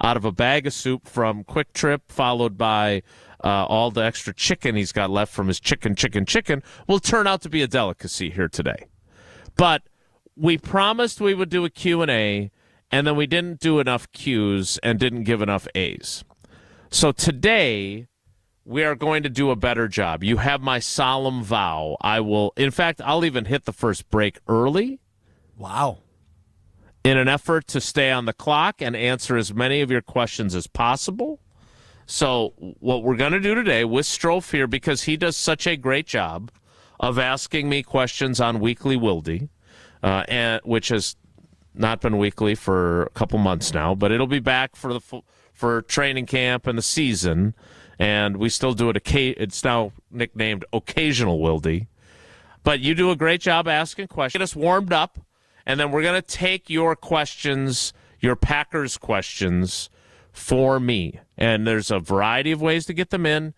out of a bag of soup from Quick Trip, followed by all the extra chicken he's got left from his chicken, will turn out to be a delicacy here today. But we promised we would do a Q&A, and then we didn't do enough Qs and didn't give enough As. So today, we are going to do a better job. You have my solemn vow. In fact, I'll even hit the first break early. Wow. In an effort to stay on the clock and answer as many of your questions as possible. So what we're going to do today with Strouf here, because he does such a great job of asking me questions on Weekly Wilde, and which has not been weekly for a couple months now, but it'll be back for training camp and the season, and we still do it. It's now nicknamed Occasional Wilde. But you do a great job asking questions. Get us warmed up. And then we're going to take your questions, your Packers questions, for me. And there's a variety of ways to get them in.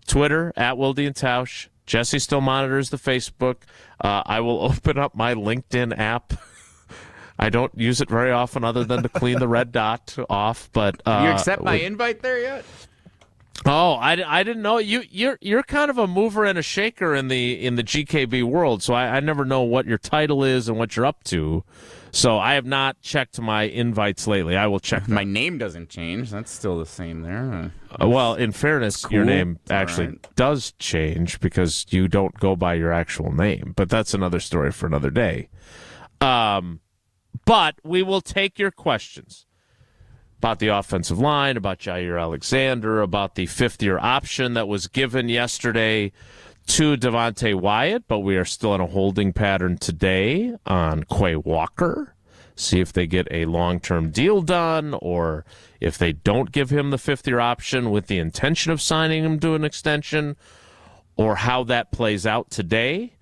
Twitter, at Wilde and Tausch. Jesse still monitors the Facebook. I will open up my LinkedIn app. I don't use it very often other than to clean the red dot off. But you accept my invite there yet? Oh, I didn't know you're kind of a mover and a shaker in the GKB world, so I never know what your title is and what you're up to. So I have not checked my invites lately. I will check them. My name doesn't change. That's still the same there. Well, in fairness, cool. Your name actually does change because you don't go by your actual name, but that's another story for another day. But we will take your questions about the offensive line, about Jair Alexander, about the fifth-year option that was given yesterday to Devontae Wyatt, but we are still in a holding pattern today on Quay Walker. See if they get a long-term deal done, or if they don't give him the fifth-year option with the intention of signing him to an extension, or how that plays out today.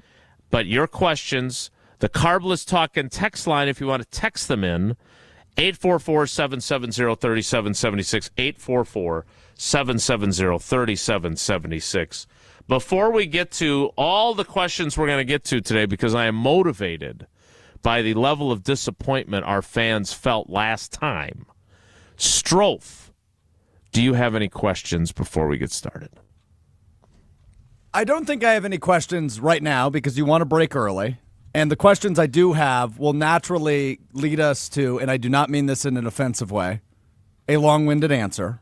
But your questions, the Carbless Talkin' text line, if you want to text them in, 844-770-3776, 844-770-3776. Before we get to all the questions we're going to get to today, because I am motivated by the level of disappointment our fans felt last time, Strouf, do you have any questions before we get started? I don't think I have any questions right now because you want to break early. And the questions I do have will naturally lead us to, and I do not mean this in an offensive way, a long-winded answer.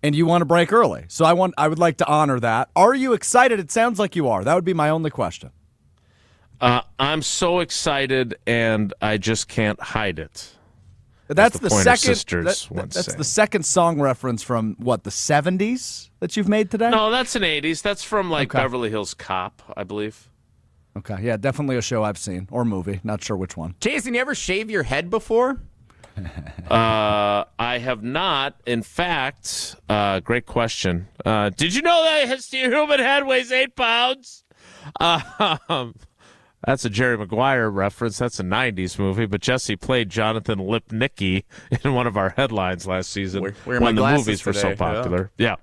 And you want to break early. So I would like to honor that. Are you excited? It sounds like you are. That would be my only question. I'm so excited, and I just can't hide it. That's the second. Sisters that's the second song reference from what, the 70s that you've made today? No, that's an 80s. That's from Beverly Hills Cop, I believe. Okay, yeah, definitely a show I've seen or movie. Not sure which one. Jason, you ever shave your head before? I have not. In fact, great question. Did you know that a human head weighs 8 pounds? That's a Jerry Maguire reference. That's a 90s movie, but Jesse played Jonathan Lipnicki in one of our headlines last season when the movies were so popular. Yeah.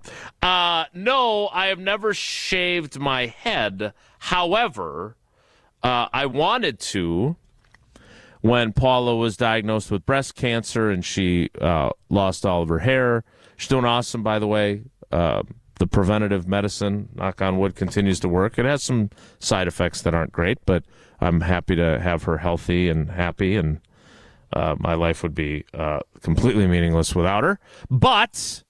No, I have never shaved my head. However, I wanted to when Paula was diagnosed with breast cancer and she lost all of her hair. She's doing awesome, by the way. The preventative medicine, knock on wood, continues to work. It has some side effects that aren't great, but I'm happy to have her healthy and happy, and my life would be completely meaningless without her. But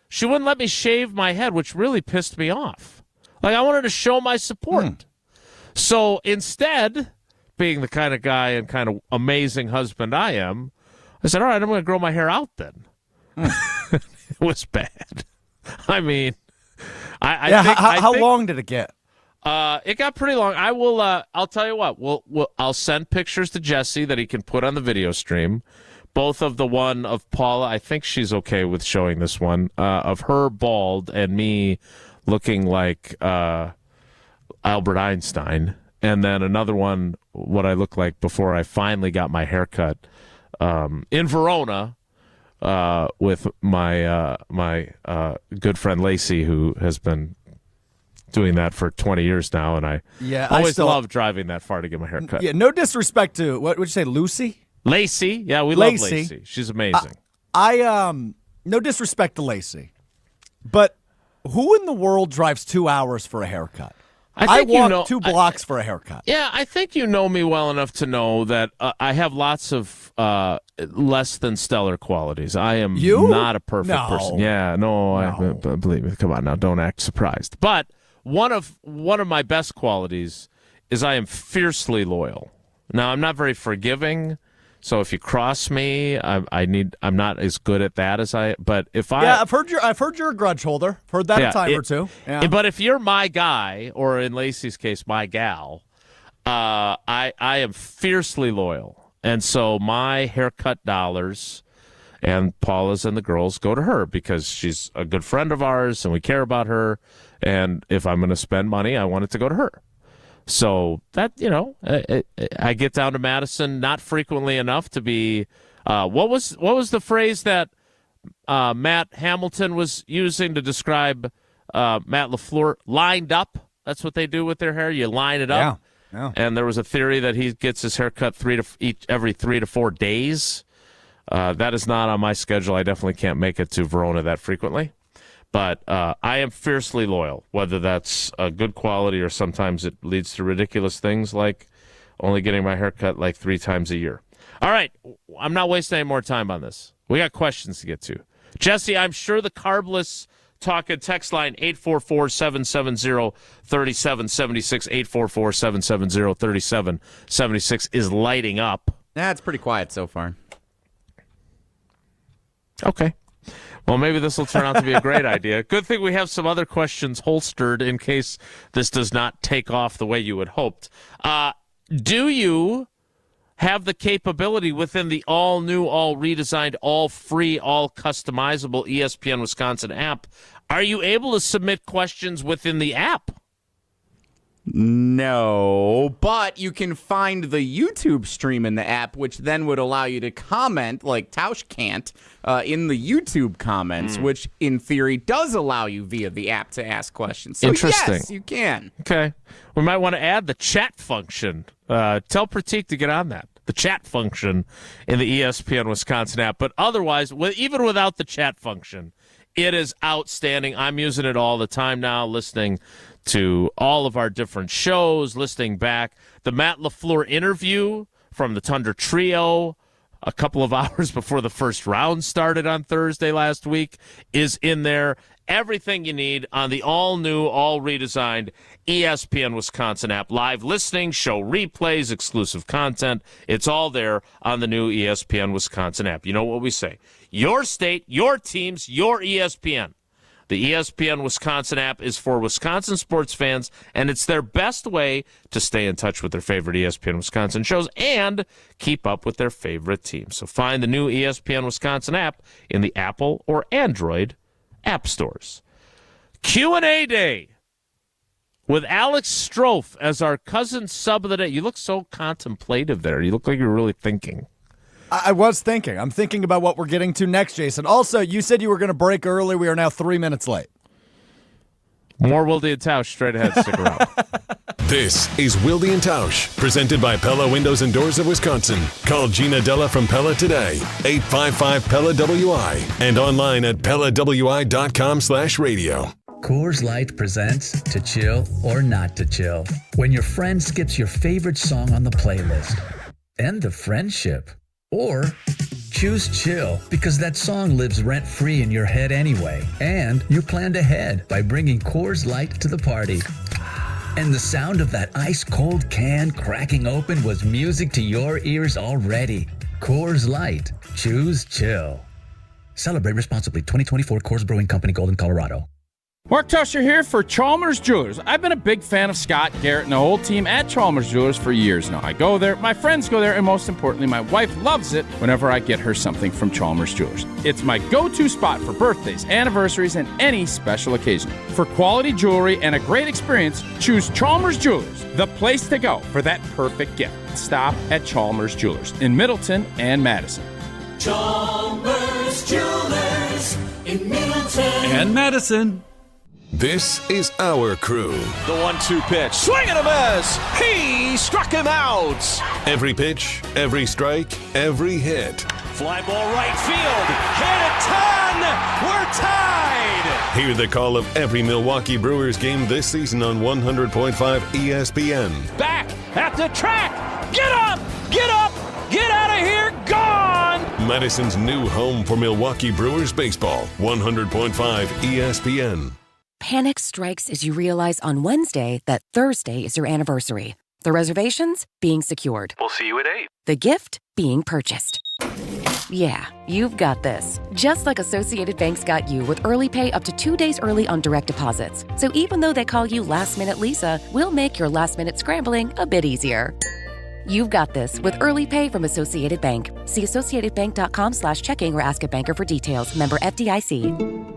she wouldn't let me shave my head, which really pissed me off. Like, I wanted to show my support. So instead, being the kind of guy and kind of amazing husband I am, I said, all right, I'm going to grow my hair out then. It was bad. I mean, how long did it get? It got pretty long. I will. I'll tell you what. I'll send pictures to Jesse that he can put on the video stream. Both of the one of Paula. I think she's okay with showing this one of her bald and me looking like Albert Einstein, and then another one what I look like before I finally got my haircut in Verona. With my good friend Lacey, who has been doing that for 20 years now, and I always love driving that far to get my hair cut. Yeah, no disrespect to, what would you say, Lucy? Lacey? Yeah, we love Lacey. She's amazing. No disrespect to Lacey, but who in the world drives 2 hours for a haircut? I walk 2 blocks for a haircut. Yeah, I think you know me well enough to know that I have lots of less than stellar qualities. I am not a perfect person. Yeah, no. Believe me. Come on now, don't act surprised. But one of my best qualities is I am fiercely loyal. Now, I'm not very forgiving. So if you cross me, I'm not as good at that as I. But if I've heard you're a grudge holder. Heard that a time or two. Yeah. But if you're my guy, or in Lacey's case, my gal, I am fiercely loyal, and so my haircut dollars and Paula's and the girls go to her because she's a good friend of ours, and we care about her. And if I'm going to spend money, I want it to go to her. So that, I get down to Madison not frequently enough to be what was the phrase that Matt Hamilton was using to describe Matt LaFleur? Lined up. That's what they do with their hair. You line it up. Yeah. And there was a theory that he gets his hair cut every 3 to 4 days. That is not on my schedule. I definitely can't make it to Verona that frequently. But I am fiercely loyal, whether that's a good quality or sometimes it leads to ridiculous things like only getting my hair cut like 3 times a year. All right, I'm not wasting any more time on this. We got questions to get to. Jesse, I'm sure the carbless talk and text line 844-770-3776, 844-770-3776 is lighting up. It's pretty quiet so far. Okay. Well, maybe this will turn out to be a great idea. Good thing we have some other questions holstered in case this does not take off the way you had hoped. Do you have the capability within the all-new, all-redesigned, all-free, all-customizable ESPN Wisconsin app? Are you able to submit questions within the app? No, but you can find the YouTube stream in the app, which then would allow you to comment, like Tausch can't, in the YouTube comments, which in theory does allow you via the app to ask questions. So interesting. Yes, you can. Okay. We might want to add the chat function. Tell Pratik to get on that. The chat function in the ESPN Wisconsin app. But otherwise, even without the chat function, it is outstanding. I'm using it all the time now, listening to all of our different shows, listening back. The Matt LaFleur interview from the Thunder Trio a couple of hours before the first round started on Thursday last week is in there. Everything you need on the all-new, all-redesigned ESPN Wisconsin app. Live listening, show replays, exclusive content. It's all there on the new ESPN Wisconsin app. You know what we say. Your state, your teams, your ESPN. The ESPN Wisconsin app is for Wisconsin sports fans, and it's their best way to stay in touch with their favorite ESPN Wisconsin shows and keep up with their favorite teams. So find the new ESPN Wisconsin app in the Apple or Android app stores. Q&A Day with Alex Strouf as our cousin sub of the day. You look so contemplative there. You look like you're really thinking. I was thinking. I'm thinking about what we're getting to next, Jason. Also, you said you were going to break early. We are now 3 minutes late. More Wilde and Tausch straight ahead. Stick around. This is Wilde and Tausch, presented by Pella Windows and Doors of Wisconsin. Call Gina Della from Pella today, 855-PELLA-WI, and online at PellaWI.com/radio. Coors Light presents To Chill or Not to Chill. When your friend skips your favorite song on the playlist. End the friendship. Or choose chill because that song lives rent-free in your head anyway. And you planned ahead by bringing Coors Light to the party. And the sound of that ice-cold can cracking open was music to your ears already. Coors Light. Choose chill. Celebrate responsibly. 2024 Coors Brewing Company, Golden, Colorado. Mark Tusher here for Chalmers Jewelers. I've been a big fan of Scott, Garrett, and the whole team at Chalmers Jewelers for years now. I go there, my friends go there, and most importantly, my wife loves it whenever I get her something from Chalmers Jewelers. It's my go-to spot for birthdays, anniversaries, and any special occasion. For quality jewelry and a great experience, choose Chalmers Jewelers, the place to go for that perfect gift. Stop at Chalmers Jewelers in Middleton and Madison. Chalmers Jewelers in Middleton and Madison. This is our crew. The 1-2 pitch. Swing and a miss. He struck him out. Every pitch, every strike, every hit. Fly ball right field. Hit it, 10. We're tied. Hear the call of every Milwaukee Brewers game this season on 100.5 ESPN. Back at the track. Get up. Get up. Get out of here. Gone. Madison's new home for Milwaukee Brewers baseball. 100.5 ESPN. Panic strikes as you realize on Wednesday that Thursday is your anniversary. The reservations being secured. We'll see you at 8. The gift being purchased. Yeah, you've got this. Just like Associated Bank's got you with early pay up to 2 days early on direct deposits. So even though they call you Last Minute Lisa, we'll make your last minute scrambling a bit easier. You've got this with early pay from Associated Bank. See associatedbank.com/checking or ask a banker for details. Member FDIC.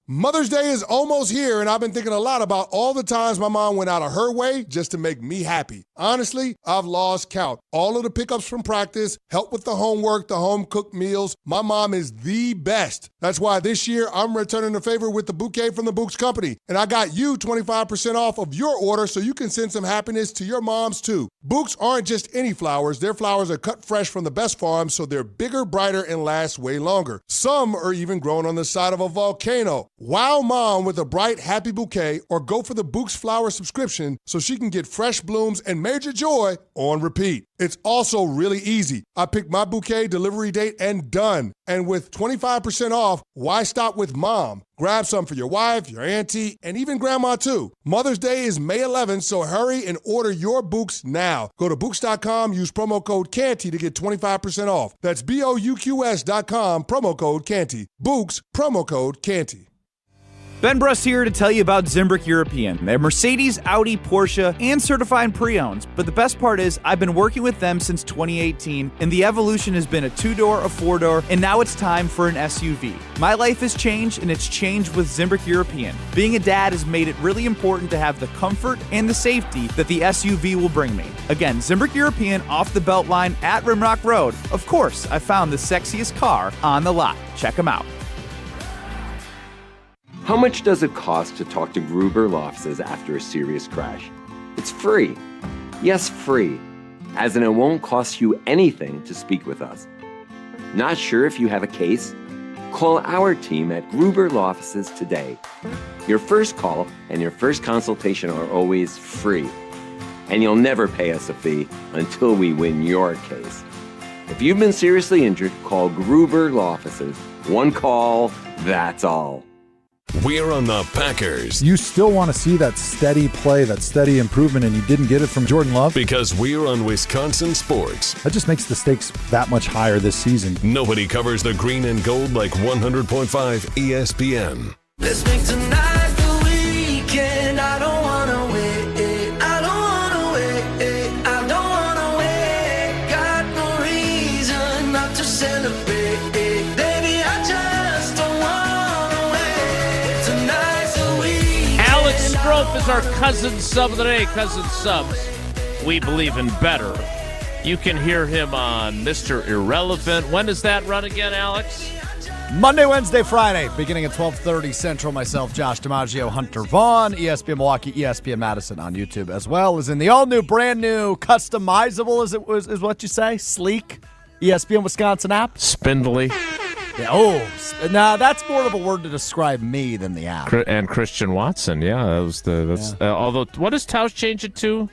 Mother's Day is almost here, and I've been thinking a lot about all the times my mom went out of her way just to make me happy. Honestly, I've lost count. All of the pickups from practice, help with the homework, the home-cooked meals. My mom is the best. That's why this year I'm returning the favor with the bouquet from the Books Company. And I got you 25% off of your order so you can send some happiness to your moms, too. Books aren't just any flowers. Their flowers are cut fresh from the best farms, so they're bigger, brighter, and last way longer. Some are even grown on the side of a volcano. Wow mom with a bright, happy bouquet, or go for the Books Flower subscription so she can get fresh blooms and major joy on repeat. It's also really easy. I pick my bouquet, delivery date, and done. And with 25% off, why stop with mom? Grab some for your wife, your auntie, and even grandma too. Mother's Day is May 11th, so hurry and order your Books now. Go to Books.com, use promo code CANTY to get 25% off. That's BOUQS.com, promo code CANTY. Books, promo code CANTY. Ben Bruss here to tell you about Zimbrick European. They have Mercedes, Audi, Porsche, and certified pre-owns. But the best part is I've been working with them since 2018, and the evolution has been a 2-door, a 4-door, and now it's time for an SUV. My life has changed, and it's changed with Zimbrick European. Being a dad has made it really important to have the comfort and the safety that the SUV will bring me. Again, Zimbrick European off the Beltline at Rimrock Road. Of course, I found the sexiest car on the lot. Check them out. How much does it cost to talk to Gruber Law Offices after a serious crash? It's free. Yes, free. As in it won't cost you anything to speak with us. Not sure if you have a case? Call our team at Gruber Law Offices today. Your first call and your first consultation are always free. And you'll never pay us a fee until we win your case. If you've been seriously injured, call Gruber Law Offices. One call, that's all. We're on the Packers. You still want to see that steady play, that steady improvement, and you didn't get it from Jordan Love? Because we're on Wisconsin sports. That just makes the stakes that much higher this season. Nobody covers the green and gold like 100.5 ESPN. Let's make tonight the weekend. I don't want to wait. I don't want to wait. I don't want to wait. Got no reason not to celebrate. Baby, I just don't want to wait. Tonight's the weekend. Alex Strouf is our cousin sub of the day. Cousin subs. We believe in better. You can hear him on Mr. Irrelevant. When does that run again, Alex? Monday, Wednesday, Friday, beginning at 12:30 Central. Myself, Josh DiMaggio, Hunter Vaughn, ESPN Milwaukee, ESPN Madison on YouTube, as well as in the all-new, brand-new, customizable, is what you say? Sleek ESPN Wisconsin app? Spindly. Yeah, now that's more of a word to describe me than the app. And Christian Watson, although, what does Tausch change it to?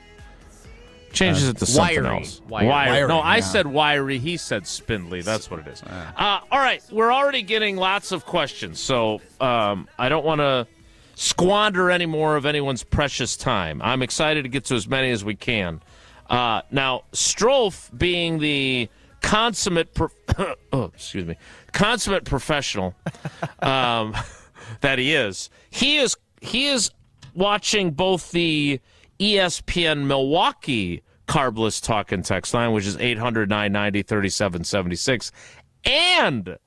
Changes it to something else. Wiry. No, I said wiry. He said spindly. That's what it is. All right. We're already getting lots of questions, so I don't want to squander any more of anyone's precious time. I'm excited to get to as many as we can. Now, Strouf, being the consummate professional that he is watching both the ESPN Milwaukee carbless talk and text line, which is 800-990-3776, and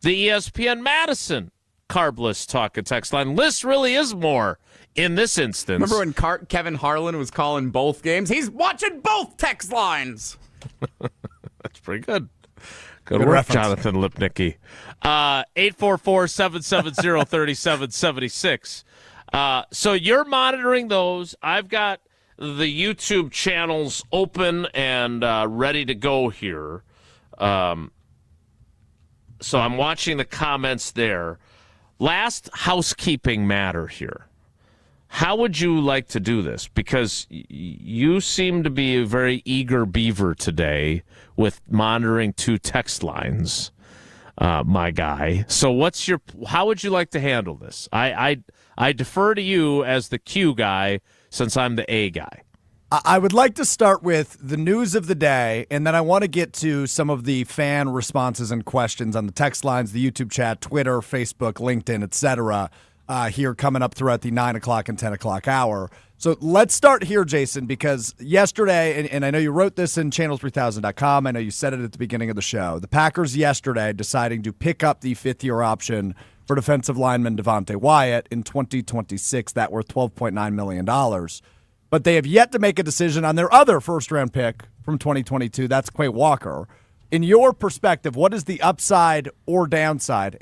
the ESPN Madison carbless talk and text line. List really is more in this instance. Remember when Kevin Harlan was calling both games? He's watching both text lines. That's pretty good. Good work, reference. Jonathan Lipnicki. 844-770-3776. So you're monitoring those. I've got the YouTube channels open and ready to go here. So I'm watching the comments there. Last housekeeping matter here. How would you like to do this? Because you seem to be a very eager beaver today with monitoring 2 text lines, my guy. So how would you like to handle this? I defer to you as the Q guy since I'm the A guy. I would like to start with the news of the day, and then I want to get to some of the fan responses and questions on the text lines, the YouTube chat, Twitter, Facebook, LinkedIn, etc. Here coming up throughout the 9 o'clock and 10 o'clock hour. So let's start here, Jason, because yesterday, and I know you wrote this in channel3000.com, I know you said it at the beginning of the show, the Packers yesterday deciding to pick up the 5th-year option for defensive lineman Devontae Wyatt in 2026, that worth $12.9 million. But they have yet to make a decision on their other first-round pick from 2022. That's Quay Walker. In your perspective, what is the upside or downside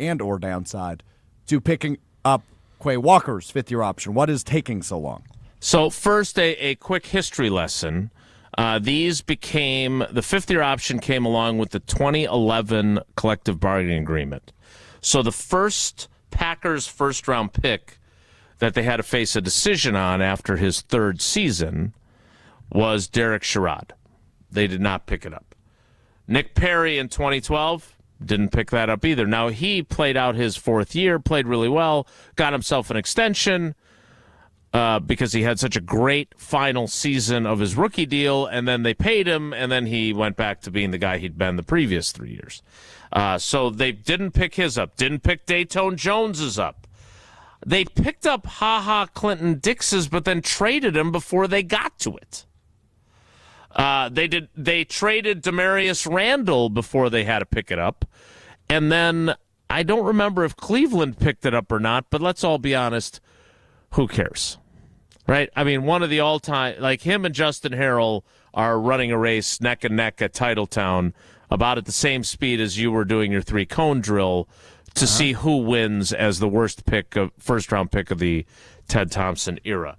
to picking up Quay Walker's 5th-year option? What is taking so long? So first, a quick history lesson. The 5th-year option came along with the 2011 collective bargaining agreement. So the first Packers first-round pick that they had to face a decision on after his 3rd season was Derek Sherrod. They did not pick it up. Nick Perry in 2012 didn't pick that up either. Now, he played out his 4th year, played really well, got himself an extension because he had such a great final season of his rookie deal, and then they paid him, and then he went back to being the guy he'd been the previous 3 years. So they didn't pick his up, didn't pick Dayton Jones's up. They picked up Clinton Dix's, but then traded him before they got to it. They traded Demarius Randall before they had to pick it up. And then I don't remember if Cleveland picked it up or not, but let's all be honest, who cares? Right? I mean, one of the all-time, like him and Justin Harrell are running a race neck and neck at Titletown about at the same speed as you were doing your 3-cone drill to see who wins as the worst first-round pick of the Ted Thompson era.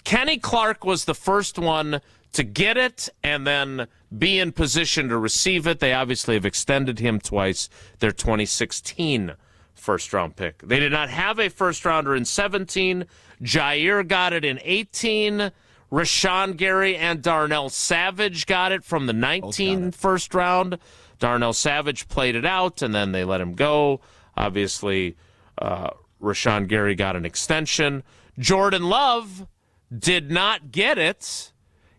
Kenny Clark was the first one to get it and then be in position to receive it. They obviously have extended him twice, their 2016 first-round pick. They did not have a first-rounder in 17. Jair got it in 18. Rashawn Gary and Darnell Savage got it from the 19 first round. Darnell Savage played it out, and then they let him go. Obviously, Rashawn Gary got an extension. Jordan Love did not get it.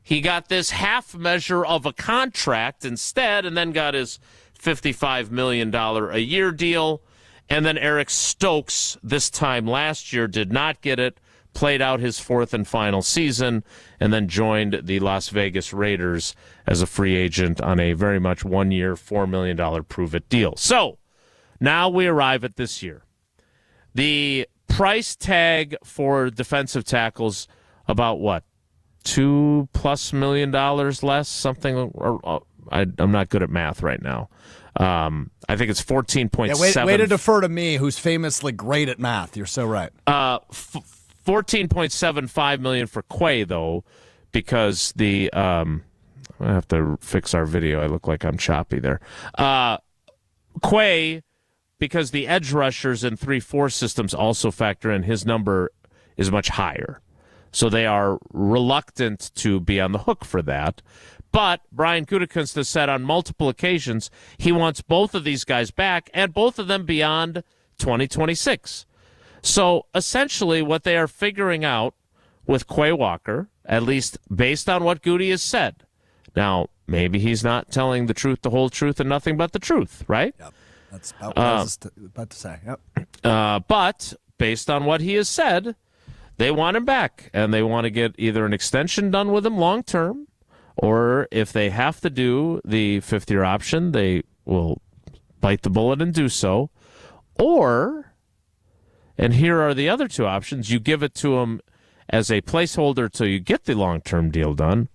He got this half measure of a contract instead, and then got his $55 million a year deal. And then Eric Stokes, this time last year, did not get it, played out his 4th and final season, and then joined the Las Vegas Raiders as a free agent on a very much 1-year, $4 million prove-it deal. So, now we arrive at this year. The price tag for defensive tackles about what? $2+ million less, something. I'm not good at math right now. I think it's 14.7. Way to defer to me, who's famously great at math. You're so right. 14.75 million for Quay, though, because the I have to fix our video. I look like I'm choppy there. Quay, because the edge rushers and 3-4 systems also factor in, his number is much higher. So they are reluctant to be on the hook for that. But Brian Gutekunst has said on multiple occasions he wants both of these guys back and both of them beyond 2026. So essentially what they are figuring out with Quay Walker, at least based on what Goody has said. Now, maybe he's not telling the truth, the whole truth, and nothing but the truth, right? Yep. That's about what I was about to say. Yep. But based on what he has said, they want him back, and they want to get either an extension done with him long term, or if they have to do the 5th-year option, they will bite the bullet and do so. Or, and here are the other 2 options, you give it to him as a placeholder till you get the long-term deal done,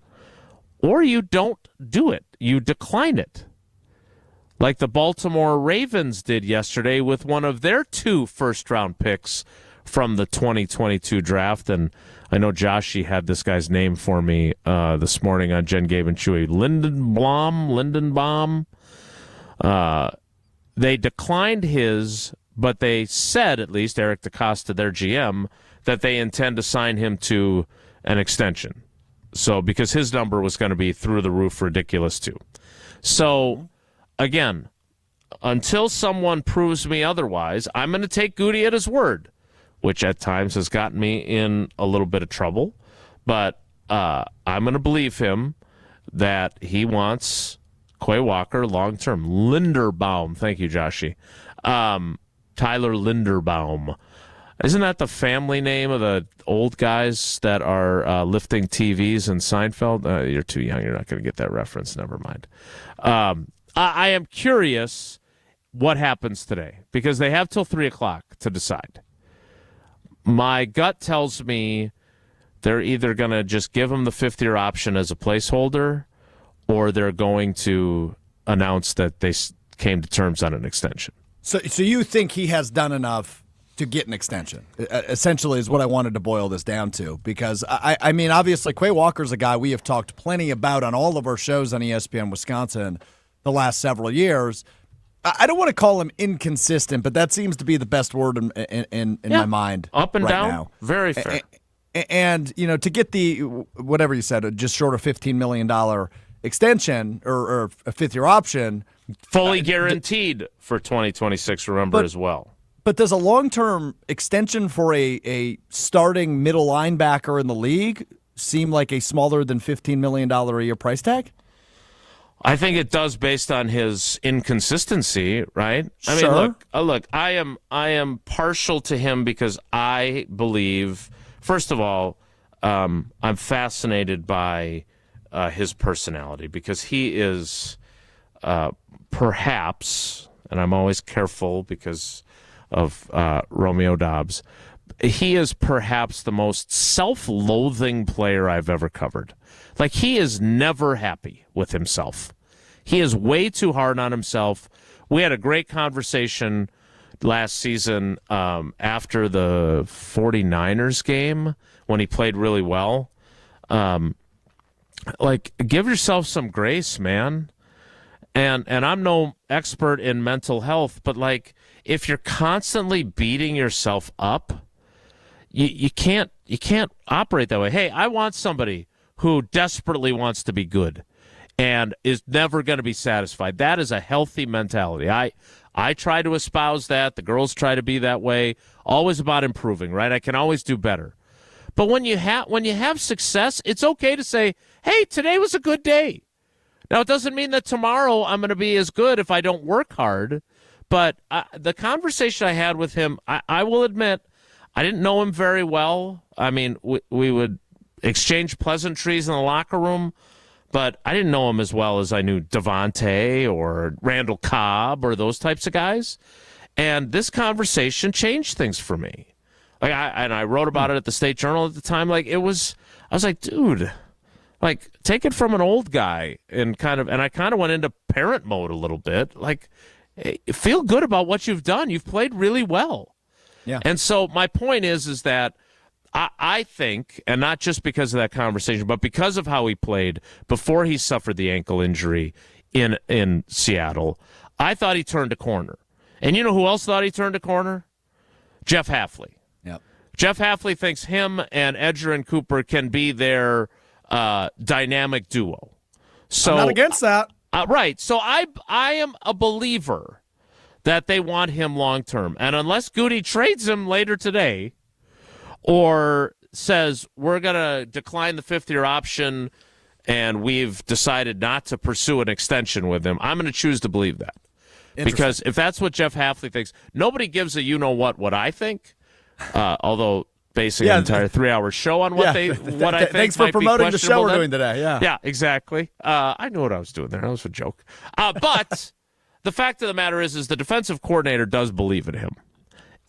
or you don't do it. You decline it. Like the Baltimore Ravens did yesterday with one of their 2 first-round picks from the 2022 draft. And I know Joshy had this guy's name for me this morning on Jen, Gabe, and Chewy. Lindenbaum. They declined his, but they said, at least Eric DeCosta, their GM, that they intend to sign him to an extension. So because his number was going to be through the roof ridiculous too. So again, until someone proves me otherwise, I'm going to take Goody at his word, which at times has gotten me in a little bit of trouble. But I'm going to believe him that he wants Quay Walker long-term. Linderbaum. Thank you, Joshy. Tyler Linderbaum. Isn't that the family name of the old guys that are lifting TVs in Seinfeld? You're too young. You're not going to get that reference. Never mind. I am curious what happens today because they have till 3 o'clock to decide. My gut tells me they're either going to just give him the fifth-year option as a placeholder or they're going to announce that they came to terms on an extension. So you think he has done enough to get an extension, essentially, is what I wanted to boil this down to. Because, I mean, obviously, Quay Walker's a guy we have talked plenty about on all of our shows on ESPN Wisconsin the last several years. I don't want to call him inconsistent, but that seems to be the best word in my mind. Up and right down, now. Very fair. And, you know, to get the, whatever you said, just short of $15 million extension or a fifth-year option. Fully guaranteed for 2026, remember, as well. But does a long-term extension for a starting middle linebacker in the league seem like a smaller than $15 million a year price tag? I think it does based on his inconsistency, right? I Sure. mean, look, I am partial to him because I believe, first of all, I'm fascinated by his personality because he is perhaps, and I'm always careful because of Romeo Dobbs, he is perhaps the most self-loathing player I've ever covered. Like, he is never happy with himself. He is way too hard on himself. We had a great conversation last season after the 49ers game when he played really well. Like, give yourself some grace, man. And I'm no expert in mental health, but, like, if you're constantly beating yourself up, you can't operate that way. Hey, I want somebody who desperately wants to be good and is never going to be satisfied. That is a healthy mentality. I try to espouse that. The girls try to be that way. Always about improving, right? I can always do better. But when you have success, it's okay to say, hey, today was a good day. Now, it doesn't mean that tomorrow I'm going to be as good if I don't work hard. But the conversation I had with him, I will admit, I didn't know him very well. I mean, we would exchange pleasantries in the locker room, but I didn't know him as well as I knew Devontae or Randall Cobb or those types of guys. And this conversation changed things for me. Like I wrote about it at the State Journal at the time. Like I was like, dude, like take it from an old guy and I kind of went into parent mode a little bit. Like, hey, feel good about what you've done. You've played really well. Yeah. And so my point is that I think, and not just because of that conversation, but because of how he played before he suffered the ankle injury in Seattle, I thought he turned a corner. And you know who else thought he turned a corner? Jeff Hafley. Yep. Jeff Hafley thinks him and Edger and Cooper can be their dynamic duo. So I'm not against that. Right. So I am a believer that they want him long term. And unless Goody trades him later today or says we're going to decline the fifth-year option and we've decided not to pursue an extension with him, I'm going to choose to believe that. Because if that's what Jeff Hafley thinks, nobody gives a you-know-what I think, although basing an entire 3-hour show on what I think. Thanks for promoting the show we're doing today. Yeah, exactly. I knew what I was doing there. That was a joke. But the fact of the matter is the defensive coordinator does believe in him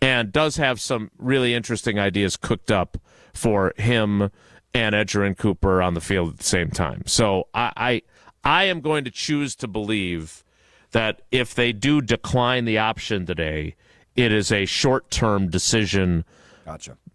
and does have some really interesting ideas cooked up for him and Edger and Cooper on the field at the same time. So I am going to choose to believe that if they do decline the option today, it is a short-term decision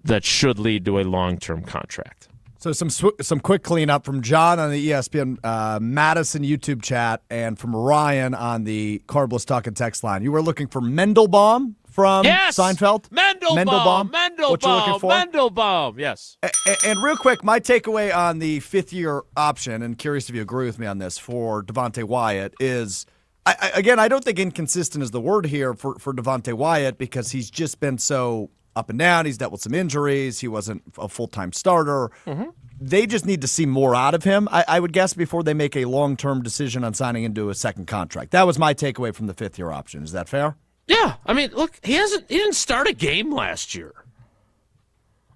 that should lead to a long-term contract. So some quick cleanup from John on the ESPN Madison YouTube chat and from Ryan on the Carbless Talk and text line. You were looking for Mendelbaum from Seinfeld? Mendelbaum. What you looking for? Mendelbaum, yes. And real quick, my takeaway on the fifth-year option, and curious if you agree with me on this, for Devontae Wyatt is, I don't think inconsistent is the word here for Devontae Wyatt because he's just been so up and down. He's dealt with some injuries. He wasn't a full-time starter. Mm-hmm. They just need to see more out of him, I would guess, before they make a long-term decision on signing into a second contract. That was my takeaway from the fifth-year option. Is that fair? Yeah. I mean, look, he didn't start a game last year.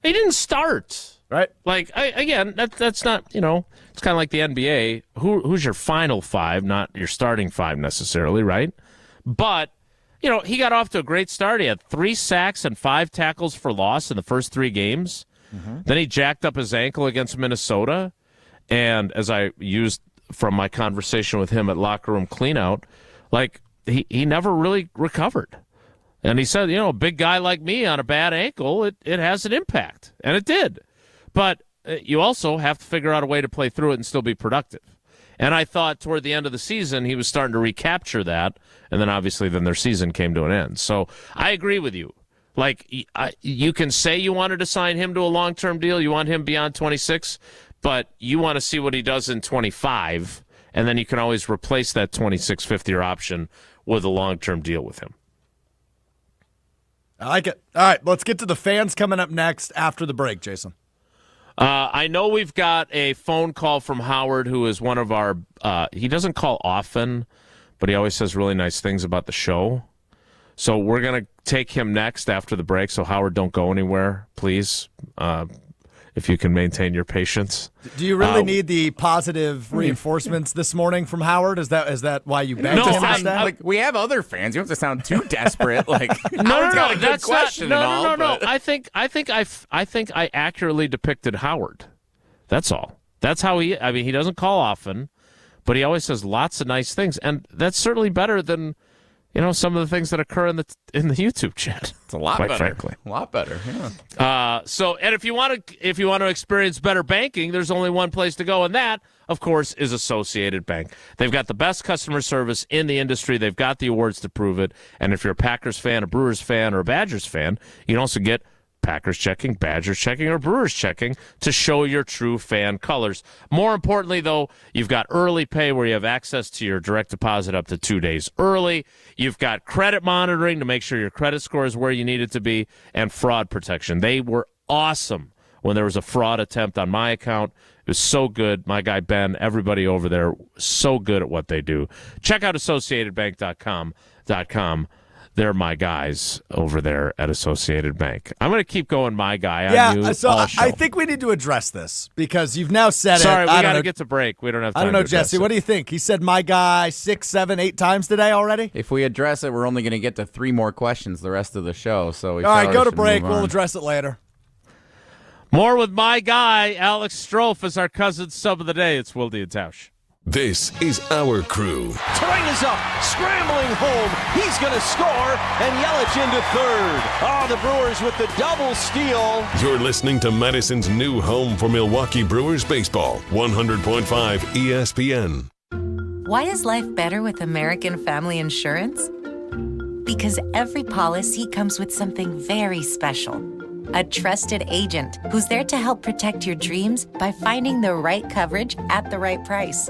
He didn't start. Right. Like, that's not, it's kind of like the NBA. Who's your final five, not your starting five necessarily, right? But, he got off to a great start. He had 3 sacks and 5 tackles for loss in the first 3 games. Mm-hmm. Then he jacked up his ankle against Minnesota. And as I used from my conversation with him at Locker Room Cleanout, like, he never really recovered. And he said, a big guy like me on a bad ankle, it has an impact. And it did. But you also have to figure out a way to play through it and still be productive. And I thought toward the end of the season, he was starting to recapture that. And then obviously their season came to an end. So I agree with you. Like, you can say you wanted to sign him to a long-term deal. You want him beyond 26, but you want to see what he does in 25. And then you can always replace that 26 fifth-year option with a long-term deal with him. I like it. All right, let's get to the fans coming up next after the break, Jason. I know we've got a phone call from Howard, who is one of our he doesn't call often, but he always says really nice things about the show. So we're going to take him next after the break. So, Howard, don't go anywhere, please, if you can maintain your patience. Do you really need the positive reinforcements this morning from Howard? Is that why you begged him instead? Like, we have other fans. You don't have to sound too desperate. Like, Howard's got a good question. No. I think I accurately depicted Howard. That's all. That's how he doesn't call often, but he always says lots of nice things, and that's certainly better than some of the things that occur in the YouTube chat. It's a lot better. Frankly. A lot better. Yeah. And if you want to experience better banking, there's only one place to go, and that, of course, is Associated Bank. They've got the best customer service in the industry. They've got the awards to prove it. And if you're a Packers fan, a Brewers fan, or a Badgers fan, you can also get Packers checking, Badgers checking, or Brewers checking to show your true fan colors. More importantly, though, you've got early pay where you have access to your direct deposit up to 2 days early. You've got credit monitoring to make sure your credit score is where you need it to be, and fraud protection. They were awesome when there was a fraud attempt on my account. It was so good. My guy Ben, everybody over there, so good at what they do. Check out AssociatedBank.com. They're my guys over there at Associated Bank. I'm going to keep going my guy on you all show. I think we need to address this because you've now said Sorry, it. we got to get to break. We don't have time. I don't know, Jesse. What do you think? He said my guy 6, 7, 8 times today already? If we address it, we're only going to get to 3 more questions the rest of the show. So all right, go to break. We'll address it later. More with my guy, Alex Strouf, as our cousin sub of the day. It's Wilde and Tausch. This is our crew. Train is up, scrambling home. He's going to score, and Yelich into third. Oh, the Brewers with the double steal. You're listening to Madison's new home for Milwaukee Brewers baseball, 100.5 ESPN. Why is life better with American Family Insurance? Because every policy comes with something very special. A trusted agent who's there to help protect your dreams by finding the right coverage at the right price.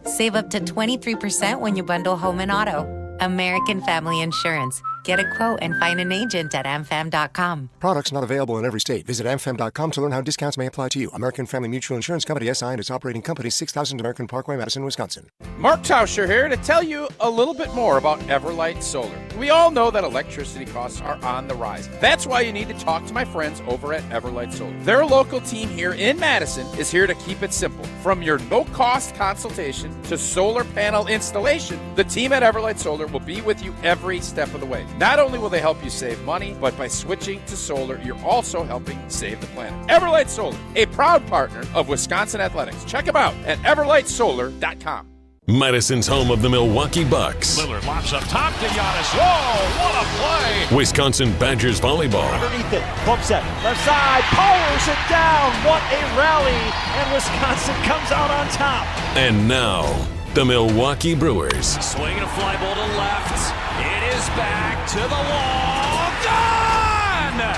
Save up to 23% when you bundle home and auto. American Family Insurance. Get a quote and find an agent at amfam.com. Products not available in every state. Visit amfam.com to learn how discounts may apply to you. American Family Mutual Insurance Company, SI, and its operating company, 6000 American Parkway, Madison, Wisconsin. Mark Tauscher here to tell you a little bit more about Everlight Solar. We all know that electricity costs are on the rise. That's why you need to talk to my friends over at Everlight Solar. Their local team here in Madison is here to keep it simple. From your no-cost consultation to solar panel installation, the team at Everlight Solar will be with you every step of the way. Not only will they help you save money, but by switching to solar, you're also helping save the planet. Everlight Solar, a proud partner of Wisconsin Athletics. Check them out at everlightsolar.com. Madison's home of the Milwaukee Bucks. Lillard lobs up top to Giannis. Whoa, what a play! Wisconsin Badgers volleyball. Underneath it, pumps it, left side, powers it down. What a rally, and Wisconsin comes out on top. And now, the Milwaukee Brewers. Swinging a fly ball to left. It is back to the wall. Gone!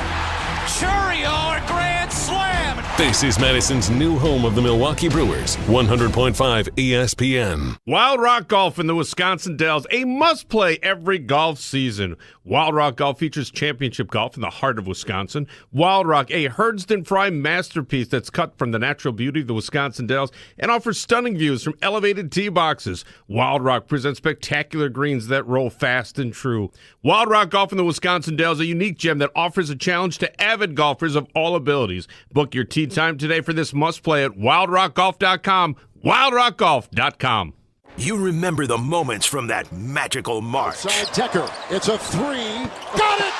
Churio, a grand slam. This is Madison's new home of the Milwaukee Brewers, 100.5 ESPN. Wild Rock Golf in the Wisconsin Dells, a must-play every golf season. Wild Rock Golf features championship golf in the heart of Wisconsin. Wild Rock, a Herdston Fry masterpiece that's cut from the natural beauty of the Wisconsin Dells and offers stunning views from elevated tee boxes. Wild Rock presents spectacular greens that roll fast and true. Wild Rock Golf in the Wisconsin Dells, a unique gem that offers a challenge to avid golfers of all abilities. Book your tee time today for this must-play at wildrockgolf.com, wildrockgolf.com. You remember the moments from that magical March. Outside Decker, it's a three. Got it!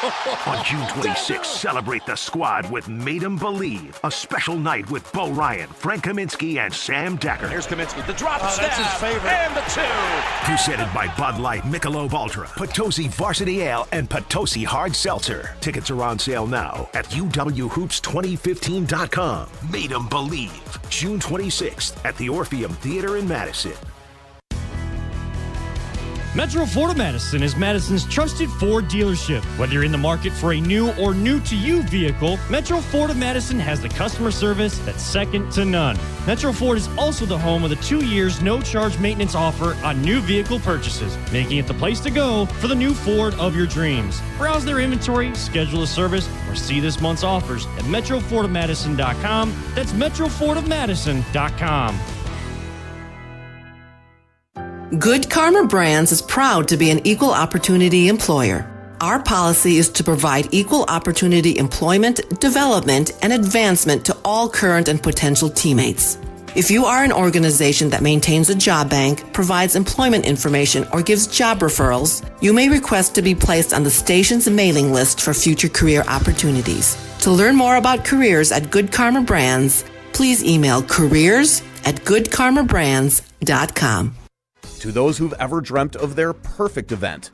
On June 26th, celebrate the squad with Made 'em Believe, a special night with Bo Ryan, Frank Kaminsky, and Sam Decker. Here's Kaminsky, the drop stab, that's his favorite. And the two. Presented by Bud Light, Michelob Ultra, Potosi Varsity Ale, and Potosi Hard Seltzer. Tickets are on sale now at uwhoops2015.com. Made 'em Believe, June 26th at the Orpheum Theater in Madison. Metro Ford of Madison is Madison's trusted Ford dealership. Whether you're in the market for a new or new-to-you vehicle, Metro Ford of Madison has the customer service that's second to none. Metro Ford is also the home of the 2 years no-charge maintenance offer on new vehicle purchases, making it the place to go for the new Ford of your dreams. Browse their inventory, schedule a service, or see this month's offers at metrofordofmadison.com. That's metrofordofmadison.com. Good Karma Brands is proud to be an equal opportunity employer. Our policy is to provide equal opportunity employment, development, and advancement to all current and potential teammates. If you are an organization that maintains a job bank, provides employment information, or gives job referrals, you may request to be placed on the station's mailing list for future career opportunities. To learn more about careers at Good Karma Brands, please email careers@goodkarmabrands.com. To those who've ever dreamt of their perfect event,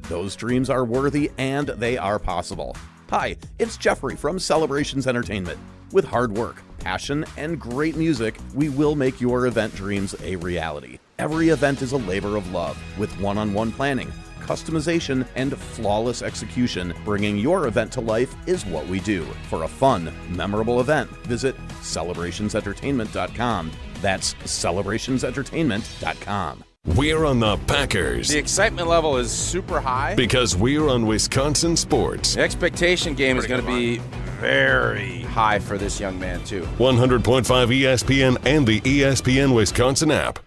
those dreams are worthy and they are possible. Hi, it's Jeffrey from Celebrations Entertainment. With hard work, passion, and great music, we will make your event dreams a reality. Every event is a labor of love with one-on-one planning, customization, and flawless execution. Bringing your event to life is what we do. For a fun, memorable event, visit celebrationsentertainment.com. That's celebrationsentertainment.com. We're on the Packers. The excitement level is super high. Because we're on Wisconsin sports. The expectation game is going to be very high for this young man, too. 100.5 ESPN and the ESPN Wisconsin app.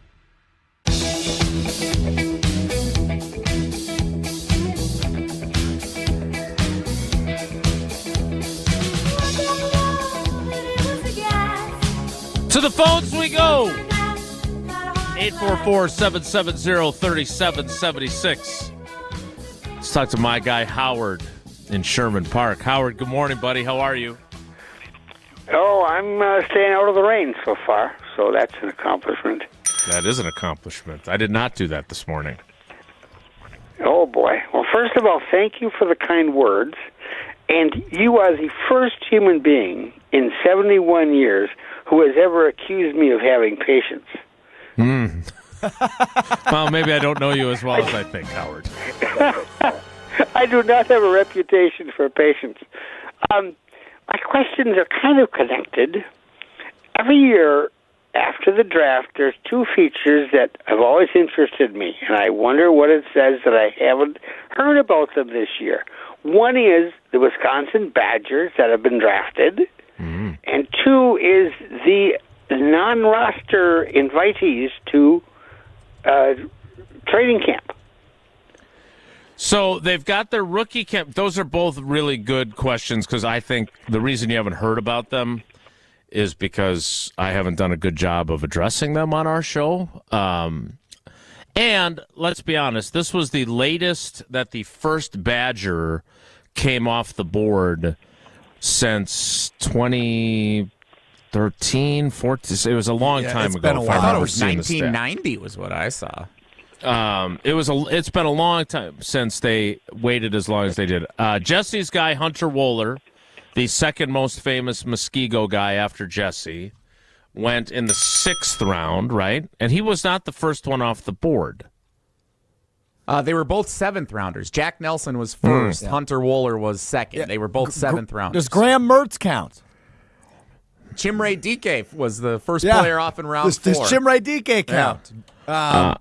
To the phones we go. 844-770-3776. Let's talk to my guy Howard in Sherman Park. Howard, good morning, buddy. How are you? Oh, I'm staying out of the rain so far, so that's an accomplishment. That is an accomplishment. I did not do that this morning. Oh, boy. Well, first of all, thank you for the kind words. And you are the first human being in 71 years who has ever accused me of having patience. Well, maybe I don't know you as well as I think, Howard. I do not have a reputation for patience. My questions are kind of connected. Every year after the draft, there's two features that have always interested me, and I wonder what it says that I haven't heard about them this year. One is the Wisconsin Badgers that have been drafted, and two is the non-roster invitees to training camp. So they've got their rookie camp. Those are both really good questions because I think the reason you haven't heard about them is because I haven't done a good job of addressing them on our show. And let's be honest, this was the latest that the first Badger came off the board since 2013, 14. It was a long time ago. I thought it was 1990 was what I saw. It's been a long time since they waited as long as they did. Jesse's guy, Hunter Wohler, the second most famous Muskego guy after Jesse, went in the 6th round, right? And he was not the first one off the board. They were both 7th rounders. Jack Nelson was first. Yeah. Hunter Wohler was second. Yeah. They were both 7th rounders. Does Graham Mertz count? Chimray Dike was the first player off in round 4. Does Chimray Dike count? Yeah.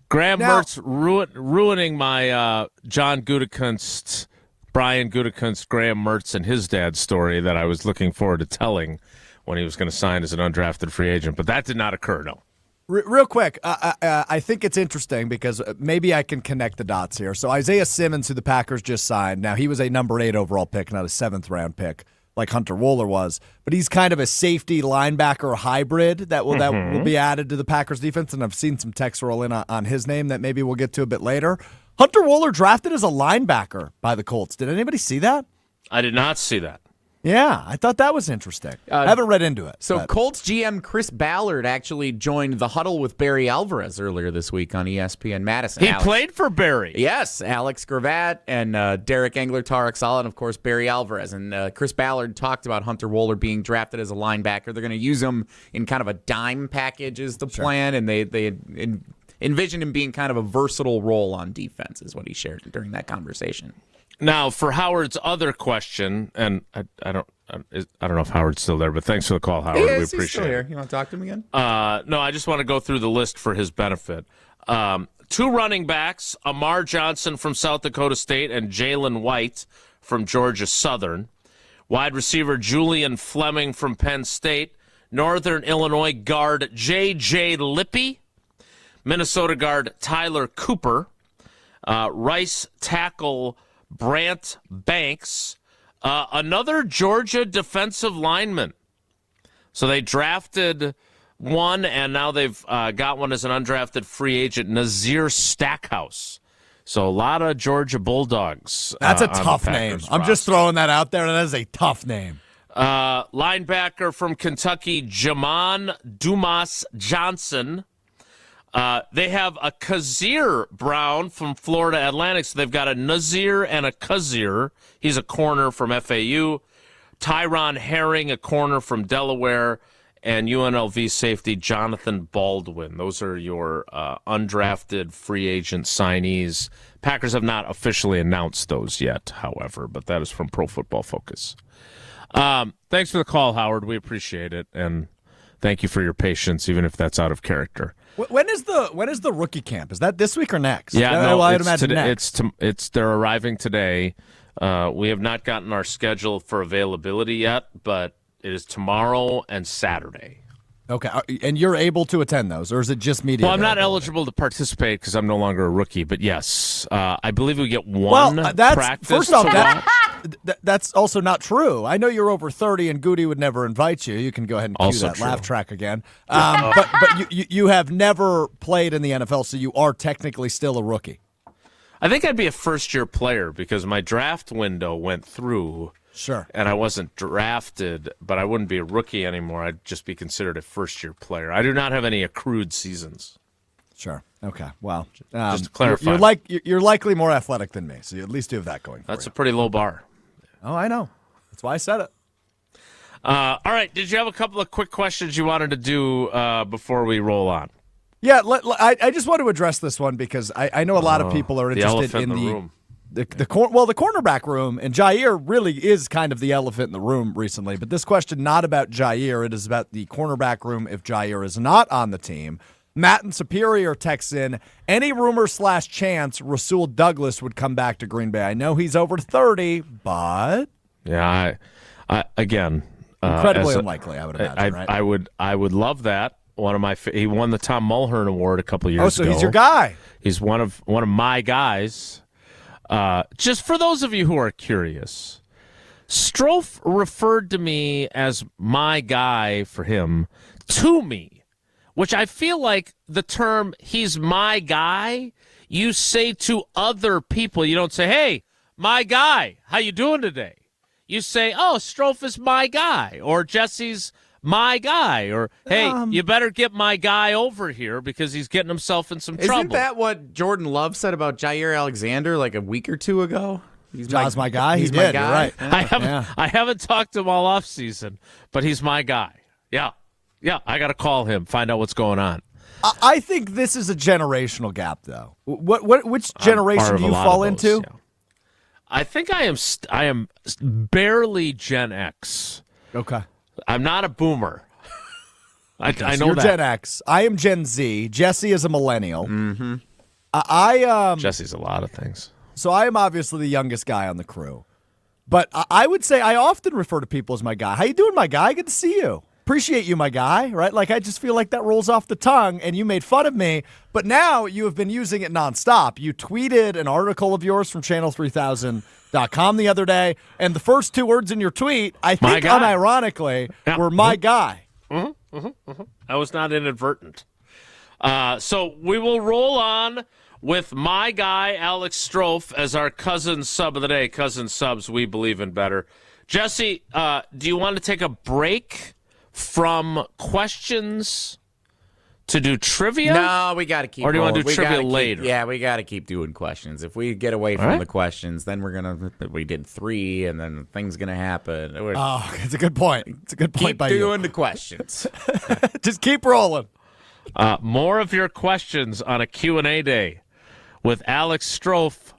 Graham Mertz ruining my John Gutekunst, Brian Gutekunst, Graham Mertz, and his dad's story that I was looking forward to telling when he was going to sign as an undrafted free agent. But that did not occur, no. Real quick, I think it's interesting because maybe I can connect the dots here. So Isaiah Simmons, who the Packers just signed, now he was a number 8 overall pick, not a 7th round pick like Hunter Wohler was, but he's kind of a safety linebacker hybrid that will be added to the Packers defense, and I've seen some text roll in on his name that maybe we'll get to a bit later. Hunter Wohler drafted as a linebacker by the Colts. Did anybody see that? I did not see that. Yeah, I thought that was interesting. I haven't read into it. So Colts GM Chris Ballard actually joined the huddle with Barry Alvarez earlier this week on ESPN Madison. He played for Barry. Yes, Alex Gravatt and Derek Engler, Tarek Saleh, and of course Barry Alvarez. And Chris Ballard talked about Hunter Wohler being drafted as a linebacker. They're going to use him in kind of a dime package is the plan, and they envision him being kind of a versatile role on defense is what he shared during that conversation. Now, for Howard's other question, and I don't know if Howard's still there, but thanks for the call, Howard. We appreciate he's still it. here. You want to talk to him again? No, I just want to go through the list for his benefit. 2 running backs, Amar Johnson from South Dakota State and Jalen White from Georgia Southern. Wide receiver Julian Fleming from Penn State. Northern Illinois guard J.J. Lippy. Minnesota guard Tyler Cooper. Rice tackle Brant Banks, another Georgia defensive lineman. So they drafted one, and now they've got one as an undrafted free agent, Nazir Stackhouse. So a lot of Georgia Bulldogs. That's a tough name. I'm just throwing that out there. That is a tough name. Linebacker from Kentucky, Jamon Dumas Johnson. They have a Kazir Brown from Florida Atlantic, so they've got a Nazir and a Kazir. He's a corner from FAU. Tyron Herring, a corner from Delaware, and UNLV safety Jonathan Baldwin. Those are your undrafted free agent signees. Packers have not officially announced those yet, however, but that is from Pro Football Focus. Thanks for the call, Howard. We appreciate it, and thank you for your patience, even if that's out of character. When is the rookie camp? Is that this week or next? Yeah, no, I'd imagine next. They're arriving today. We have not gotten our schedule for availability yet, but it is tomorrow and Saturday. Okay, and you're able to attend those, or is it just media? Well, I'm not eligible to participate because I'm no longer a rookie, but yes, I believe we get one practice. First off, that's also not true. I know you're over 30, and Goody would never invite you. You can go ahead and cue Also that true. laugh track again. But you have never played in the NFL, so you are technically still a rookie. I think I'd be a first-year player because my draft window went through. Sure. And I wasn't drafted, but I wouldn't be a rookie anymore. I'd just be considered a first-year player. I do not have any accrued seasons. Sure. Okay. Well, just to clarify. You're likely more athletic than me, so you at least do have that going for That's you. a pretty low bar. Oh, I know. That's why I said it. All right. Did you have a couple of quick questions you wanted to do before we roll on? Yeah, I just want to address this one because I know a lot of people are interested in the room. the cornerback room, and Jair really is kind of the elephant in the room recently. But this question not about Jair, it is about the cornerback room if Jair is not on the team. Matt in Superior texts in, any rumor / chance Rasul Douglas would come back to Green Bay? I know he's over 30, but yeah, I again incredibly unlikely. I would imagine. Right? I would love that. He won the Tom Mulhern Award a couple years ago. Oh, so he's your guy. He's one of my guys. Just for those of you who are curious, Strouf referred to me as my guy for him to me, which I feel like the term "he's my guy" you say to other people. You don't say, "Hey, my guy, how you doing today?" You say, "Oh, Strouf is my guy," or "Jesse's my guy, or hey, you better get my guy over here because he's getting himself in some trouble. Isn't that what Jordan Love said about Jair Alexander like a week or two ago? John's my guy. He's he my did. guy. You're right. I haven't talked to him all off season, but he's my guy. Yeah. I got to call him, find out what's going on. I think this is a generational gap, though. Which generation do you fall into? Yeah. I think I am barely Gen X. Okay. I'm not a boomer. I know you're that. Gen X. I am Gen Z. Jesse is a millennial. Mm-hmm. Jesse's a lot of things. So I am obviously the youngest guy on the crew. But I would say I often refer to people as my guy. How you doing, my guy? Good to see you. Appreciate you, my guy, right? Like, I just feel like that rolls off the tongue, and you made fun of me, but now you have been using it nonstop. You tweeted an article of yours from channel3000.com the other day, and the first two words in your tweet, I think unironically, were my guy. I was not inadvertent. So we will roll on with my guy, Alex Strouf, as our cousin sub of the day. Cousin subs, we believe in better. Jesse, do you want to take a break from questions to do trivia? No, we got to keep. Or do you want to do trivia later? Yeah, we got to keep doing questions. If we get away from the questions, then we did 3, and then things gonna happen. It's a good point. It's a good point by you. Keep doing the questions. Just keep rolling. More of your questions on a Q&A day with Alex Strouf,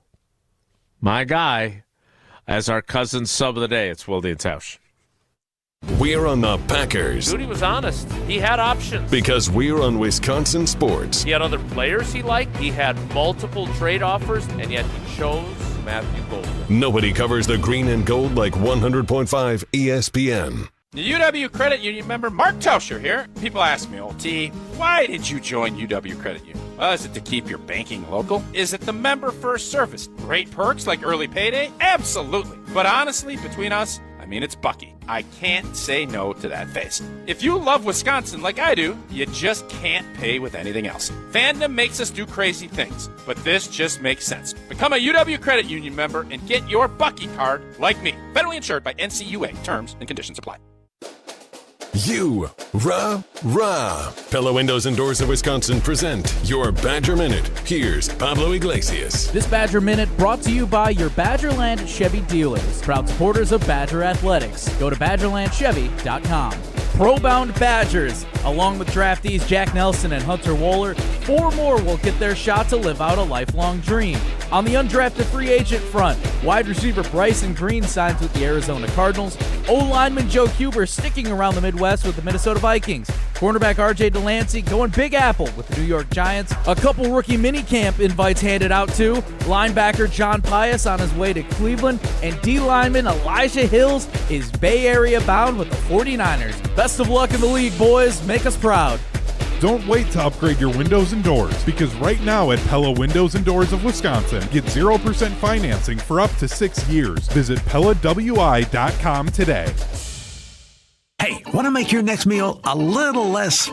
my guy, as our cousin sub of the day. It's Wilde and Tausch. We're on the Packers. Dude, he was honest. He had options. Because we're on Wisconsin sports. He had other players he liked. He had multiple trade offers, and yet he chose Matthew Golden. Nobody covers the green and gold like 100.5 ESPN. The UW Credit Union member Mark Tauscher here. People ask me, T, why did you join UW Credit Union? Well, is it to keep your banking local? Is it the member first service? Great perks like early payday? Absolutely. But honestly, between us, it's Bucky. I can't say no to that face. If you love Wisconsin like I do, you just can't pay with anything else. Fandom makes us do crazy things, but this just makes sense. Become a UW Credit Union member and get your Bucky card like me. Federally insured by NCUA. Terms and conditions apply. Rah. Pella Windows and Doors of Wisconsin present your Badger Minute. Here's Pablo Iglesias. This Badger Minute brought to you by your Badgerland Chevy dealers, proud supporters of Badger Athletics. Go to BadgerlandChevy.com. Pro-bound Badgers, along with draftees Jack Nelson and Hunter Wohler, 4 more will get their shot to live out a lifelong dream. On the undrafted free agent front, wide receiver Bryson Green signs with the Arizona Cardinals. O-lineman Joe Huber sticking around the Midwest with the Minnesota Vikings. Cornerback R.J. Delancey going Big Apple with the New York Giants. A couple rookie minicamp invites handed out too. Linebacker John Pius on his way to Cleveland. And D-lineman Elijah Hills is Bay Area bound with the 49ers. Best of luck in the league, boys. Make us proud. Don't wait to upgrade your windows and doors, because right now at Pella Windows and Doors of Wisconsin, get 0% financing for up to 6 years. Visit PellaWI.com today. Hey, want to make your next meal a little less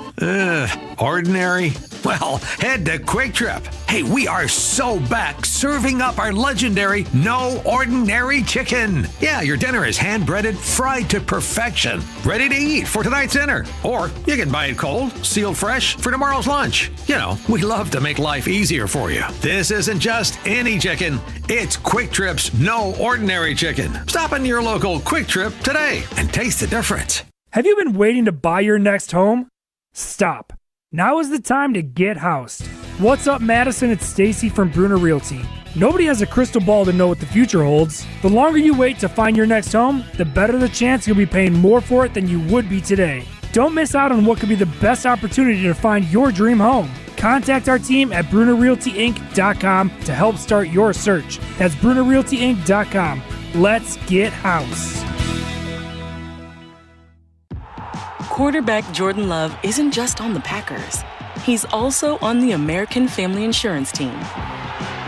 ordinary? Well, head to Quick Trip. Hey, we are so back serving up our legendary No Ordinary Chicken. Yeah, your dinner is hand-breaded, fried to perfection, ready to eat for tonight's dinner. Or you can buy it cold, sealed fresh for tomorrow's lunch. You know, we love to make life easier for you. This isn't just any chicken. It's Quick Trip's No Ordinary Chicken. Stop in your local Quick Trip today and taste the difference. Have you been waiting to buy your next home? Stop. Now is the time to get housed. What's up, Madison? It's Stacy from Bruner Realty. Nobody has a crystal ball to know what the future holds. The longer you wait to find your next home, the better the chance you'll be paying more for it than you would be today. Don't miss out on what could be the best opportunity to find your dream home. Contact our team at BrunerRealtyInc.com to help start your search. That's BrunerRealtyInc.com. Let's get housed. Quarterback Jordan Love isn't just on the Packers. He's also on the American Family Insurance team.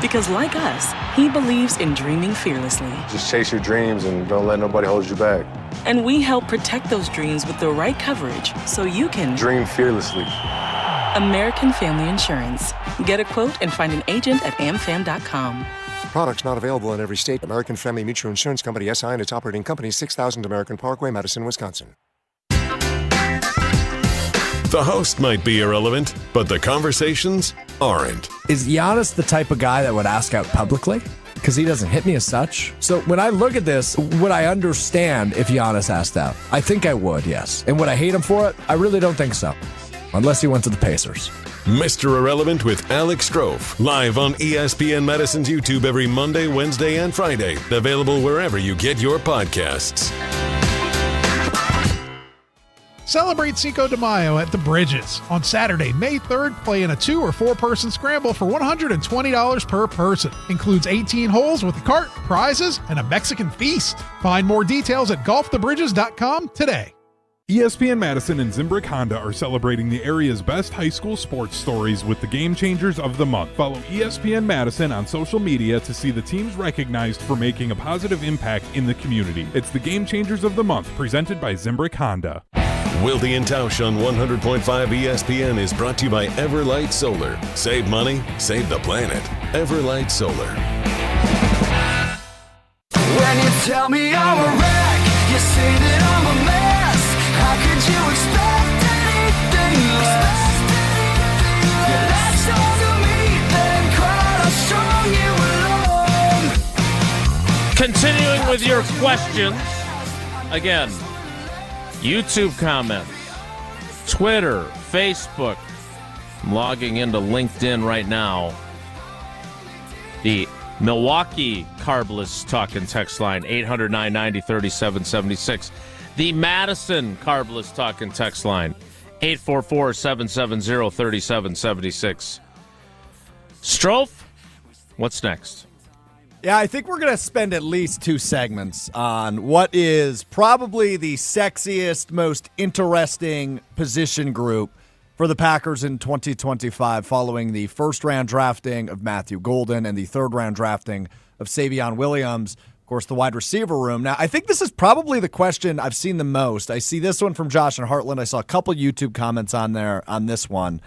Because like us, he believes in dreaming fearlessly. Just chase your dreams and don't let nobody hold you back. And we help protect those dreams with the right coverage so you can dream fearlessly. American Family Insurance. Get a quote and find an agent at amfam.com. Products not available in every state. American Family Mutual Insurance Company, SI, and its operating company, 6000 American Parkway, Madison, Wisconsin. The host might be irrelevant, but the conversations aren't. Is Giannis the type of guy that would ask out publicly? Because he doesn't hit me as such. So when I look at this, would I understand if Giannis asked out? I think I would, yes. And would I hate him for it? I really don't think so. Unless he went to the Pacers. Mr. Irrelevant with Alex Strouf. Live on ESPN Madison's YouTube every Monday, Wednesday, and Friday. Available wherever you get your podcasts. Celebrate Cinco de Mayo at the Bridges. On Saturday, May 3rd, play in a 2- or 4-person scramble for $120 per person. Includes 18 holes with a cart, prizes, and a Mexican feast. Find more details at golfthebridges.com today. ESPN Madison and Zimbrick Honda are celebrating the area's best high school sports stories with the Game Changers of the Month. Follow ESPN Madison on social media to see the teams recognized for making a positive impact in the community. It's the Game Changers of the Month, presented by Zimbrick Honda. Wilde and Tausch on 100.5 ESPN is brought to you by Everlight Solar. Save money, save the planet. Everlight Solar. When you tell me I'm a wreck, you say that I'm a mess. How could you expect anything less? You latched onto me, then cried how strong you alone. Continuing with your questions, again, YouTube comments, Twitter, Facebook. I'm logging into LinkedIn right now. The Milwaukee Carbless talk and text line, 800-990-3776. The Madison Carbless talk and text line, 844-770-3776. Strouf, what's next? Yeah, I think we're going to spend at least 2 segments on what is probably the sexiest, most interesting position group for the Packers in 2025 following the first-round drafting of Matthew Golden and the third-round drafting of Savion Williams. Of course, the wide receiver room. Now, I think this is probably the question I've seen the most. I see this one from Josh and Heartland. I saw a couple YouTube comments on there on this one.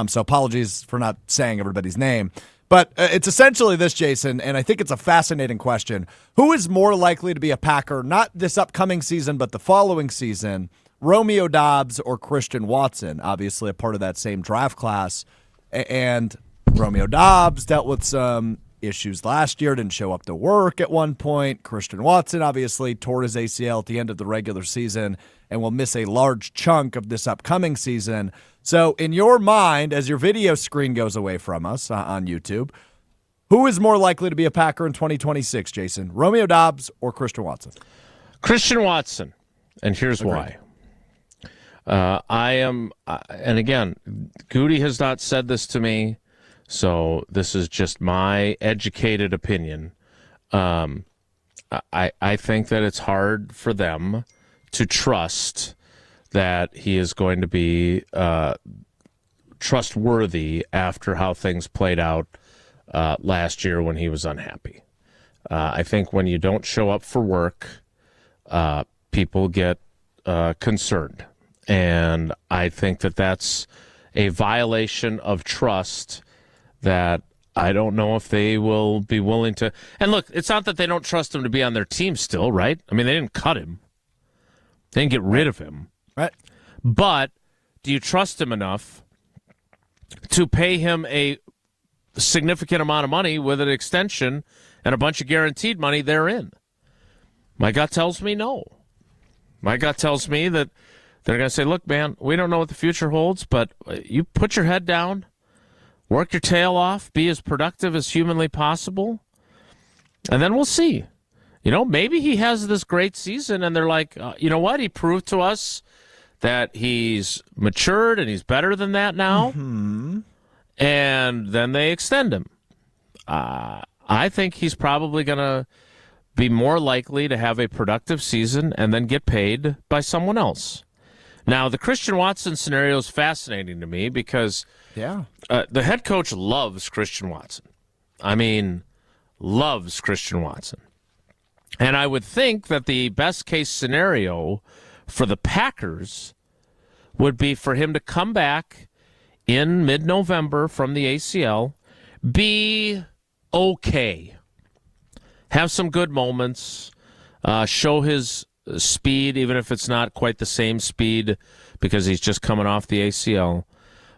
So apologies for not saying everybody's name. But it's essentially this, Jason, and I think it's a fascinating question. Who is more likely to be a Packer, not this upcoming season, but the following season, Romeo Doubs or Christian Watson? Obviously a part of that same draft class. And Romeo Doubs dealt with some issues last year, didn't show up to work at one point. Christian Watson obviously tore his ACL at the end of the regular season and will miss a large chunk of this upcoming season. So in your mind, as your video screen goes away from us on YouTube, who is more likely to be a Packer in 2026, Jason? Romeo Doubs or Christian Watson? Christian Watson, and here's why. I am, and again, Goody has not said this to me, so this is just my educated opinion. I think that it's hard for them to trust that he is going to be trustworthy after how things played out last year when he was unhappy. I think when you don't show up for work, people get concerned. And I think that that's a violation of trust that I don't know if they will be willing to. And look, it's not that they don't trust him to be on their team still, right? I mean, they didn't cut him. They didn't get rid of him. Right. But do you trust him enough to pay him a significant amount of money with an extension and a bunch of guaranteed money therein? My gut tells me no. My gut tells me that they're going to say, look, man, we don't know what the future holds, but you put your head down, work your tail off, be as productive as humanly possible, and then we'll see. You know, maybe he has this great season, and they're like, you know what? He proved to us that he's matured and he's better than that now. Mm-hmm. And then they extend him. I think he's probably going to be more likely to have a productive season and then get paid by someone else. Now, the Christian Watson scenario is fascinating to me because the head coach loves Christian Watson. I mean, loves Christian Watson. And I would think that the best case scenario for the Packers would be for him to come back in mid-November from the ACL, be okay, have some good moments, show his speed, even if it's not quite the same speed because he's just coming off the ACL.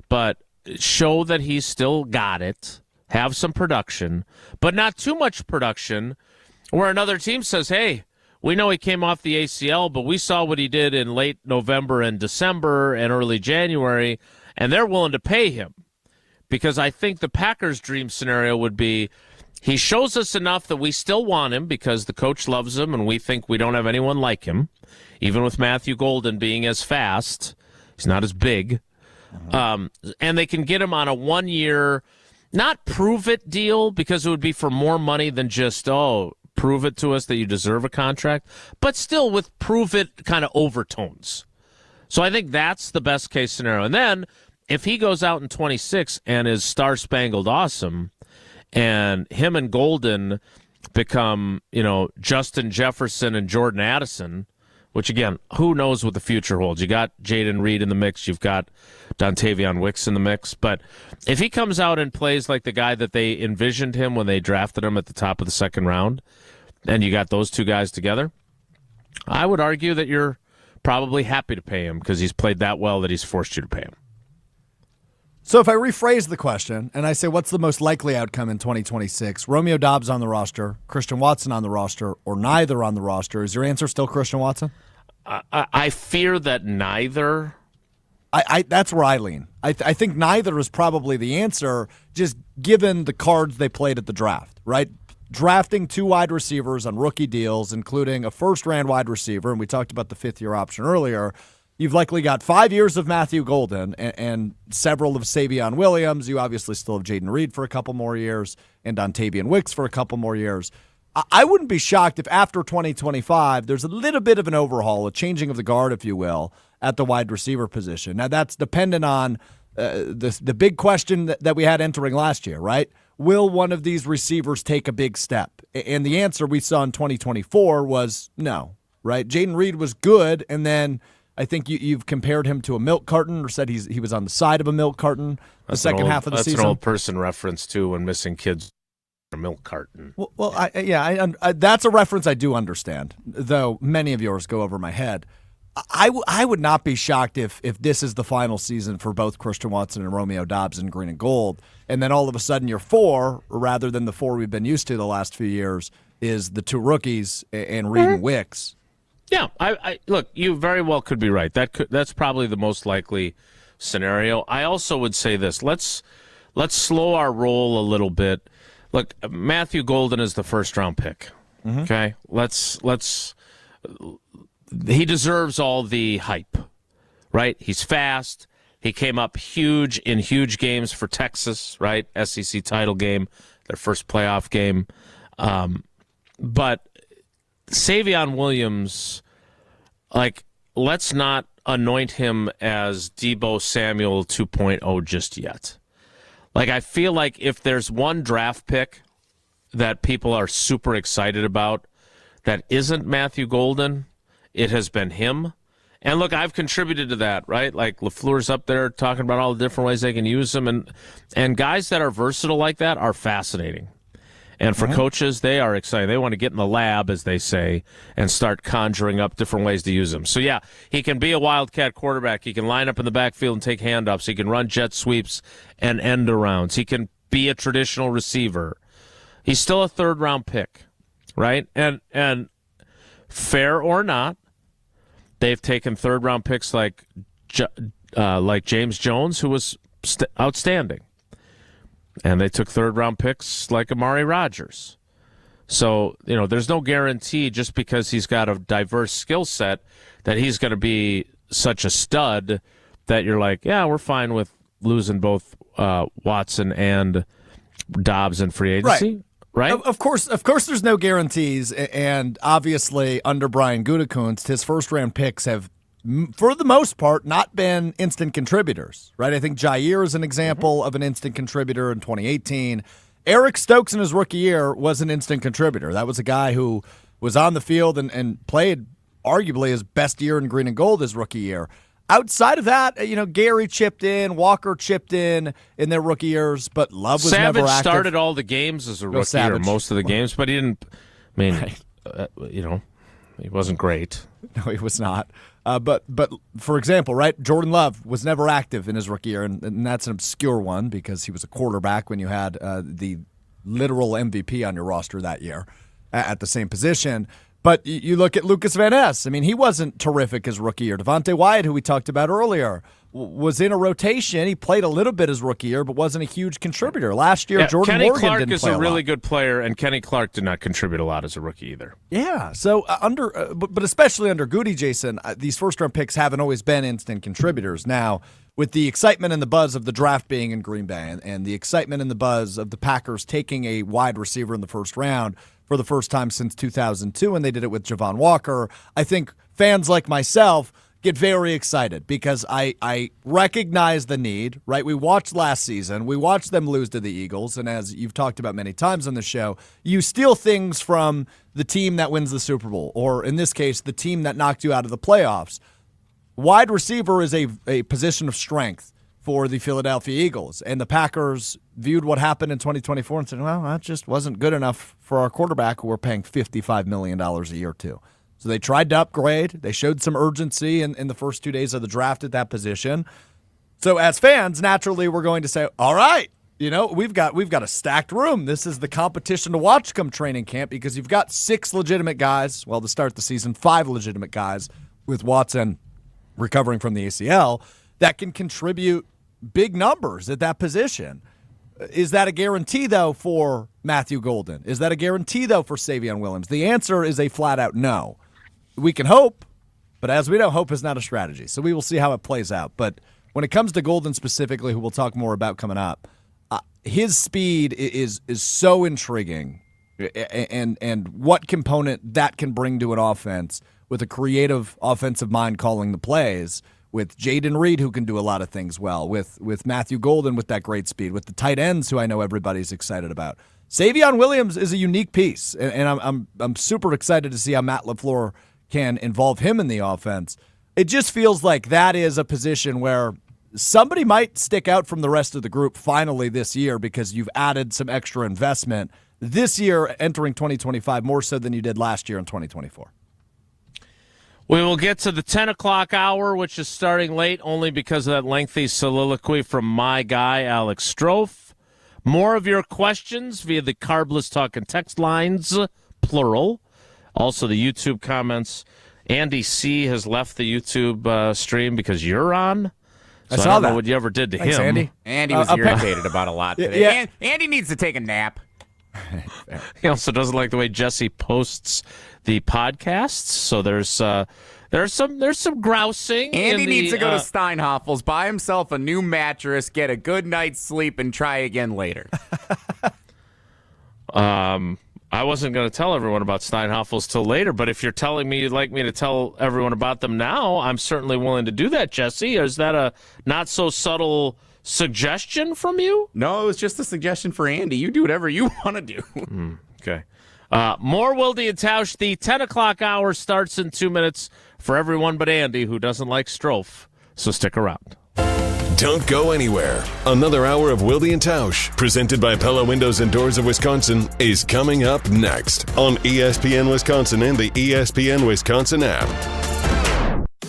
But show that he's still got it, have some production, but not too much production where another team says, hey, we know he came off the ACL, but we saw what he did in late November and December and early January, and they're willing to pay him. Because I think the Packers' dream scenario would be he shows us enough that we still want him because the coach loves him and we think we don't have anyone like him, even with Matthew Golden being as fast. He's not as big. And they can get him on a 1-year, not prove-it deal because it would be for more money than just, prove it to us that you deserve a contract, but still with prove-it kind of overtones. So I think that's the best-case scenario. And then if he goes out in 26 and is star-spangled awesome, and him and Golden become, Justin Jefferson and Jordan Addison, which, again, who knows what the future holds. You got Jaden Reed in the mix. You've got Dontavion Wicks in the mix. But if he comes out and plays like the guy that they envisioned him when they drafted him at the top of the second round, and you got those two guys together, I would argue that you're probably happy to pay him because he's played that well that he's forced you to pay him. So if I rephrase the question and I say what's the most likely outcome in 2026, Romeo Doubs on the roster, Christian Watson on the roster, or neither on the roster, is your answer still Christian Watson? I fear that neither. That's where I lean. I think neither is probably the answer, just given the cards they played at the draft, right? Drafting 2 wide receivers on rookie deals, including a first-round wide receiver, and we talked about the 5th-year option earlier. You've likely got 5 years of Matthew Golden and several of Savion Williams. You obviously still have Jaden Reed for a couple more years and Dontavion Wicks for a couple more years. I wouldn't be shocked if after 2025 there's a little bit of an overhaul, a changing of the guard, if you will, at the wide receiver position. Now, that's dependent on the big question that we had entering last year, right? Will one of these receivers take a big step? And the answer we saw in 2024 was no, right? Jaden Reed was good, and then I think you've compared him to a milk carton or said he was on the side of a milk carton the second half of the season. That's an old person reference, too, when missing kids a milk carton. Well, that's a reference I do understand, though many of yours go over my head. I would not be shocked if this is the final season for both Christian Watson and Romeo Doubs in green and gold, and then all of a sudden your 4, rather than the 4 we've been used to the last few years, is the 2 rookies and Reed and Wicks. Yeah, I look, you very well could be right. That's probably the most likely scenario. I also would say this. Let's slow our roll a little bit. Look, Matthew Golden is the first-round pick. Mm-hmm. Okay? He deserves all the hype, right? He's fast. He came up huge in huge games for Texas, right? SEC title game, their first playoff game. But Savion Williams, let's not anoint him as Deebo Samuel 2.0 just yet. I feel like if there's one draft pick that people are super excited about that isn't Matthew Golden, it has been him. And look, I've contributed to that, right? LaFleur's up there talking about all the different ways they can use him. And guys that are versatile like that are fascinating. And for coaches, they are excited. They want to get in the lab, as they say, and start conjuring up different ways to use him. So, yeah, he can be a wildcat quarterback. He can line up in the backfield and take handoffs. He can run jet sweeps and end arounds. He can be a traditional receiver. He's still a third-round pick, right? And fair or not, they've taken third-round picks like James Jones, who was outstanding. And they took third-round picks like Amari Rodgers. So, there's no guarantee just because he's got a diverse skill set that he's going to be such a stud that you're like, yeah, we're fine with losing both Watson and Doubs in free agency. Right? Of course, there's no guarantees. And obviously, under Brian Gutekunst, his first-round picks have, for the most part, not been instant contributors, right? I think Jair is an example of an instant contributor in 2018. Eric Stokes in his rookie year was an instant contributor. That was a guy who was on the field and played arguably his best year in green and gold his rookie year. Outside of that, Gary chipped in, Walker chipped in their rookie years, but Love was Savage never active. Started all the games as a rookie, or most of the games, but he didn't. I mean, he wasn't great. No, he was not. But for example, right, Jordan Love was never active in his rookie year, and that's an obscure one because he was a quarterback when you had the literal MVP on your roster that year at the same position. But you look at Lucas Van Ness. I mean, he wasn't terrific his rookie year. Devontae Wyatt, who we talked about earlier, was in a rotation. He played a little bit his rookie year, but wasn't a huge contributor. Last year, Jordan Kenny Morgan Clark didn't is play a really lot. good player, and Kenny Clark did not contribute a lot as a rookie either. Yeah, so but especially under Goody, Jason, these first-round picks haven't always been instant contributors. Now, with the excitement and the buzz of the draft being in Green Bay and the excitement and the buzz of the Packers taking a wide receiver in the first round for the first time since 2002, and they did it with Javon Walker, I think fans like myself get very excited because I recognize the need, right? We watched last season. We watched them lose to the Eagles, and as you've talked about many times on the show, you steal things from the team that wins the Super Bowl, or in this case, the team that knocked you out of the playoffs. Wide receiver is a position of strength for the Philadelphia Eagles, and the Packers viewed what happened in 2024 and said, well, that just wasn't good enough for our quarterback who we're paying $55 million a year to. So they tried to upgrade. They showed some urgency in the first 2 days of the draft at that position. So as fans, naturally, we're going to say, all right, we've got a stacked room. This is the competition to watch come training camp because you've got 6 legitimate guys, well, to start the season, 5 legitimate guys with Watson recovering from the ACL that can contribute big numbers at that position. Is that a guarantee, though, for Matthew Golden? Is that a guarantee, though, for Savion Williams? The answer is a flat-out no. We can hope, but as we know, hope is not a strategy. So we will see how it plays out. But when it comes to Golden specifically, who we'll talk more about coming up, his speed is so intriguing, and what component that can bring to an offense with a creative offensive mind calling the plays, with Jaden Reed, who can do a lot of things well, with Matthew Golden with that great speed, with the tight ends, who I know everybody's excited about. Savion Williams is a unique piece, and I'm super excited to see how Matt LaFleur can involve him in the offense. It just feels like that is a position where somebody might stick out from the rest of the group finally this year because you've added some extra investment this year entering 2025 more so than you did last year in 2024. We will get to the 10 o'clock hour, which is starting late only because of that lengthy soliloquy from my guy, Alex Strouf. More of your questions via the Carbless Talk and text lines, plural. Also, the YouTube comments. Andy C. has left the YouTube stream because you're on. So I saw don't that. know what you ever did to Thanks, him. Andy. Andy was irritated about a lot today. Yeah. Andy needs to take a nap. He also doesn't like the way Jesse posts the podcasts. So there's some grousing. Andy needs to go to Steinhoffel's, buy himself a new mattress, get a good night's sleep, and try again later. I wasn't going to tell everyone about Steinhoffel's till later, but if you're telling me you'd like me to tell everyone about them now, I'm certainly willing to do that, Jesse. Is that a not so subtle suggestion from you? No, it was just a suggestion for Andy. You do whatever you want to do. Okay. More Wilde and Tausch. The 10 o'clock hour starts in 2 minutes for everyone but Andy, who doesn't like Strouf. So stick around. Don't go anywhere. Another hour of Wilde and Tausch, presented by Pella Windows and Doors of Wisconsin, is coming up next on ESPN Wisconsin and the ESPN Wisconsin app.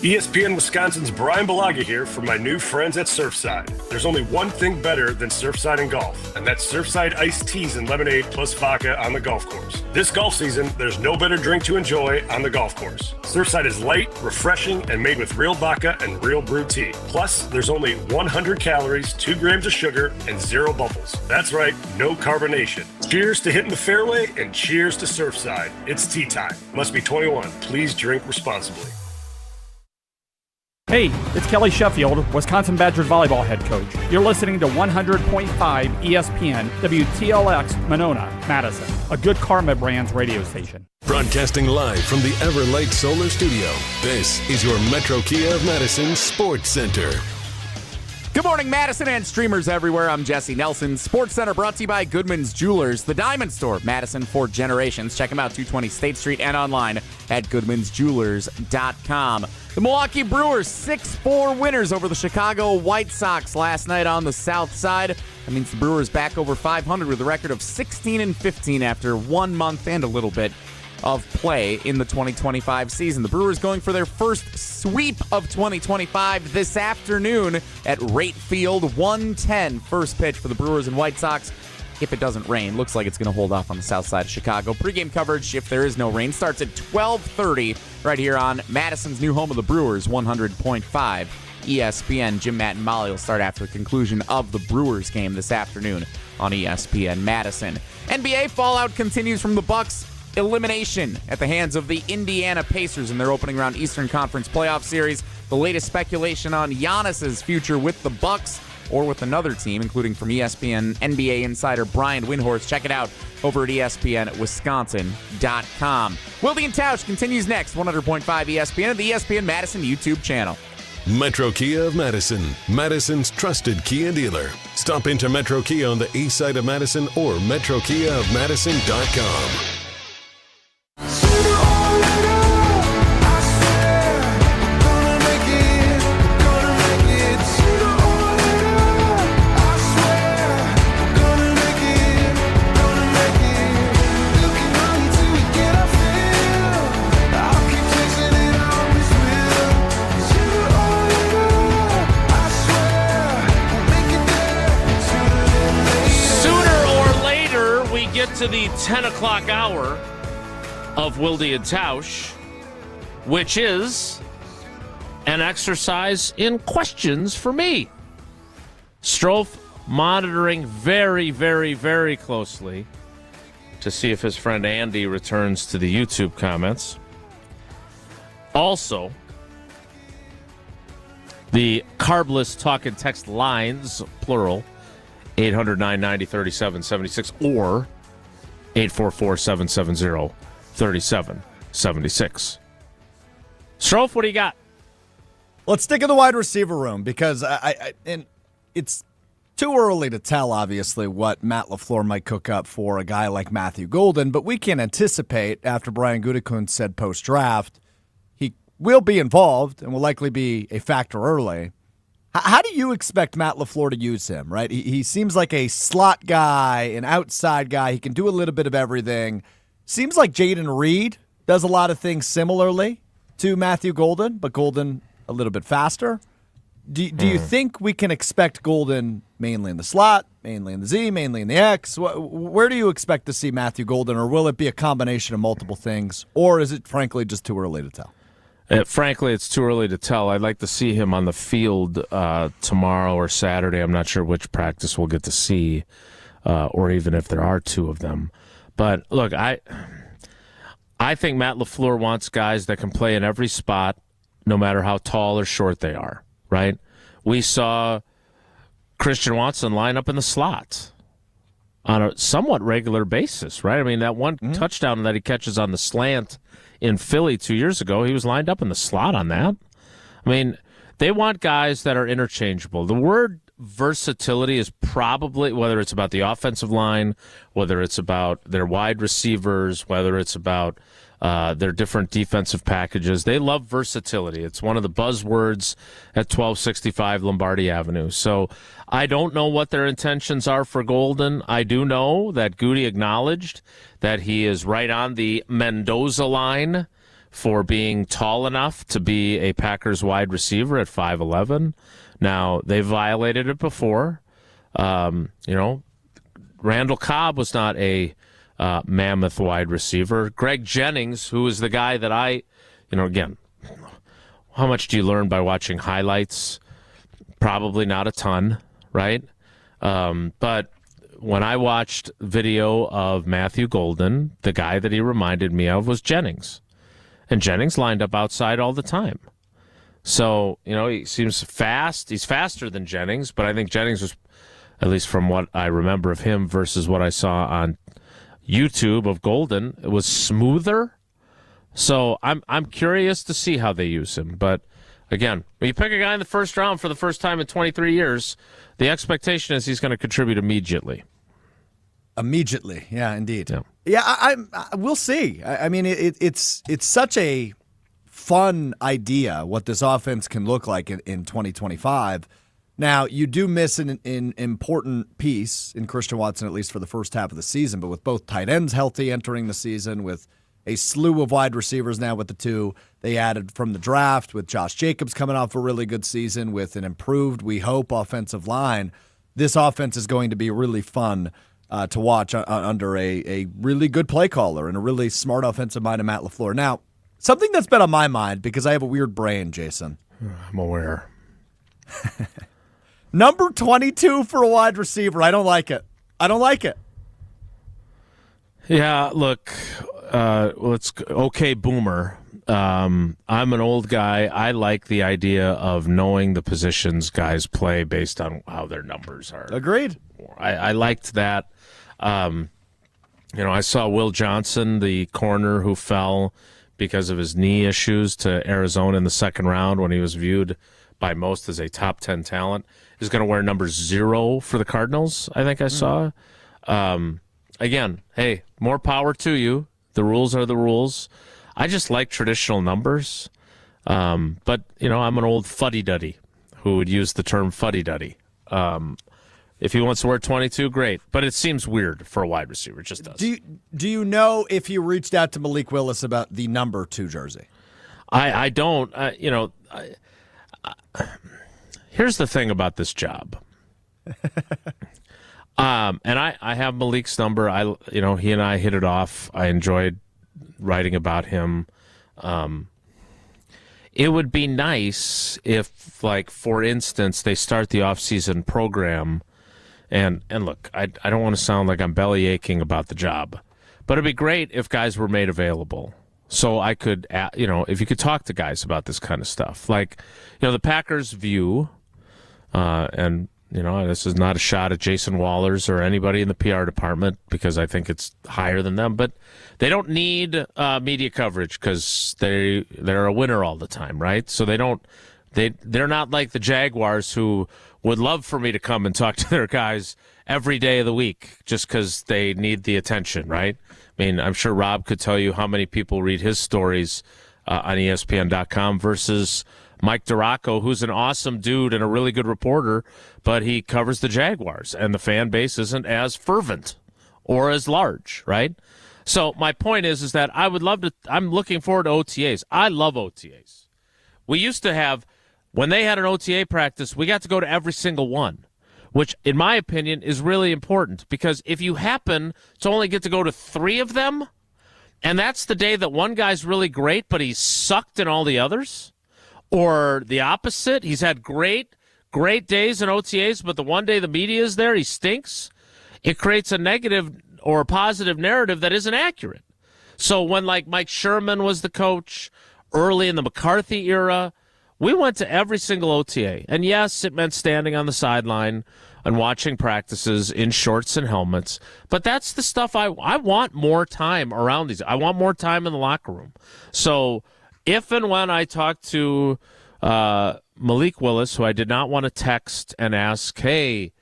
ESPN Wisconsin's Brian Balaga here for my new friends at Surfside. There's only one thing better than Surfside and golf, and that's Surfside iced teas and lemonade plus vodka on the golf course. This golf season, there's no better drink to enjoy on the golf course. Surfside is light, refreshing, and made with real vodka and real brewed tea. Plus, there's only 100 calories, 2 grams of sugar, and 0 bubbles. That's right, no carbonation. Cheers to hitting the fairway, and cheers to Surfside. It's tea time. Must be 21. Please drink responsibly. Hey, it's Kelly Sheffield, Wisconsin Badgers volleyball head coach. You're listening to 100.5 ESPN, WTLX, Monona, Madison, a Good Karma Brands radio station. Broadcasting live from the Everlight Solar Studio, this is your Metro Kia of Madison Sports Center. Good morning, Madison and streamers everywhere. I'm Jesse Nelson. Sports Center brought to you by Goodman's Jewelers, the Diamond Store, Madison for generations. Check them out, 220 State Street and online at goodmansjewelers.com. The Milwaukee Brewers, 6-4 winners over the Chicago White Sox last night on the South Side. That means the Brewers back over 500 with a record of 16-15 after 1 month and a little bit of play in the 2025 season. The Brewers going for their first sweep of 2025 this afternoon at Rate Field, 1:10. First pitch for the Brewers and White Sox. If it doesn't rain, looks like it's going to hold off on the south side of Chicago. Pre-game coverage, if there is no rain, starts at 12:30 right here on Madison's new home of the Brewers, 100.5 ESPN. Jim, Matt, and Molly will start after the conclusion of the Brewers game this afternoon on ESPN Madison. NBA fallout continues from the Bucks' elimination at the hands of the Indiana Pacers in their opening round Eastern Conference playoff series. The latest speculation on Giannis' future with the Bucks or with another team, including from ESPN NBA insider Brian Windhorst. Check it out over at ESPNWisconsin.com. Wilde and Tausch continues next, 100.5 ESPN and the ESPN Madison YouTube channel. Metro Kia of Madison, Madison's trusted Kia dealer. Stop into Metro Kia on the east side of Madison or metrokiaofmadison.com. To the 10 o'clock hour of Wilde and Tausch, which is an exercise in questions for me. Strouf monitoring very, very, very closely to see if his friend Andy returns to the YouTube comments. Also, the carbless talk and text lines, plural, 800-990-3776 or 844-770-3776. Strouf, what do you got? Let's stick in the wide receiver room because and it's too early to tell, obviously, what Matt LaFleur might cook up for a guy like Matthew Golden, but we can anticipate after Brian Gutekunst said post-draft he will be involved and will likely be a factor early. How do you expect Matt LaFleur to use him, right? He seems like a slot guy, an outside guy. He can do a little bit of everything. Seems like Jaden Reed does a lot of things similarly to Matthew Golden, but Golden a little bit faster. Do you think we can expect Golden mainly in the slot, mainly in the Z, mainly in the X? Where do you expect to see Matthew Golden, or will it be a combination of multiple things, or is it frankly just too early to tell? Frankly, it's too early to tell. I'd like to see him on the field tomorrow or Saturday. I'm not sure which practice we'll get to see, or even if there are two of them. But look, I think Matt LaFleur wants guys that can play in every spot, no matter how tall or short they are, right? We saw Christian Watson line up in the slot on a somewhat regular basis, right? I mean, that one touchdown that he catches on the slant in Philly 2 years ago, he was lined up in the slot on that. I mean, they want guys that are interchangeable. The word versatility is probably, whether it's about the offensive line, whether it's about their wide receivers, whether it's about their different defensive packages. They love versatility. It's one of the buzzwords at 1265 Lombardi Avenue. So I don't know what their intentions are for Golden. I do know that Goody acknowledged that he is right on the Mendoza line for being tall enough to be a Packers wide receiver at 5'11". Now, they've violated it before. Randall Cobb was not a mammoth wide receiver. Greg Jennings, who is the guy that again, how much do you learn by watching highlights? Probably not a ton, right? But when I watched video of Matthew Golden, the guy that he reminded me of was Jennings. And Jennings lined up outside all the time. So, he seems fast. He's faster than Jennings, but I think Jennings was, at least from what I remember of him versus what I saw on YouTube of Golden, it was smoother. So I'm curious to see how they use him. But again, when you pick a guy in the first round for the first time in 23 years, the expectation is he's going to contribute immediately. Immediately, yeah, indeed. Yeah, we'll see. I mean, it's such a fun idea what this offense can look like in 2025. Now, you do miss an important piece in Christian Watson, at least for the first half of the season, but with both tight ends healthy entering the season, with a slew of wide receivers now with the two they added from the draft, with Josh Jacobs coming off a really good season with an improved, we hope, offensive line. This offense is going to be really fun to watch under a really good play caller and a really smart offensive mind of Matt LaFleur. Now, something that's been on my mind, because I have a weird brain, Jason. I'm aware. Number 22 for a wide receiver. I don't like it. Yeah, look, okay, Boomer. I'm an old guy. I like the idea of knowing the positions guys play based on how their numbers are. Agreed. I liked that. I saw Will Johnson, the corner who fell because of his knee issues to Arizona in the second round when he was viewed by most as a top 10 talent, is going to wear number 0 for the Cardinals, I think I saw. Again, hey, more power to you. The rules are the rules. I just like traditional numbers. But, I'm an old fuddy-duddy who would use the term fuddy-duddy. If he wants to wear 22, great. But it seems weird for a wide receiver. It just does. Do you know if you reached out to Malik Willis about the number 2 jersey? I don't. Here's the thing about this job. And I have Malik's number. He and I hit it off. I enjoyed writing about him. It would be nice if, like, for instance, they start the off-season program. And look, I don't want to sound like I'm belly aching about the job, but it'd be great if guys were made available. So I could, if you could talk to guys about this kind of stuff. Like, the Packers view, and, this is not a shot at Jason Wallers or anybody in the PR department, because I think it's higher than them, but they don't need media coverage because they're a winner all the time, right? So they're not like the Jaguars, who would love for me to come and talk to their guys every day of the week just because they need the attention, right? I mean, I'm sure Rob could tell you how many people read his stories on ESPN.com versus Mike Duraco, who's an awesome dude and a really good reporter, but he covers the Jaguars, and the fan base isn't as fervent or as large, right? So my point is that I'm looking forward to OTAs. I love OTAs. We used to have, when they had an OTA practice, we got to go to every single one, which, in my opinion, is really important, because if you happen to only get to go to 3 of them, and that's the day that one guy's really great, but he's sucked in all the others, or the opposite, he's had great days in OTAs, but the one day the media is there, he stinks, it creates a negative or a positive narrative that isn't accurate. So when, like, Mike Sherman was the coach early in the McCarthy era, we went to every single OTA. And yes, it meant standing on the sideline and watching practices in shorts and helmets. But that's the stuff I want more time around these. I want more time in the locker room. So if and when I talk to Malik Willis, who I did not want to text and ask, hey,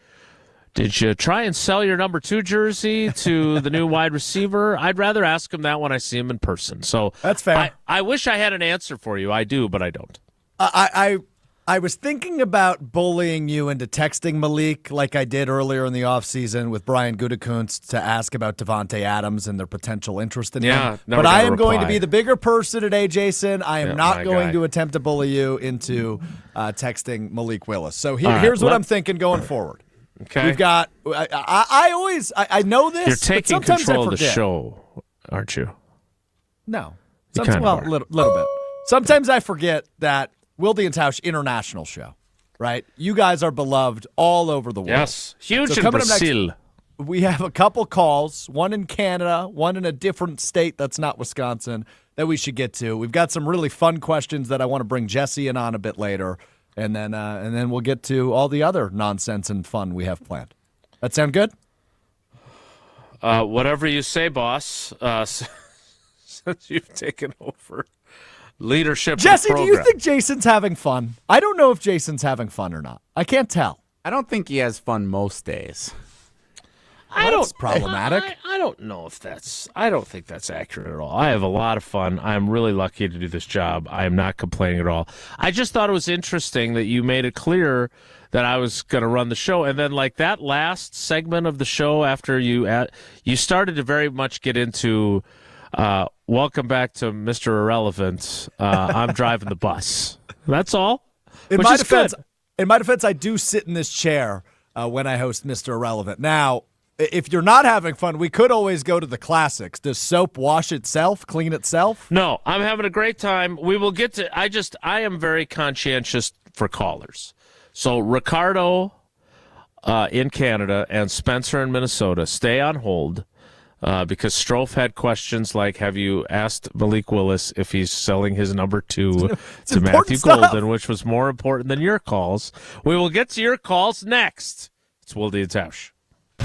did you try and sell your number 2 jersey to the new wide receiver? I'd rather ask him that when I see him in person. So that's fair. I wish I had an answer for you. I do, but I don't. I was thinking about bullying you into texting Malik like I did earlier in the offseason with Brian Gutekunst to ask about Devontae Adams and their potential interest in him. But I am going to be the bigger person today, Jason. I am not going to attempt to bully you into texting Malik Willis. So here's what I'm thinking going forward. Okay. We've got I know this, you're taking but sometimes control I of the forget. show, aren't you? No. You kind of are. A little bit. Sometimes I forget that Wilde and Tausch international show, right? You guys are beloved all over the world. Yes, huge in coming up Brazil. next, we have a couple calls, one in Canada, one in a different state that's not Wisconsin, that we should get to. We've got some really fun questions that I want to bring Jesse in on a bit later, and then we'll get to all the other nonsense and fun we have planned. That sound good? Whatever you say, boss. Since you've taken over leadership. Jesse, do you think Jason's having fun? I don't know if Jason's having fun or not. I can't tell. I don't think he has fun most days. That's problematic. I don't know if I don't think that's accurate at all. I have a lot of fun. I'm really lucky to do this job. I am not complaining at all. I just thought it was interesting that you made it clear that I was going to run the show. And then, like, that last segment of the show after you started to very much get into welcome back to Mr. Irrelevant. I'm driving the bus. That's all. In my defense, I do sit in this chair when I host Mr. Irrelevant. Now, if you're not having fun, we could always go to the classics. Does soap wash itself, clean itself? No, I'm having a great time. We will get to. I am very conscientious for callers. So Ricardo in Canada and Spencer in Minnesota, stay on hold because Strouf had questions like, have you asked Malik Willis if he's selling his number 2 to Matthew Golden, which was more important than your calls. We will get to your calls next. It's Wilde and Tausch.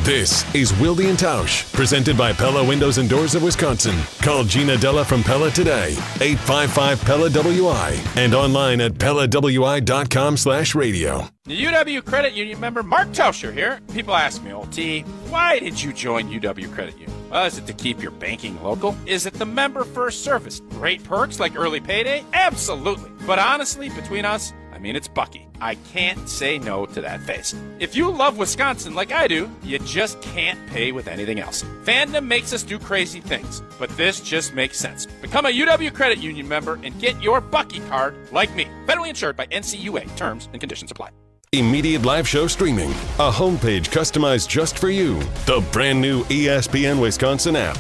This is Wilde and Tausch, presented by Pella Windows and Doors of Wisconsin. Call Gina Della from Pella today, 855-PELLA-WI, and online at PellaWI.com/radio. The UW Credit Union member Mark Tauscher here. People ask me, old T, why did you join UW Credit Union? Well, is it to keep your banking local? Is it the member first service? Great perks like early payday? Absolutely. But honestly, between us, it's Bucky. I can't say no to that face. If you love Wisconsin like I do, you just can't pay with anything else. Fandom makes us do crazy things, but this just makes sense. Become a UW Credit Union member and get your Bucky card like me. Federally insured by NCUA. Terms and conditions apply. Immediate live show streaming, a homepage customized just for you, the brand new ESPN Wisconsin app.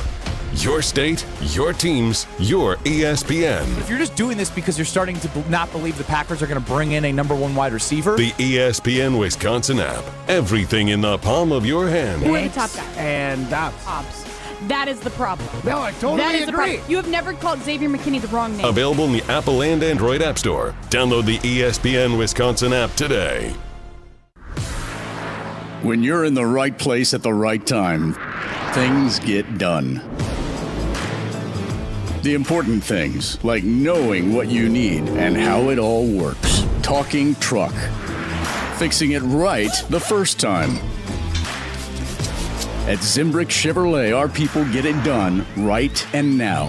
Your state, your teams, your ESPN. But if you're just doing this because you're starting to not believe the Packers are going to bring in a number 1 wide receiver. The ESPN Wisconsin app. Everything in the palm of your hand. Who are the top guys? And Dobbs. That is the problem. No, I totally agree. You have never called Xavier McKinney the wrong name. Available in the Apple and Android App Store. Download the ESPN Wisconsin app today. When you're in the right place at the right time, things get done. The important things, like knowing what you need and how it all works. Talking truck. Fixing it right the first time. At Zimbrick Chevrolet, our people get it done right and now.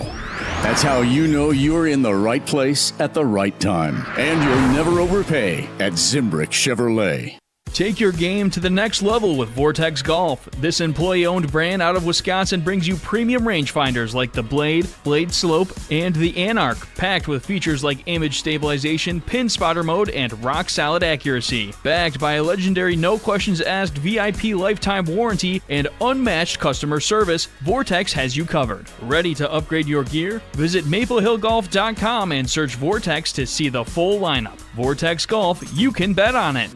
That's how you know you're in the right place at the right time. And you'll never overpay at Zimbrick Chevrolet. Take your game to the next level with Vortex Golf. This employee-owned brand out of Wisconsin brings you premium rangefinders like the Blade, Blade Slope, and the Anarch, packed with features like image stabilization, pin spotter mode, and rock-solid accuracy. Backed by a legendary no-questions-asked VIP lifetime warranty and unmatched customer service, Vortex has you covered. Ready to upgrade your gear? Visit maplehillgolf.com and search Vortex to see the full lineup. Vortex Golf, you can bet on it.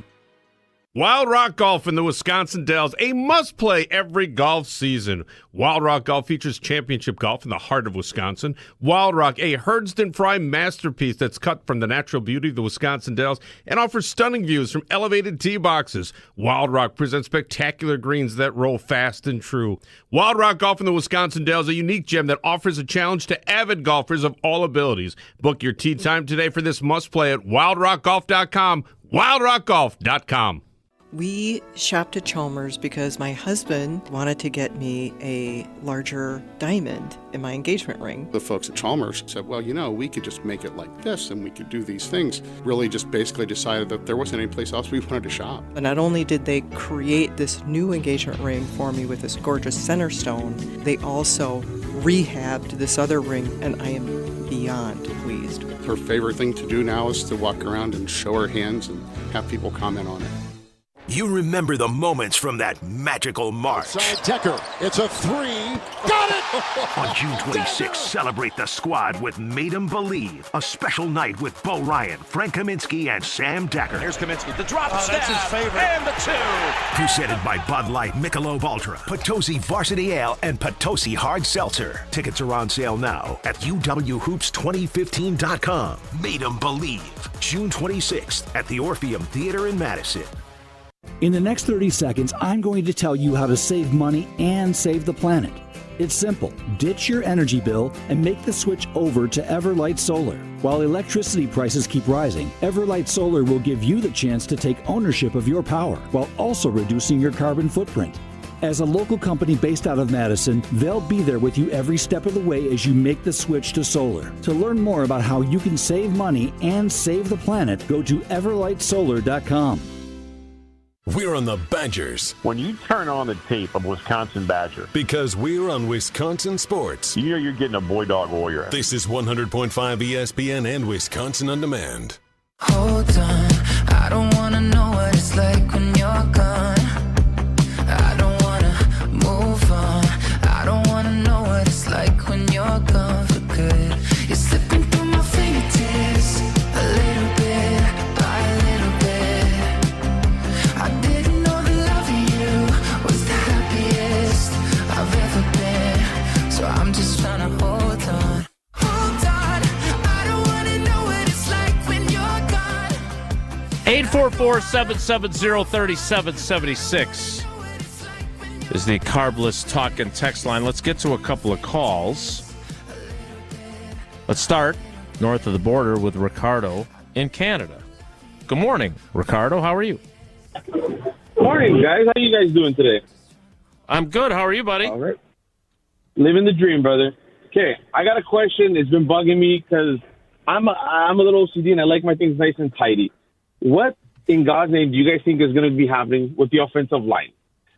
Wild Rock Golf in the Wisconsin Dells, a must-play every golf season. Wild Rock Golf features championship golf in the heart of Wisconsin. Wild Rock, a Herdston Fry masterpiece that's cut from the natural beauty of the Wisconsin Dells and offers stunning views from elevated tee boxes. Wild Rock presents spectacular greens that roll fast and true. Wild Rock Golf in the Wisconsin Dells, a unique gem that offers a challenge to avid golfers of all abilities. Book your tee time today for this must-play at wildrockgolf.com, wildrockgolf.com. We shopped at Chalmers because my husband wanted to get me a larger diamond in my engagement ring. The folks at Chalmers said, well, we could just make it like this and we could do these things. Really just basically decided that there wasn't any place else we wanted to shop. And not only did they create this new engagement ring for me with this gorgeous center stone, they also rehabbed this other ring, and I am beyond pleased. Her favorite thing to do now is to walk around and show her hands and have people comment on it. You remember the moments from that magical March. Outside Decker, it's a 3. Got it! On June 26th, celebrate the squad with Made 'em Believe, a special night with Bo Ryan, Frank Kaminsky, and Sam Decker. Here's Kaminsky, the drop stab, that's his favorite. And the 2. Presented by Bud Light, Michelob Ultra, Potosi Varsity Ale, and Potosi Hard Seltzer. Tickets are on sale now at UWHoops2015.com. Made 'em Believe, June 26th at the Orpheum Theater in Madison. In the next 30 seconds, I'm going to tell you how to save money and save the planet. It's simple. Ditch your energy bill and make the switch over to Everlight Solar. While electricity prices keep rising, Everlight Solar will give you the chance to take ownership of your power while also reducing your carbon footprint. As a local company based out of Madison, they'll be there with you every step of the way as you make the switch to solar. To learn more about how you can save money and save the planet, go to everlightsolar.com. We're on the Badgers. When you turn on the tape of Wisconsin Badger, because we're on Wisconsin Sports. You know you're getting a boy dog warrior. This is 100.5 ESPN and Wisconsin On Demand. Hold on, I don't wanna know what it's like when you're gone. I don't wanna move on. I don't wanna know what it's like when you're gone for good. You're slipping through my fingertips a little bit by a little bit. I didn't know the love of you was the happiest I've ever been. So I'm just trying to hold on. Hold on, I don't wanna know what it's like when you're gone. 844-770-3776 is the Carbless Talk and Text line. Let's get to a couple of calls. Let's start north of the border with Ricardo in Canada. Good morning, Ricardo. How are you? Morning, guys. How you guys doing today? I'm good. How are you, buddy? All right. Living the dream, brother. Okay, I got a question. It's been bugging me because I'm a little OCD and I like my things nice and tidy. What in God's name do you guys think is going to be happening with the offensive line?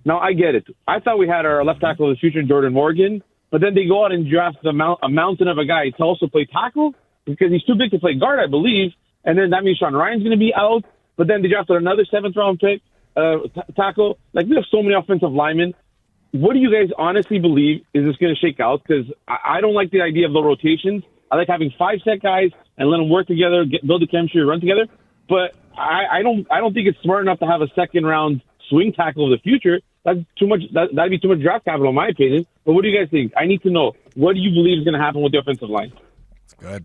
Now, I get it. I thought we had our left tackle of the future, Jordan Morgan, but then they go out and draft a mountain of a guy to also play tackle because he's too big to play guard, I believe. And then that means Sean Ryan's going to be out. But then they drafted another seventh-round pick, tackle. Like, we have so many offensive linemen. What do you guys honestly believe is this going to shake out? Because I don't like the idea of the rotations. I like having 5 set guys and let them work together, build the chemistry, run together. But I don't think it's smart enough to have a second-round swing tackle of the future. That's too much. That'd be too much draft capital, in my opinion. But what do you guys think? I need to know. What do you believe is going to happen with the offensive line? That's good.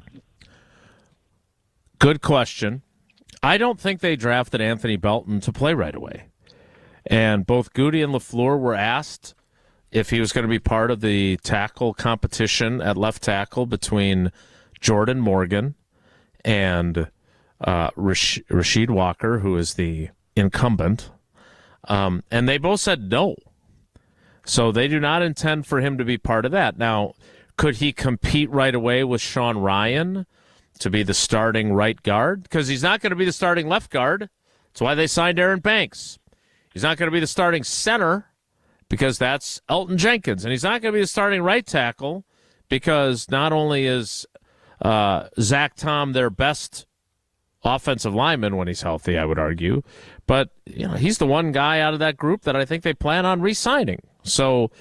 Good question. I don't think they drafted Anthony Belton to play right away. And both Goody and LaFleur were asked if he was going to be part of the tackle competition at left tackle between Jordan Morgan and Rasheed Walker, who is the incumbent. And they both said no. So they do not intend for him to be part of that. Now, could he compete right away with Sean Ryan to be the starting right guard? Because he's not going to be the starting left guard. That's why they signed Aaron Banks. He's not going to be the starting center because that's Elton Jenkins. And he's not going to be the starting right tackle because not only is Zach Tom their best offensive lineman when he's healthy, I would argue, but he's the one guy out of that group that I think they plan on re-signing. So,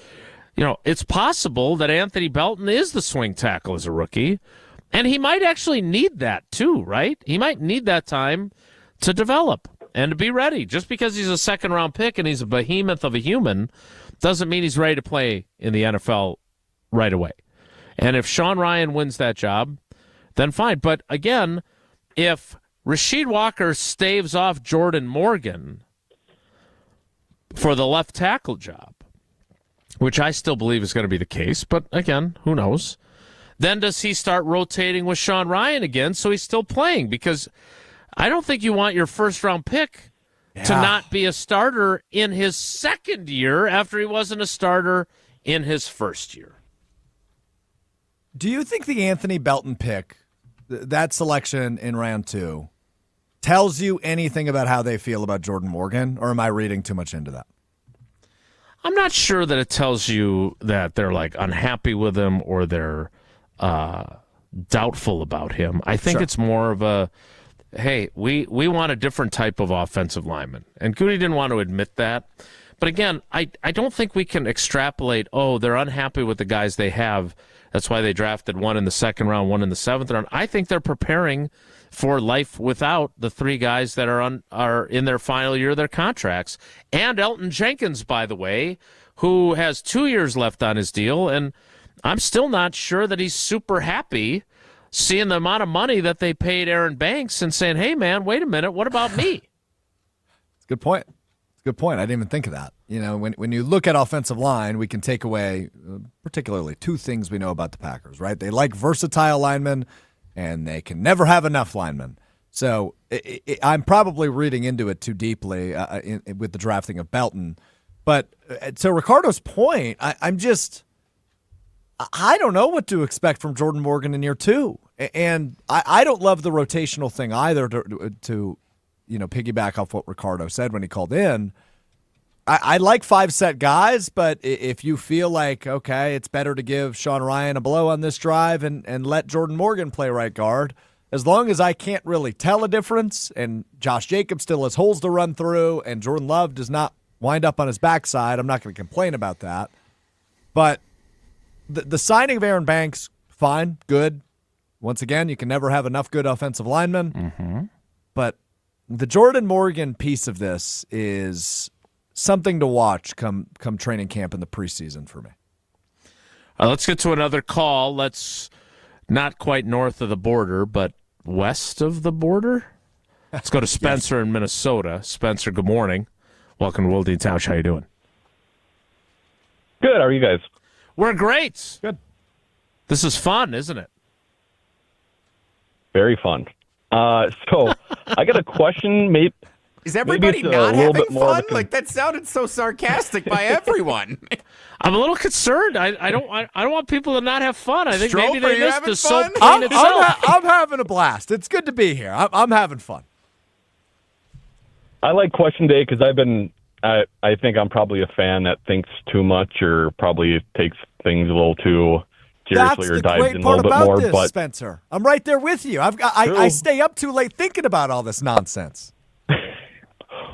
it's possible that Anthony Belton is the swing tackle as a rookie, and he might actually need that too, right? He might need that time to develop and to be ready. Just because he's a second-round pick and he's a behemoth of a human doesn't mean he's ready to play in the NFL right away. And if Sean Ryan wins that job, then fine. But again, if Rasheed Walker staves off Jordan Morgan for the left tackle job, which I still believe is going to be the case, but again, who knows? Then does he start rotating with Sean Ryan again so he's still playing? Because I don't think you want your first-round pick to not be a starter in his second year after he wasn't a starter in his first year. Do you think the Anthony Belton pick, that selection in round 2, tells you anything about how they feel about Jordan Morgan, or am I reading too much into that? I'm not sure that it tells you that they're unhappy with him or they're doubtful about him. I think it's more of a, hey, we want a different type of offensive lineman. And Goody didn't want to admit that. But again, I don't think we can extrapolate, they're unhappy with the guys they have. That's why they drafted one in the second round, one in the seventh round. I think they're preparing for life without the 3 guys that are in their final year of their contracts. And Elton Jenkins, by the way, who has 2 years left on his deal. And I'm still not sure that he's super happy seeing the amount of money that they paid Aaron Banks and saying, hey, man, wait a minute, what about me? Good point. Good point. I didn't even think of that. When you look at offensive line, we can take away particularly 2 things we know about the Packers, right? They like versatile linemen, and they can never have enough linemen. So I'm probably reading into it too deeply with the drafting of Belton. But to Ricardo's point, I don't know what to expect from Jordan Morgan in year 2. And I don't love the rotational thing either to piggyback off what Ricardo said when he called in. I like 5-set guys, but if you feel like, okay, it's better to give Sean Ryan a blow on this drive and let Jordan Morgan play right guard, as long as I can't really tell a difference and Josh Jacobs still has holes to run through and Jordan Love does not wind up on his backside, I'm not going to complain about that. But the signing of Aaron Banks, fine, good. Once again, you can never have enough good offensive linemen. Mm-hmm. But the Jordan Morgan piece of this is something to watch come training camp in the preseason for me. Let's get to another call. Let's not quite north of the border, but west of the border. Let's go to Spencer in Minnesota. Spencer, good morning. Welcome to Wilde and Tausch. How you doing? Good. How are you guys? We're great. Good. This is fun, isn't it? Very fun. So I got a question. Is everybody maybe not a little having bit more fun? Like, that sounded so sarcastic by everyone. I'm a little concerned. I don't want people to not have fun. I think Strouf, maybe are they you missed having the fun? soap plane itself. I'm having a blast. It's good to be here. I'm having fun. I like question day because I think I'm probably a fan that thinks too much or probably takes things a little too seriously or dives in a little bit more. This, but Spencer, I'm right there with you. I stay up too late thinking about all this nonsense.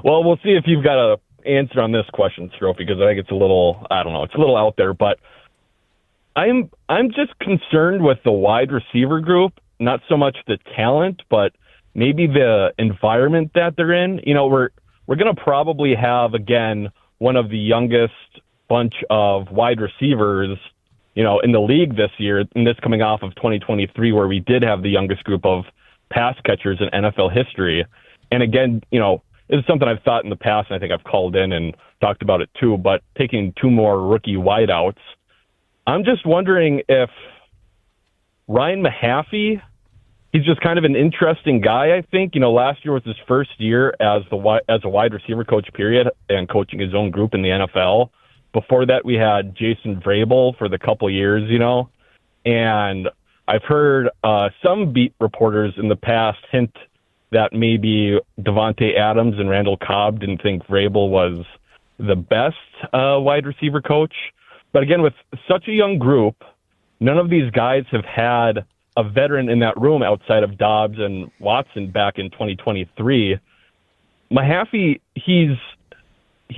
Well, we'll see if you've got a answer on this question, Strouf, because I think it's a little, I don't know, it's a little out there. But I'm just concerned with the wide receiver group, not so much the talent, but maybe the environment that they're in. We're going to probably have, again, one of the youngest bunch of wide receivers, in the league this year, and this coming off of 2023, where we did have the youngest group of pass catchers in NFL history. And again, it's something I've thought in the past, and I think I've called in and talked about it too, but taking 2 more rookie wideouts, I'm just wondering if Ryan Mahaffey, he's just kind of an interesting guy, I think. Last year was his first year as a wide receiver coach, period, and coaching his own group in the NFL. Before that, we had Jason Vrabel for the couple years, and I've heard some beat reporters in the past hint that maybe Devontae Adams and Randall Cobb didn't think Vrabel was the best wide receiver coach. But again, with such a young group, none of these guys have had a veteran in that room outside of Dobbs and Watson back in 2023. Mahaffey, he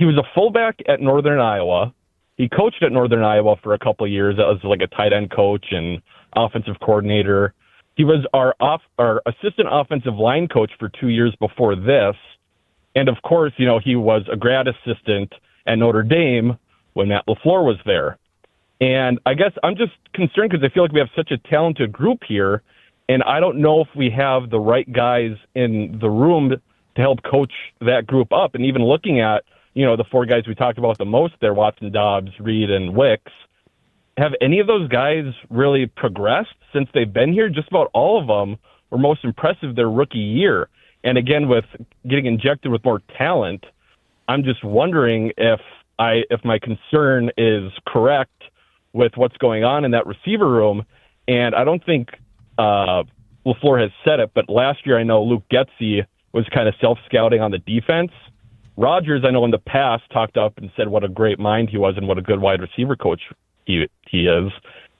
was a fullback at Northern Iowa. He coached at Northern Iowa for a couple of years as like a tight end coach and offensive coordinator. He was our assistant offensive line coach for 2 years before this. And, of course, he was a grad assistant at Notre Dame when Matt LaFleur was there. And I guess I'm just concerned because I feel like we have such a talented group here, and I don't know if we have the right guys in the room to help coach that group up. And even looking at, the 4 guys we talked about the most there, Watson, Dobbs, Reed, and Wicks, have any of those guys really progressed since they've been here? Just about all of them were most impressive their rookie year. And again, with getting injected with more talent, I'm just wondering if my concern is correct with what's going on in that receiver room. And I don't think LaFleur has said it, but last year I know Luke Getsy was kind of self-scouting on the defense. Rodgers, I know in the past, talked up and said what a great mind he was and what a good wide receiver coach he is.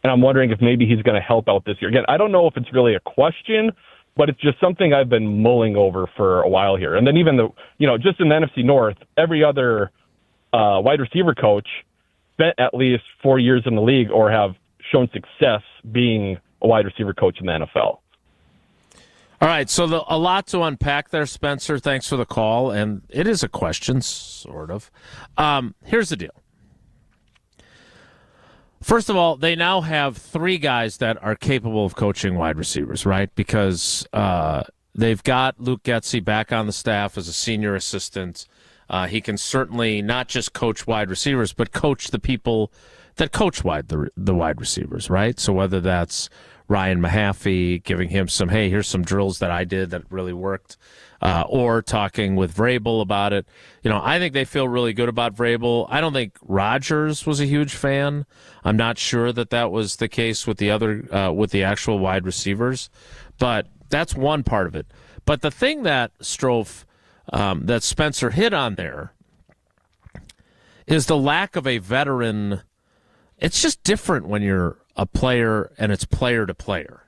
And I'm wondering if maybe he's going to help out this year. Again, I don't know if it's really a question, but it's just something I've been mulling over for a while here. And then even just in the NFC North, every other wide receiver coach spent at least 4 years in the league or have shown success being a wide receiver coach in the NFL. All right, so a lot to unpack there, Spencer. Thanks for the call, and it is a question, sort of. Here's the deal. First of all, they now have 3 guys that are capable of coaching wide receivers, right? Because they've got Luke Getsy back on the staff as a senior assistant. He can certainly not just coach wide receivers, but coach the people that coach the wide receivers, right? So whether that's Ryan Mahaffey, giving him some, hey, here's some drills that I did that really worked, or talking with Vrabel about it. I think they feel really good about Vrabel. I don't think Rodgers was a huge fan. I'm not sure that was the case with the other, with the actual wide receivers, but that's one part of it. But the thing that Strouf that Spencer hit on there is the lack of a veteran. It's just different when you're a player and it's player to player.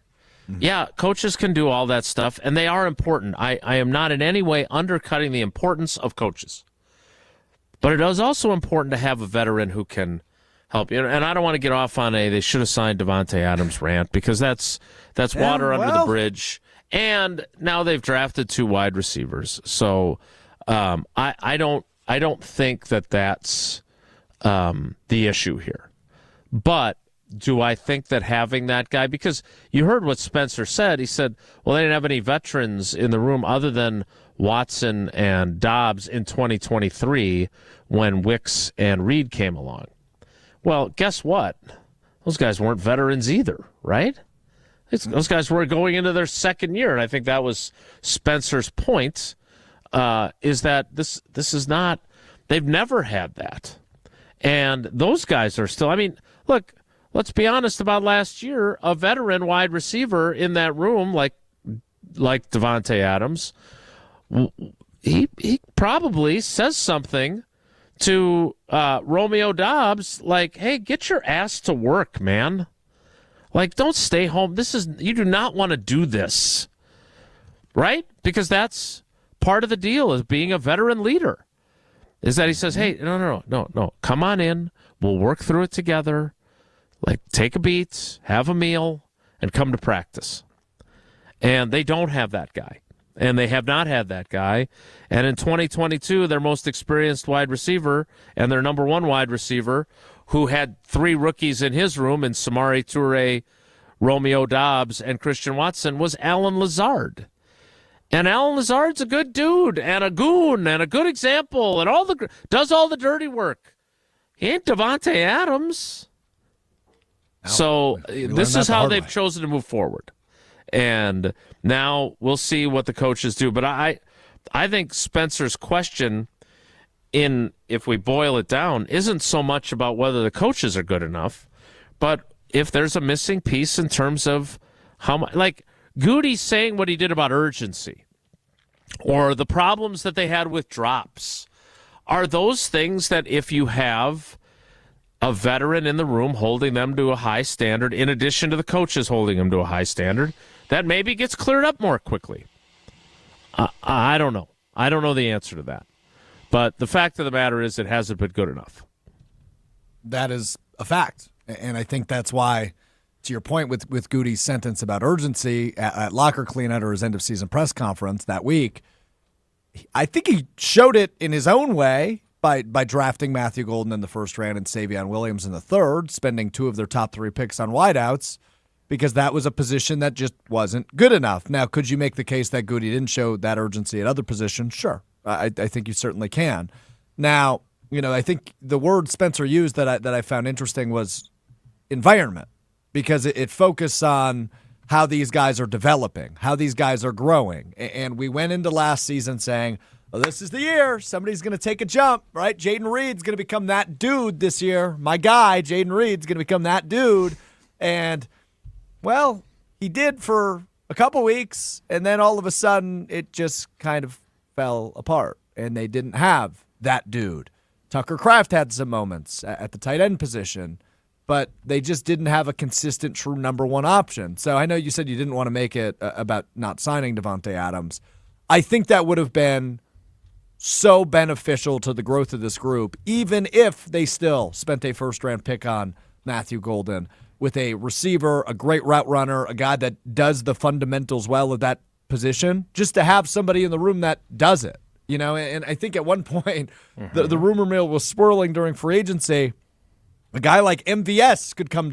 Yeah, coaches can do all that stuff, and they are important. I am not in any way undercutting the importance of coaches. But it is also important to have a veteran who can help you. And I don't want to get off on they should have signed Davante Adams rant, because that's water under the bridge. And now they've drafted 2 wide receivers. So I don't think that's the issue here. But do I think that having that guy, because you heard what Spencer said. He said, well, they didn't have any veterans in the room other than Watson and Dobbs in 2023 when Wicks and Reed came along. Well, guess what? Those guys weren't veterans either, right? Those guys were going into their second year, and I think that was Spencer's point, is that this is not – they've never had that. And those guys are still – I mean, look – let's be honest about last year. A veteran wide receiver in that room, like Davante Adams, he probably says something to Romeo Dobbs like, "Hey, get your ass to work, man. Like, don't stay home. You do not want to do this, right? Because that's part of the deal of being a veteran leader. Is that he says, "Hey, no, come on in. We'll work through it together." Like, take a beat, have a meal, and come to practice. And they don't have that guy. And they have not had that guy. And in 2022, their most experienced wide receiver and their number 1 wide receiver, who had 3 rookies in his room, in Samori Toure, Romeo Dobbs, and Christian Watson, was Alan Lazard. And Alan Lazard's a good dude and a goon and a good example and does all the dirty work. He ain't Davante Adams. So this is how they've chosen to move forward. And now we'll see what the coaches do. But I think Spencer's question, if we boil it down, isn't so much about whether the coaches are good enough, but if there's a missing piece in terms of how much, like Goody saying what he did about urgency or the problems that they had with drops. Are those things that if you have a veteran in the room holding them to a high standard, in addition to the coaches holding them to a high standard, that maybe gets cleared up more quickly? I don't know. I don't know the answer to that. But the fact of the matter is it hasn't been good enough. That is a fact. And I think that's why, to your point with Goody's sentence about urgency at locker cleanout or his end-of-season press conference that week, I think he showed it in his own way by drafting Matthew Golden in the first round and Savion Williams in the third, spending 2 of their top 3 picks on wideouts, because that was a position that just wasn't good enough. Now, could you make the case that Goody didn't show that urgency at other positions? Sure. I think you certainly can. Now, I think the word Spencer used that I found interesting was environment, because it focused on how these guys are developing, how these guys are growing. And we went into last season saying, well, this is the year. Somebody's going to take a jump, right? Jaden Reed's going to become that dude this year. My guy, Jaden Reed's going to become that dude. And, well, he did for a couple weeks, and then all of a sudden it just kind of fell apart, and they didn't have that dude. Tucker Kraft had some moments at the tight end position, but they just didn't have a consistent, true number 1 option. So I know you said you didn't want to make it about not signing Davante Adams. I think that would have been so beneficial to the growth of this group, even if they still spent a first-round pick on Matthew Golden, with a receiver, a great route runner, a guy that does the fundamentals well at that position, just to have somebody in the room that does it. And I think at one point, the rumor mill was swirling during free agency. A guy like MVS could come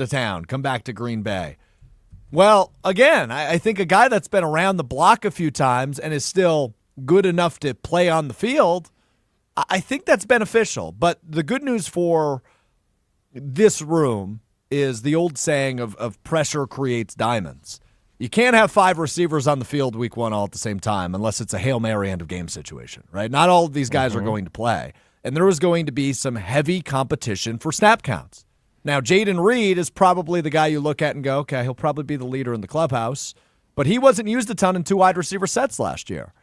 back to Green Bay. Well, again, I think a guy that's been around the block a few times and is still good enough to play on the field, I think that's beneficial. But the good news for this room is the old saying of pressure creates diamonds. You can't have 5 receivers on the field week 1 all at the same time unless it's a Hail Mary end of game situation, right? Not all of these guys are going to play. And there was going to be some heavy competition for snap counts. Now, Jaden Reed is probably the guy you look at and go, okay, he'll probably be the leader in the clubhouse, but he wasn't used a ton in 2 wide receiver sets last year.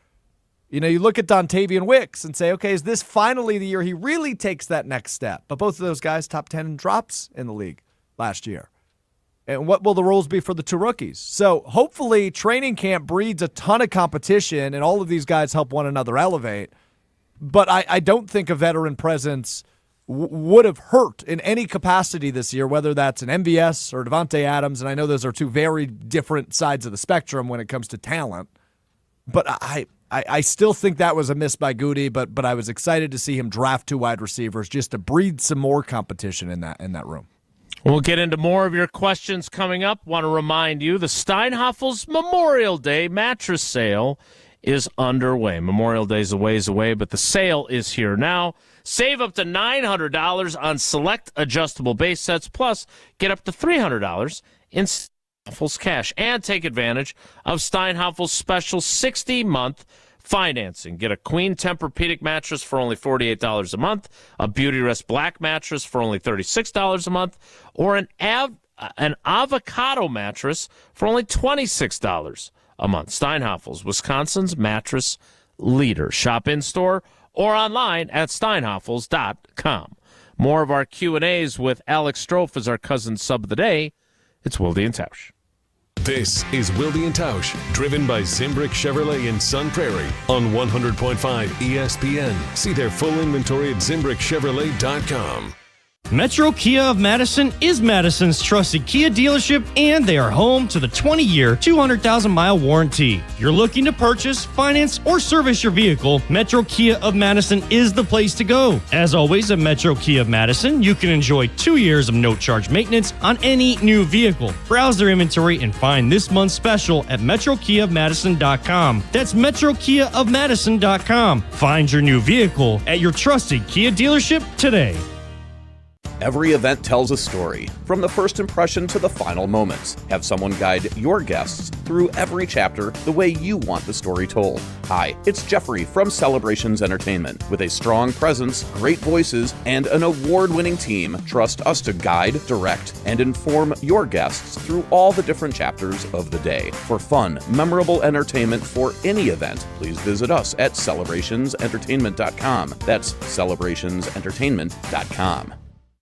You look at Dontavian Wicks and say, okay, is this finally the year he really takes that next step? But both of those guys, top 10 in drops in the league last year. And what will the roles be for the two rookies? So hopefully training camp breeds a ton of competition and all of these guys help one another elevate. But I don't think a veteran presence would have hurt in any capacity this year, whether that's an MVS or Devontae Adams. And I know those are two very different sides of the spectrum when it comes to talent. But I still think that was a miss by Goody, but I was excited to see him draft two wide receivers just to breed some more competition in that room. We'll get into more of your questions coming up. Want to remind you, the Steinhafels Memorial Day mattress sale is underway. Memorial Day is a ways away, but the sale is here now. Save up to $900 on select adjustable base sets, plus get up to $300 in Steinhafels cash, and take advantage of Steinhafels' special 60-month financing. Get a Queen Tempur-Pedic mattress for only $48 a month, a Beautyrest Black mattress for only $36 a month, or an avocado mattress for only $26 a month. Steinhafels, Wisconsin's mattress leader. Shop in-store or online at steinhafels.com. More of our Q&As with Alex Strouf as our cousin sub of the day. It's Wilde and Tausch. This is Wilde and Tausch, driven by Zimbrick Chevrolet in Sun Prairie on 100.5 ESPN. See their full inventory at ZimbrickChevrolet.com. Metro Kia of Madison is Madison's trusted Kia dealership, and they are home to the 20-year, 200,000-mile warranty. If you're looking to purchase, finance, or service your vehicle, Metro Kia of Madison is the place to go. As always, at Metro Kia of Madison, you can enjoy 2 years of no-charge maintenance on any new vehicle. Browse their inventory and find this month's special at MetroKiaofMadison.com. That's MetroKiaofMadison.com. Find your new vehicle at your trusted Kia dealership today. Every event tells a story, from the first impression to the final moments. Have someone guide your guests through every chapter the way you want the story told. Hi, it's Jeffrey from Celebrations Entertainment. With a strong presence, great voices, and an award-winning team, trust us to guide, direct, and inform your guests through all the different chapters of the day. For fun, memorable entertainment for any event, please visit us at celebrationsentertainment.com. That's celebrationsentertainment.com.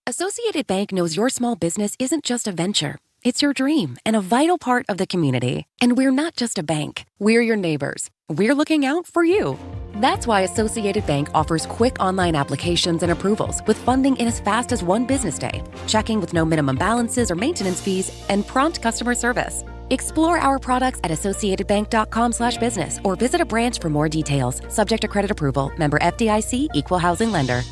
Associated Bank knows your small business isn't just a venture. It's your dream and a vital part of the community. And we're not just a bank. We're your neighbors. We're looking out for you. That's why Associated Bank offers quick online applications and approvals with funding in as fast as 1 business day, checking with no minimum balances or maintenance fees, and prompt customer service. Explore our products at associatedbank.com/business or visit a branch for more details. Subject to credit approval. Member FDIC, Equal Housing Lender.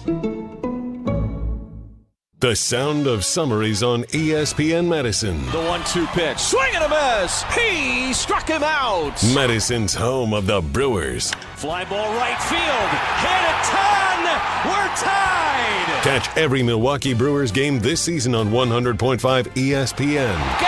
The sound of summer is on ESPN Madison. The 1-2 pitch. Swing and a miss. He struck him out. Madison's home of the Brewers. Fly ball right field. Hit a ton. We're tied. Catch every Milwaukee Brewers game this season on 100.5 ESPN. Get up.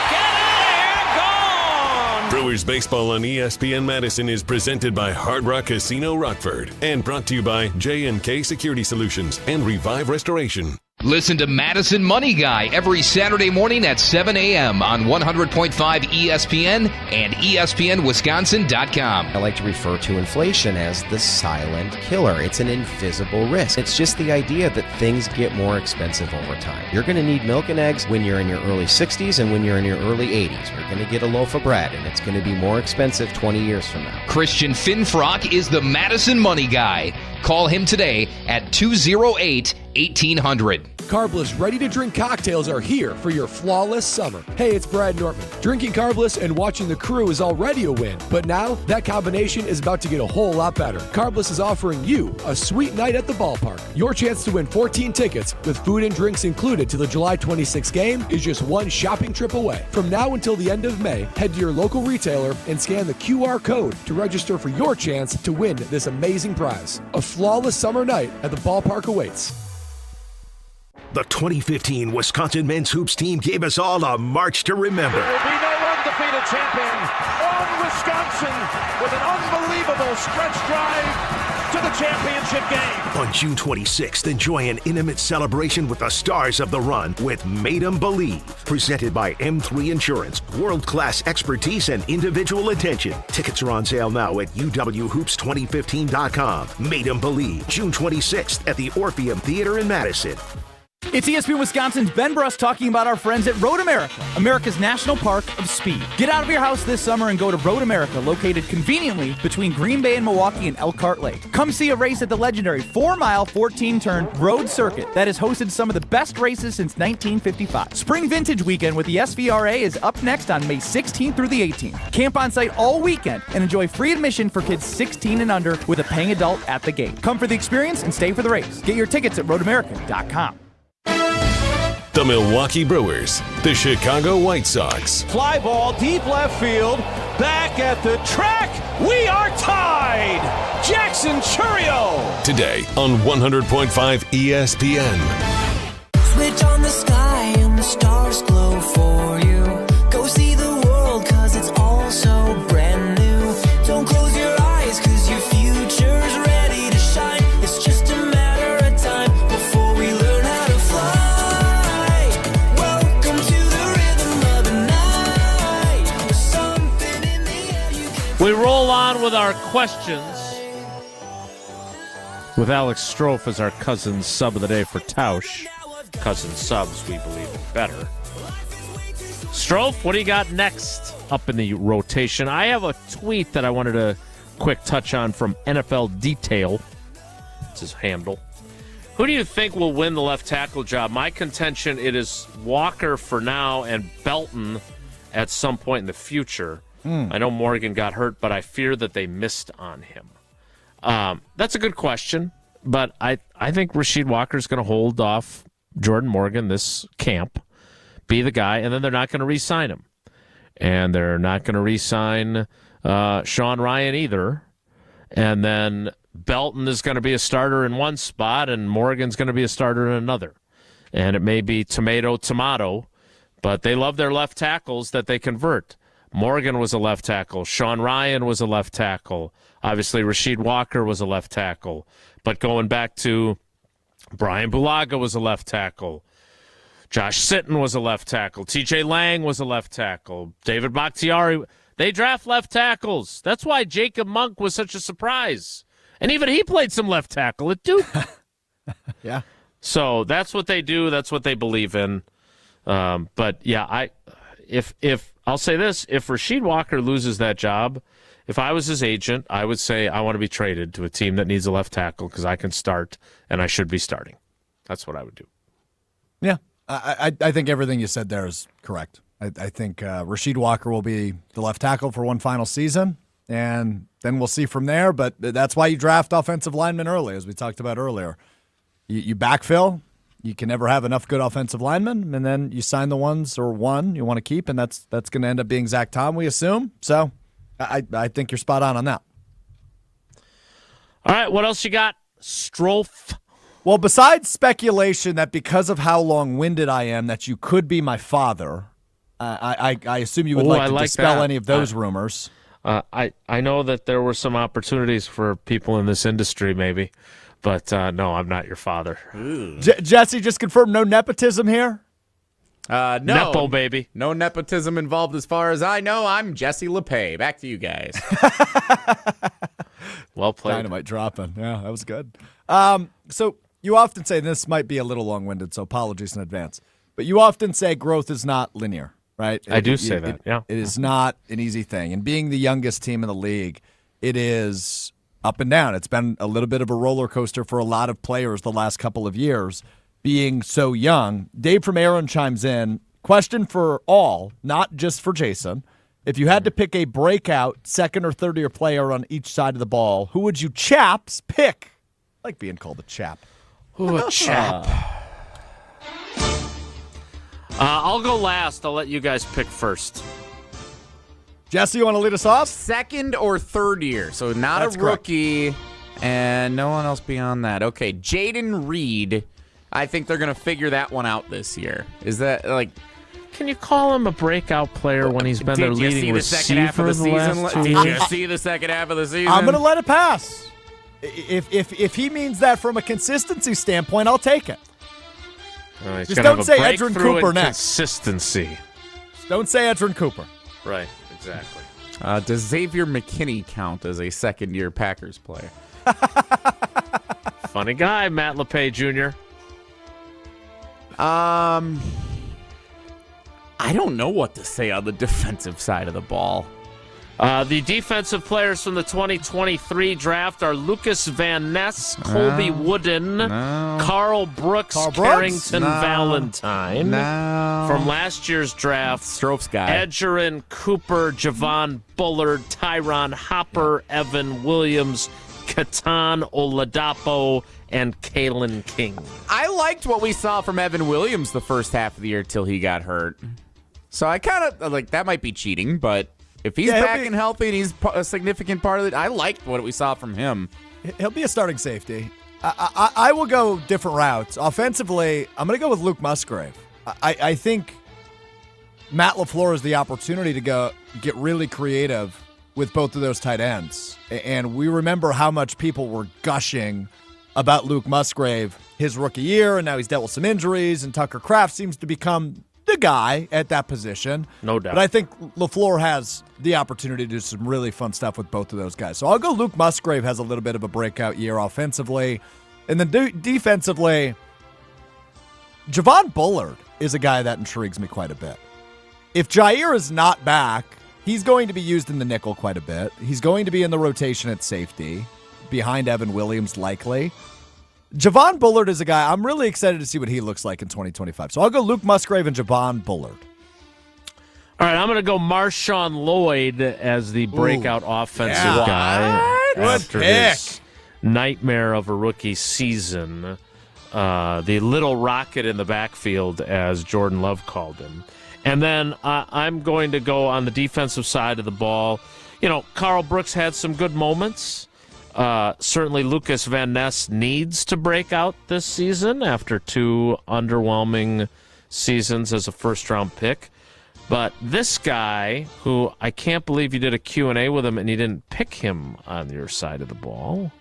Get out of here. Gone. Brewers baseball on ESPN Madison is presented by Hard Rock Casino Rockford and brought to you by J&K Security Solutions and Revive Restoration. Listen to Madison Money Guy every Saturday morning at 7 a.m. on 100.5 ESPN and ESPNWisconsin.com. I like to refer to inflation as the silent killer. It's an invisible risk. It's just the idea that things get more expensive over time. You're going to need milk and eggs when you're in your early 60s and when you're in your early 80s. You're going to get a loaf of bread, and it's going to be more expensive 20 years from now. Christian Finfrock is the Madison Money Guy. Call him today at 208-1800. Carbless ready-to-drink cocktails are here for your flawless summer. Hey, it's Brad Nortman. Drinking Carbless and watching the crew is already a win, but now that combination is about to get a whole lot better. Carbless is offering you a sweet night at the ballpark. Your chance to win 14 tickets with food and drinks included to the July 26th game is just one shopping trip away. From now until the end of May, head to your local retailer and scan the QR code to register for your chance to win this amazing prize. A flawless summer night at the ballpark awaits. The 2015 Wisconsin men's hoops team gave us all a march to remember. There will be no undefeated champion on Wisconsin with an unbelievable stretch drive to the championship game. On June 26th, enjoy an intimate celebration with the stars of the run with Made 'em Believe. Presented by M3 Insurance. World-class expertise and individual attention. Tickets are on sale now at uwhoops2015.com. Made 'em Believe, June 26th at the Orpheum Theater in Madison. It's ESPN Wisconsin's Ben Bruss talking about our friends at Road America, America's national park of speed. Get out of your house this summer and go to Road America, located conveniently between Green Bay and Milwaukee and Elkhart Lake. Come see a race at the legendary 4-mile, 14-turn road circuit that has hosted some of the best races since 1955. Spring Vintage Weekend with the SVRA is up next on May 16th through the 18th. Camp on site all weekend and enjoy free admission for kids 16 and under with a paying adult at the gate. Come for the experience and stay for the race. Get your tickets at roadamerica.com. The Milwaukee Brewers, the Chicago White Sox. Fly ball deep left field. Back at the track. We are tied. Jackson Chourio. Today on 100.5 ESPN. Switch on the sky and the stars glow for you. Go see the world cause it's all so brand new. Don't close your eyes cause your future's ready to shine. It's just a matter of time before we learn how to fly. We roll on with our questions with Alex Strouf as our cousin sub of the day for Tausch. Cousin subs, we believe in better. Strouf, what do you got next up in the rotation? I have a tweet that I wanted to quick touch on from NFL Detail. It's his handle. Who do you think will win the left tackle job? My contention, it is Walker for now and Belton at some point in the future. I know Morgan got hurt, but I fear that they missed on him. That's a good question, but I think Rasheed Walker is going to hold off Jordan Morgan this camp, be the guy, and then they're not going to re-sign him. And they're not going to re-sign Sean Ryan either. And then Belton is going to be a starter in one spot, and Morgan's going to be a starter in another. And it may be tomato, but they love their left tackles that they convert. Morgan was a left tackle. Sean Ryan was a left tackle. Obviously, Rasheed Walker was a left tackle. But going back to Brian Bulaga was a left tackle. Josh Sitton was a left tackle. TJ Lang was a left tackle. David Bakhtiari. They draft left tackles. That's why Jacob Monk was such a surprise. And even he played some left tackle at Duke. Yeah. So that's what they do. That's what they believe in. But, yeah, if I'll say this, if Rasheed Walker loses that job, if I was his agent, I would say I want to be traded to a team that needs a left tackle because I can start and I should be starting. That's what I would do. Yeah, I think everything you said there is correct. I think Rasheed Walker will be the left tackle for one final season, and then we'll see from there. But that's why you draft offensive linemen early, as we talked about earlier. You backfill. You can never have enough good offensive linemen, and then you sign the ones or one you want to keep, and that's going to end up being Zach Tom, we assume. So I think you're spot on that. All right, what else you got, Strouf? Well, besides speculation that because of how long-winded I am that you could be my father, I assume you would like to dispel any of those rumors. I know that there were some opportunities for people in this industry maybe. But, no, I'm not your father. Jesse, just confirm no nepotism here? No. Nepo, baby. No nepotism involved as far as I know. I'm Jesse LePay. Back to you guys. Well played. Dynamite dropping. Yeah, that was good. So you often say, this might be a little long-winded, so apologies in advance, but you often say growth is not linear, right? I do say that, yeah. It is not an easy thing. And being the youngest team in the league, it is up and down. It's been a little bit of a roller coaster for a lot of players the last couple of years, being so young. Dave from Aaron chimes in. Question for all, not just for Jason. If you had to pick a breakout second or third year player on each side of the ball, who would you chaps pick? I like being called a chap. Ooh, a chap. I'll go last. I'll let you guys pick first. Jesse, you want to lead us off? Second or third year, so not That's a rookie, and no one else beyond that. Okay, Jaden Reed. I think they're going to figure that one out this year. Is that like? Can you call him a breakout player when he's been their leading receiver the last 2 years? Did you see the second half of the season? I'm going to let it pass. If he means that from a consistency standpoint, I'll take it. Just don't say Edrin Cooper next. Consistency. Just don't say Edrin Cooper. Right, exactly. Does Xavier McKinney count as a second-year Packers player? Funny guy, Matt LePay Jr. I don't know what to say on the defensive side of the ball. The defensive players from the 2023 draft are Lucas Van Ness, Colby Wooden, Carl Brooks, Carrington Valentine. From last year's draft, Strouf's guy. Edgerrin Cooper, Javon Bullard, Tyron Hopper, Evan Williams, Katan Oladapo, and Kalen King. I liked what we saw from Evan Williams the first half of the year till he got hurt. So I kind of, like, that might be cheating, but if he's back and healthy and he's a significant part of it, I liked what we saw from him. He'll be a starting safety. I will go different routes. Offensively, I'm going to go with Luke Musgrave. I think Matt LaFleur has the opportunity to get really creative with both of those tight ends. And we remember how much people were gushing about Luke Musgrave his rookie year, and now he's dealt with some injuries, and Tucker Kraft seems to become the guy at that position. No doubt. But I think LaFleur has the opportunity to do some really fun stuff with both of those guys. So I'll go Luke Musgrave has a little bit of a breakout year offensively. And then defensively, Javon Bullard is a guy that intrigues me quite a bit. If Jair is not back, he's going to be used in the nickel quite a bit. He's going to be in the rotation at safety, behind Evan Williams likely. Javon Bullard is a guy I'm really excited to see what he looks like in 2025. So I'll go Luke Musgrave and Javon Bullard. All right, I'm going to go Marshawn Lloyd as the breakout offensive guy after his nightmare of a rookie season. The little rocket in the backfield, as Jordan Love called him. And then I'm going to go on the defensive side of the ball. You know, Carl Brooks had some good moments. Certainly Lucas Van Ness needs to break out this season after 2 underwhelming seasons as a first-round pick. But this guy, who I can't believe you did a Q&A with him and you didn't pick him on your side of the ball,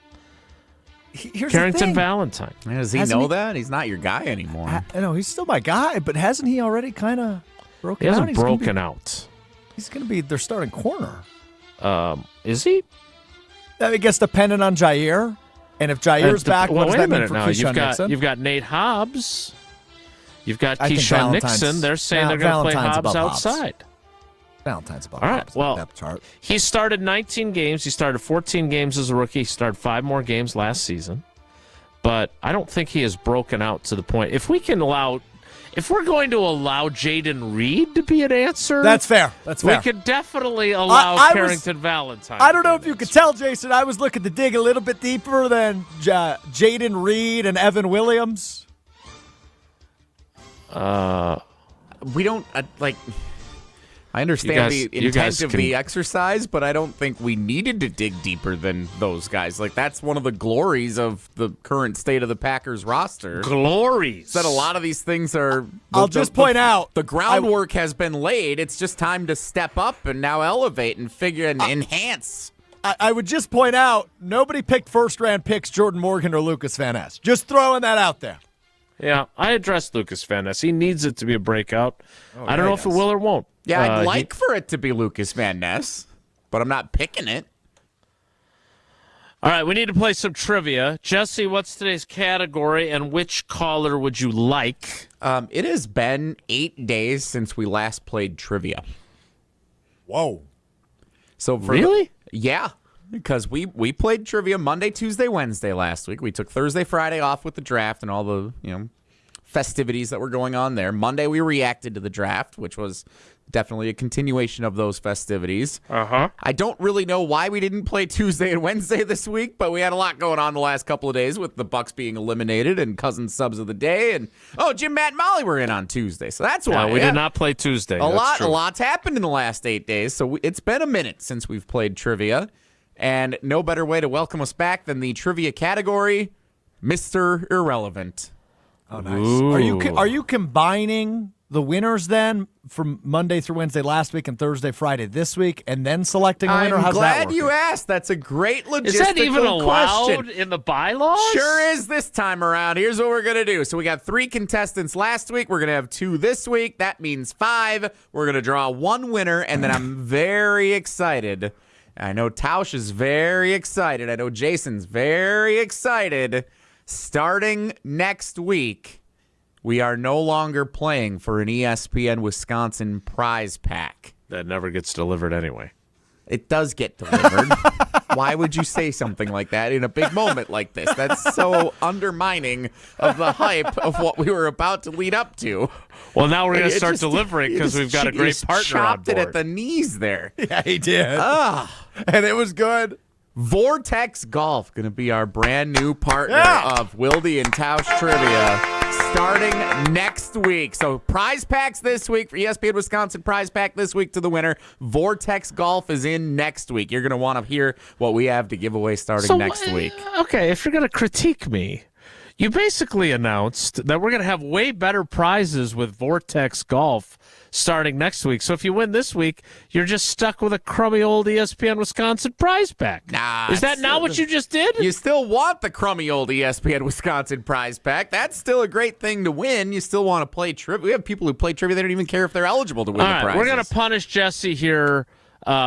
Carrington Valentine. Does he know that? He's not your guy anymore. I know, he's still my guy, but hasn't he already kind of broken out? He hasn't broken out. He's going to be their starting corner. Is he? I guess dependent on Jair. And if Jair's back, what does that mean for Keyshawn Nixon? You've got Nate Hobbs. You've got Keyshawn Nixon. They're saying they're going to play Hobbs outside. Valentine's above All right, Hobbs. well, he started 19 games. He started 14 games as a rookie. He started 5 more games last season. But I don't think he has broken out to the point. If we're going to allow Jaden Reed to be an answer, that's fair. We could definitely allow Carrington Valentine. I don't know if you could tell, Jason. I was looking to dig a little bit deeper than Jaden Reed and Evan Williams. We don't I understand the intent of the exercise, but I don't think we needed to dig deeper than those guys. Like, that's one of the glories of the current state of the Packers roster. Glories. That a lot of these things are... I'll just point out... The groundwork has been laid. It's just time to step up and now elevate and figure and enhance. I would just point out, nobody picked first-round picks Jordan Morgan or Lucas Van Ness. Just throwing that out there. Yeah, I addressed Lucas Van Ness. He needs it to be a breakout. I don't know if it will or won't. Yeah, I'd like for it to be Lucas Van Ness, but I'm not picking it. All right, we need to play some trivia. Jesse, what's today's category, and which caller would you like? It has been 8 days since we last played trivia. Whoa. So really? Yeah, because we played trivia Monday, Tuesday, Wednesday last week. We took Thursday, Friday off with the draft and all the festivities that were going on there. Monday we reacted to the draft, which was definitely a continuation of those festivities. I don't really know why we didn't play Tuesday and Wednesday this week, but we had a lot going on the last couple of days with the Bucks being eliminated and Cousins subs of the day, and Jim, Matt, and Molly were in on Tuesday, so that's why we did not play Tuesday. A lot's happened in the last 8 days, so it's been a minute since we've played trivia, and no better way to welcome us back than the trivia category, Mr. Irrelevant. Oh, nice. Are you combining the winners then from Monday through Wednesday last week and Thursday, Friday this week, and then selecting a winner? I'm How's glad that you asked. That's a great logistical question. Is that even allowed in the bylaws? Sure is this time around. Here's what we're going to do. So we got 3 contestants last week. We're going to have 2 this week. That means 5. We're going to draw 1 winner, and then I'm very excited. I know Tausch is very excited. I know Jason's very excited. Starting next week, we are no longer playing for an ESPN Wisconsin prize pack. That never gets delivered anyway. It does get delivered. Why would you say something like that in a big moment like this? That's so undermining of the hype of what we were about to lead up to. Well, now we're going to start delivering because we've got a great partner on chopped board. it at the knees there. Yeah, he did. And it was good. Vortex Golf going to be our brand new partner of Wilde and Tausch Trivia starting next week. So prize packs this week for ESPN Wisconsin prize pack this week to the winner. Vortex Golf is in next week. You're going to want to hear what we have to give away starting next week. Okay, if you're going to critique me, you basically announced that we're going to have way better prizes with Vortex Golf starting next week. So if you win this week, you're just stuck with a crummy old ESPN Wisconsin prize pack. Nah, is that not what you just did? You still want the crummy old ESPN Wisconsin prize pack. That's still a great thing to win. You still want to play trivia. We have people who play trivia. They don't even care if they're eligible to win the prizes. We're going to punish Jesse here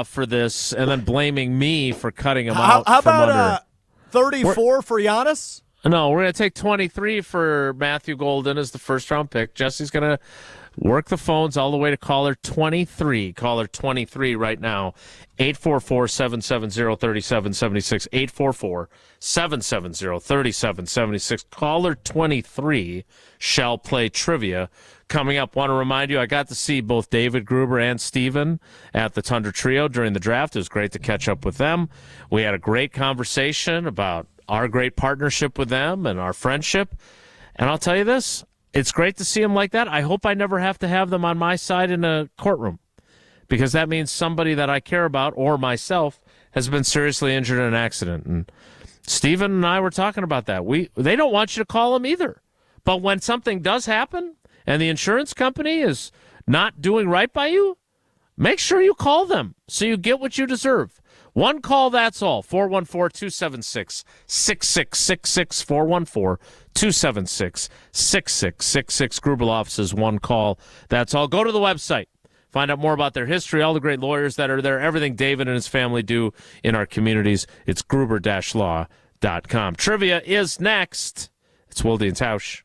for this and then blaming me for cutting him out How from about under. 34 for Giannis? No, we're going to take 23 for Matthew Golden as the first-round pick. Jesse's going to work the phones all the way to caller 23. Caller 23 right now, 844-770-3776, 844-770-3776. Caller 23 shall play trivia. Coming up, want to remind you, I got to see both David Gruber and Steven at the Tundra Trio during the draft. It was great to catch up with them. We had a great conversation about our great partnership with them and our friendship. And I'll tell you this, it's great to see them like that. I hope I never have to have them on my side in a courtroom because that means somebody that I care about or myself has been seriously injured in an accident. And Steven and I were talking about that. They don't want you to call them either. But when something does happen and the insurance company is not doing right by you, make sure you call them so you get what you deserve. One call, that's all. 414-276-6666. 414-276-6666. Gruber offices, one call, that's all. Go to the website. Find out more about their history, all the great lawyers that are there, everything David and his family do in our communities. It's gruber-law.com. Trivia is next. It's Wilde and Tausch.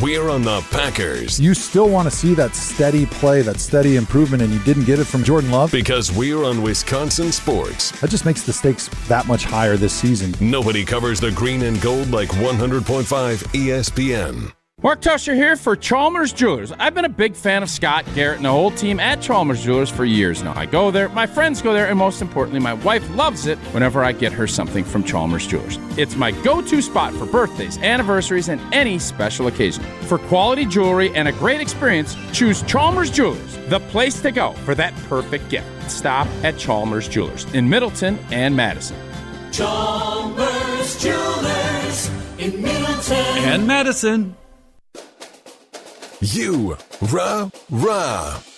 We're on the Packers. You still want to see that steady play, that steady improvement, and you didn't get it from Jordan Love? Because we're on Wisconsin sports. That just makes the stakes that much higher this season. Nobody covers the green and gold like 100.5 ESPN. Mark Tusher here for Chalmers Jewelers. I've been a big fan of Scott, Garrett, and the whole team at Chalmers Jewelers for years now. I go there, my friends go there, and most importantly, my wife loves it whenever I get her something from Chalmers Jewelers. It's my go-to spot for birthdays, anniversaries, and any special occasion. For quality jewelry and a great experience, choose Chalmers Jewelers, the place to go for that perfect gift. Stop at Chalmers Jewelers in Middleton and Madison. Chalmers Jewelers in Middleton And Madison. You, rah.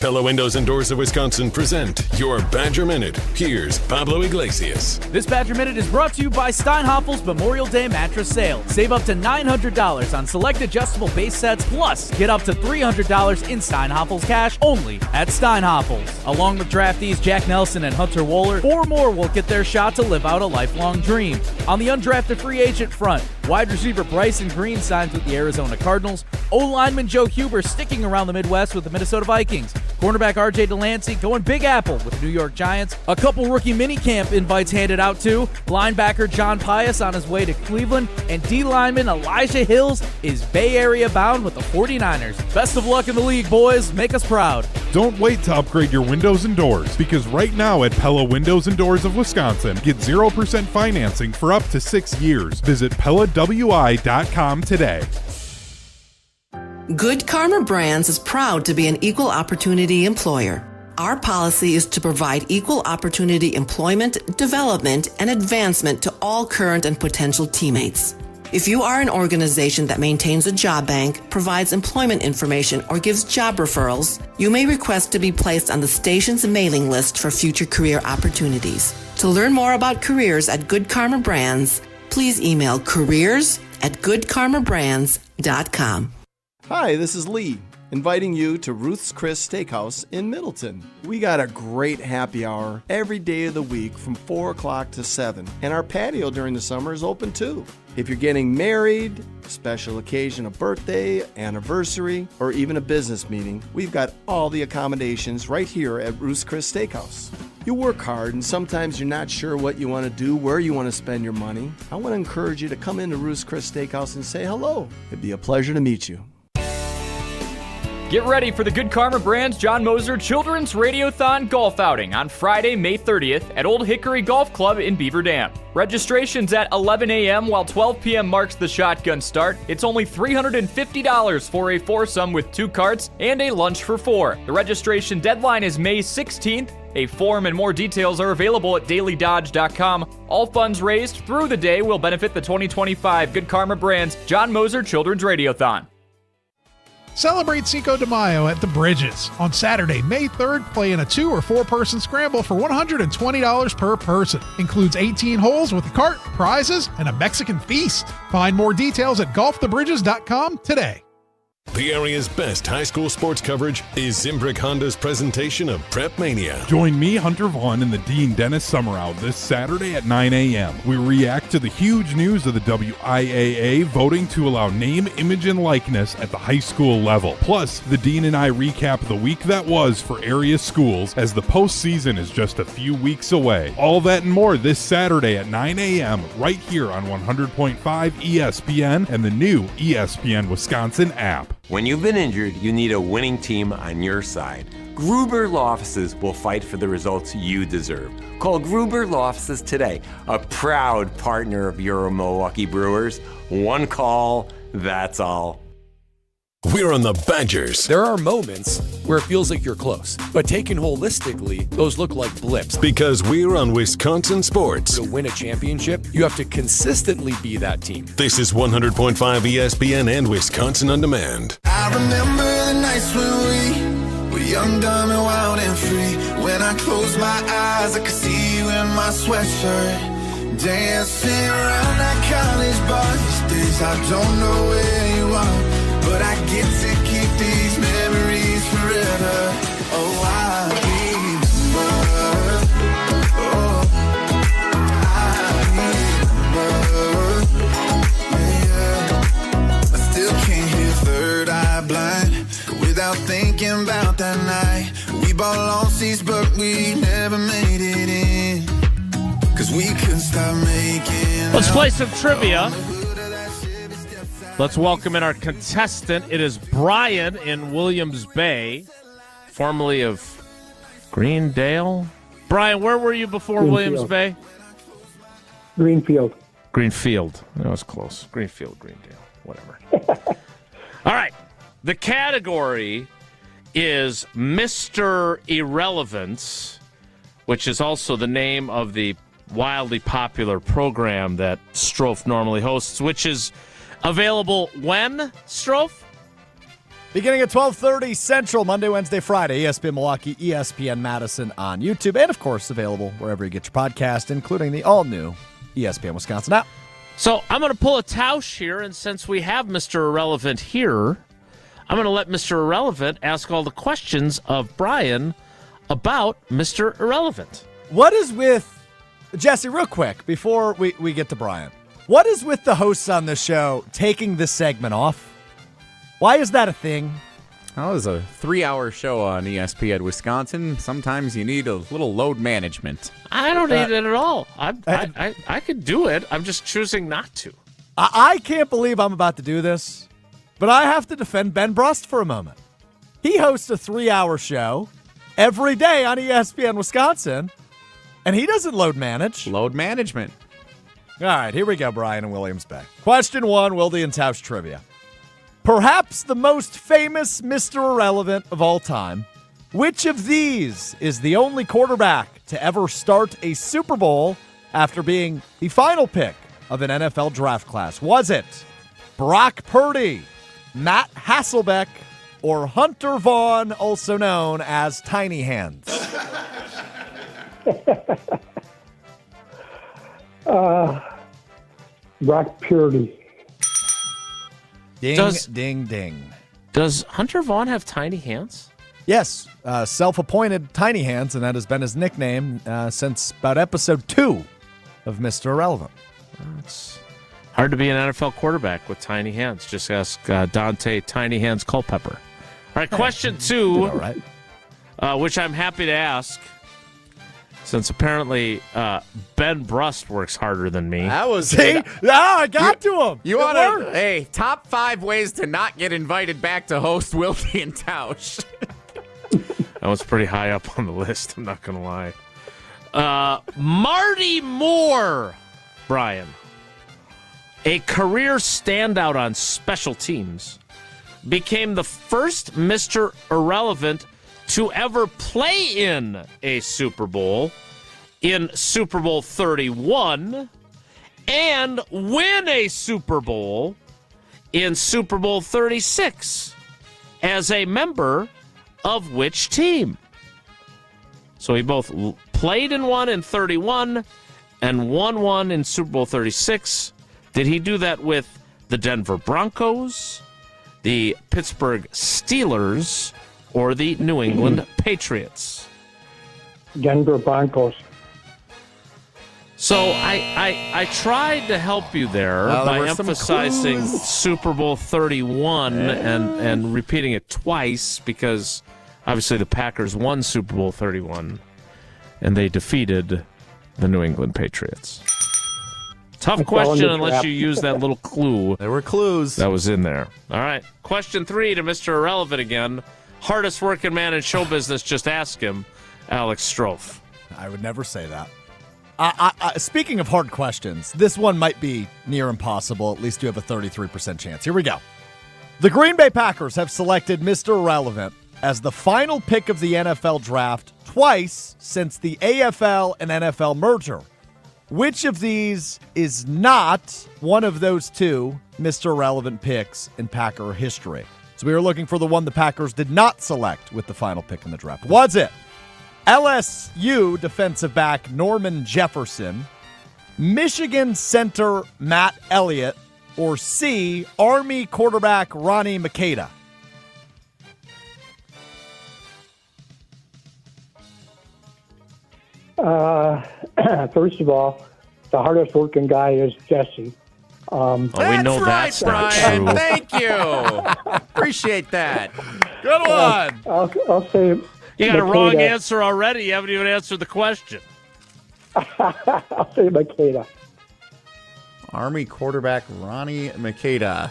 Pella Windows and Doors of Wisconsin present your Badger Minute. Here's Pablo Iglesias. This Badger Minute is brought to you by Steinhaffel's Memorial Day Mattress Sale. Save up to $900 on select adjustable base sets, plus get up to $300 in Steinhaffel's cash only at Steinhaffel's. Along with draftees Jack Nelson and Hunter Wohler, 4 more will get their shot to live out a lifelong dream. On the undrafted free agent front, wide receiver Bryson Green signs with the Arizona Cardinals. O-lineman Joe Huber sticking around the Midwest with the Minnesota Vikings. Cornerback R.J. Delancey going Big Apple with the New York Giants. A couple rookie minicamp invites handed out too. Linebacker John Pius on his way to Cleveland. And D-lineman Elijah Hills is Bay Area bound with the 49ers. Best of luck in the league, boys. Make us proud. Don't wait to upgrade your windows and doors, because right now at Pella Windows and Doors of Wisconsin, get 0% financing for up to 6 years. Visit PellaWI.com today. Good Karma Brands is proud to be an equal opportunity employer. Our policy is to provide equal opportunity employment, development, and advancement to all current and potential teammates. If you are an organization that maintains a job bank, provides employment information, or gives job referrals, you may request to be placed on the station's mailing list for future career opportunities. To learn more about careers at Good Karma Brands, please email careers@goodkarmabrands.com. Hi, this is Lee, inviting you to Ruth's Chris Steakhouse in Middleton. We got a great happy hour every day of the week from 4 o'clock to 7, and our patio during the summer is open too. If you're getting married, special occasion, a birthday, anniversary, or even a business meeting, we've got all the accommodations right here at Ruth's Chris Steakhouse. You work hard and sometimes you're not sure what you want to do, where you want to spend your money. I want to encourage you to come into Ruth's Chris Steakhouse and say hello. It'd be a pleasure to meet you. Get ready for the Good Karma Brands John Moser Children's Radiothon Golf Outing on Friday, May 30th at Old Hickory Golf Club in Beaver Dam. Registration's at 11 a.m. while 12 p.m. marks the shotgun start. It's only $350 for a foursome with 2 carts and a lunch for 4. The registration deadline is May 16th. A form and more details are available at dailydodge.com. All funds raised through the day will benefit the 2025 Good Karma Brands John Moser Children's Radiothon. Celebrate Cinco de Mayo at the Bridges. On Saturday, May 3rd, play in a 2 or 4 person scramble for $120 per person. Includes 18 holes with a cart, prizes, and a Mexican feast. Find more details at golfthebridges.com today. The area's best high school sports coverage is Zimbrick Honda's presentation of Prep Mania. Join me, Hunter Vaughn, and the Dean Dennis Summer Out this Saturday at 9 a.m. We react to the huge news of the WIAA voting to allow name, image, and likeness at the high school level. Plus, the Dean and I recap the week that was for area schools as the postseason is just a few weeks away. All that and more this Saturday at 9 a.m. right here on 100.5 ESPN and the new ESPN Wisconsin app. When you've been injured, you need a winning team on your side. Gruber Law Offices will fight for the results you deserve. Call Gruber Law Offices today, a proud partner of your Milwaukee Brewers. One call, that's all. We're on the Badgers. There are moments where it feels like you're close, but taken holistically, those look like blips. Because we're on Wisconsin Sports. To win a championship, you have to consistently be that team. This is 100.5 ESPN and Wisconsin On Demand. I remember the nights when we were young, dumb, and wild and free. When I closed my eyes, I could see you in my sweatshirt, dancing around that college bar. These days I don't know where you are, but I get to keep these memories forever. Oh, I remember. Oh, I remember. Yeah. I still can't hear Third Eye Blind without thinking about that night. We bought long seats, but we never made it in. 'Cause we couldn't stop making. Let's play some trivia. Let's welcome in our contestant. It is Brian in Williams Bay, formerly of Greendale. Brian, where were you before Greenfield. Williams Bay? Greenfield. Greenfield. That was close. Greenfield, Greendale, whatever. All right. The category is Mr. Irrelevance, which is also the name of the wildly popular program that Strouf normally hosts, which is available when, Strouf? Beginning at 12:30 Central, Monday, Wednesday, Friday, ESPN Milwaukee, ESPN Madison on YouTube, and, of course, available wherever you get your podcast, including the all-new ESPN Wisconsin app. So I'm going to pull a Tausch here, and since we have Mr. Irrelevant here, I'm going to let Mr. Irrelevant ask all the questions of Brian about Mr. Irrelevant. What is with, Jesse, real quick, before we get to Brian, what is with the hosts on this show taking this segment off? Why is that a thing? Well, it was a 3-hour show on ESPN Wisconsin. Sometimes you need a little load management. I don't need it at all. I could do it. I'm just choosing not to. I can't believe I'm about to do this, but I have to defend Ben Brust for a moment. He hosts a 3-hour show every day on ESPN Wisconsin, and he doesn't load manage. Load management. All right, here we go, Brian and Williams Bay. Question 1, Wilde and Tausch trivia. Perhaps the most famous Mr. Irrelevant of all time, which of these is the only quarterback to ever start a Super Bowl after being the final pick of an NFL draft class? Was it Brock Purdy, Matt Hasselbeck, or Hunter Vaughn, also known as Tiny Hands? Brock Purdy. Ding, ding. Does Hunter Vaughn have tiny hands? Yes, self-appointed Tiny Hands, and that has been his nickname since about episode 2 of Mr. Irrelevant. It's hard to be an NFL quarterback with tiny hands. Just ask Dante Tiny Hands Culpepper. All right, question 2, all right. Which I'm happy to ask, since apparently Ben Brust works harder than me. That was I got to him. You want to? Hey, top 5 ways to not get invited back to host Wilde and Tausch. That was pretty high up on the list, I'm not going to lie. Marty Moore, Brian, a career standout on special teams, became the first Mr. Irrelevant to ever play in a Super Bowl in Super Bowl 31 and win a Super Bowl in Super Bowl 36 as a member of which team? So he both played in one in 31 and won one in Super Bowl 36. Did he do that with the Denver Broncos, the Pittsburgh Steelers, or the New England Patriots? Denver Broncos. So I tried to help you there by emphasizing Super Bowl 31 and repeating it twice because obviously the Packers won Super Bowl 31 and they defeated the New England Patriots. Tough question unless you use that little clue. There were clues. That was in there. All right. Question 3 to Mr. Irrelevant again. Hardest working man in show business, just ask him, Alex Strouf. I would never say that. Speaking of hard questions, this one might be near impossible. At least you have a 33% chance. Here we go. The Green Bay Packers have selected Mr. Irrelevant as the final pick of the NFL draft twice since the AFL and NFL merger. Which of these is not one of those two Mr. Irrelevant picks in Packer history? So we were looking for the one the Packers did not select with the final pick in the draft. Was it LSU defensive back Norman Jefferson, Michigan center Matt Elliott, or C, Army quarterback Ronnie Makeda? First of all, the hardest working guy is Jesse. We know that's not Brian. true. Thank you. Appreciate that. Good one. I'll say You got a wrong answer already. You haven't even answered the question. I'll say Makeda. Army quarterback Ronnie Makeda.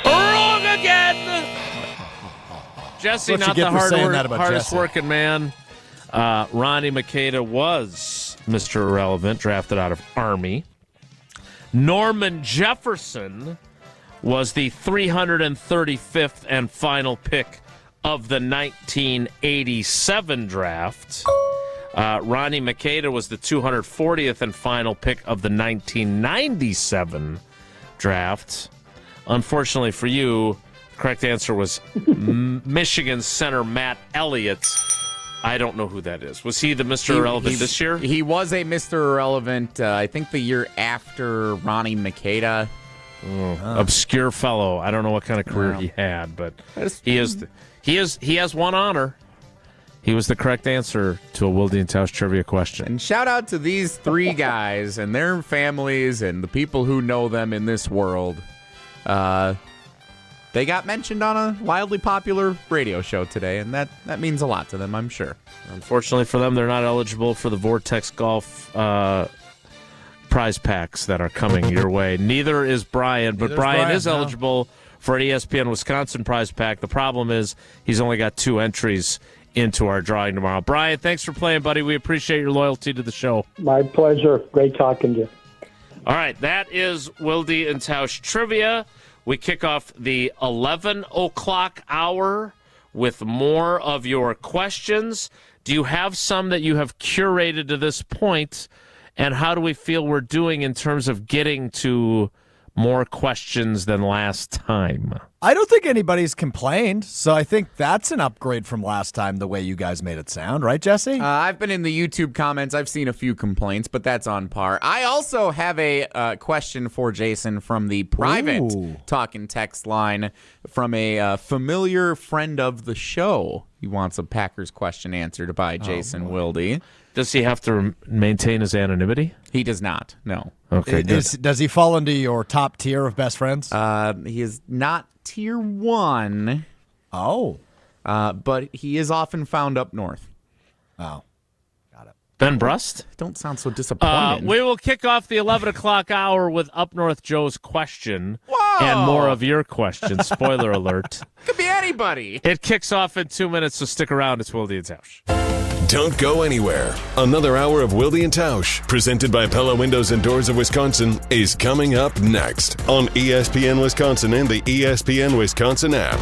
Wrong again. Jesse, What you not get the for saying that about hardest Jesse. working man. Ronnie Makeda was Mr. Irrelevant, drafted out of Army. Norman Jefferson was the 335th and final pick of the 1987 draft. Ronnie Makeda was the 240th and final pick of the 1997 draft. Unfortunately for you, the correct answer was Michigan center Matt Elliott. I don't know who that is. Was he the Mr. Irrelevant this year? He was a Mr. Irrelevant, I think the year after Ronnie Makeda. Obscure fellow. I don't know what kind of career he had, but he has one honor. He was the correct answer to a Wilde and Tausch trivia question. And shout out to these 3 guys and their families and the people who know them in this world. They got mentioned on a wildly popular radio show today, and that means a lot to them, I'm sure. Unfortunately for them, they're not eligible for the Vortex Golf prize packs that are coming your way. Neither is Brian, but Brian is eligible for an ESPN Wisconsin prize pack. The problem is he's only got 2 entries into our drawing tomorrow. Brian, thanks for playing, buddy. We appreciate your loyalty to the show. My pleasure. Great talking to you. All right, that is Wilde and Tausch Trivia. We kick off the 11 o'clock hour with more of your questions. Do you have some that you have curated to this point And how do we feel we're doing in terms of getting to more questions than last time? I don't think anybody's complained, so I think that's an upgrade from last time, the way you guys made it sound. Right, Jesse? I've been in the YouTube comments. I've seen a few complaints, but that's on par. I also have a question for Jason from the private talk and text line from a familiar friend of the show. He wants a Packers question answered by Jason Wilde. Does he have to maintain his anonymity? He does not, no. Okay, does he fall into your top tier of best friends? He is not tier 1. Oh. But he is often found up north. Oh. Got it. Ben Brust? Don't sound so disappointed. We will kick off the 11 o'clock hour with Up North Joe's question and more of your questions. Spoiler alert. Could be anybody. It kicks off in 2 minutes, so stick around. It's Wilde and Tausch. Don't go anywhere. Another hour of Wilde and Tausch, presented by Pella Windows and Doors of Wisconsin, is coming up next on ESPN Wisconsin and the ESPN Wisconsin app.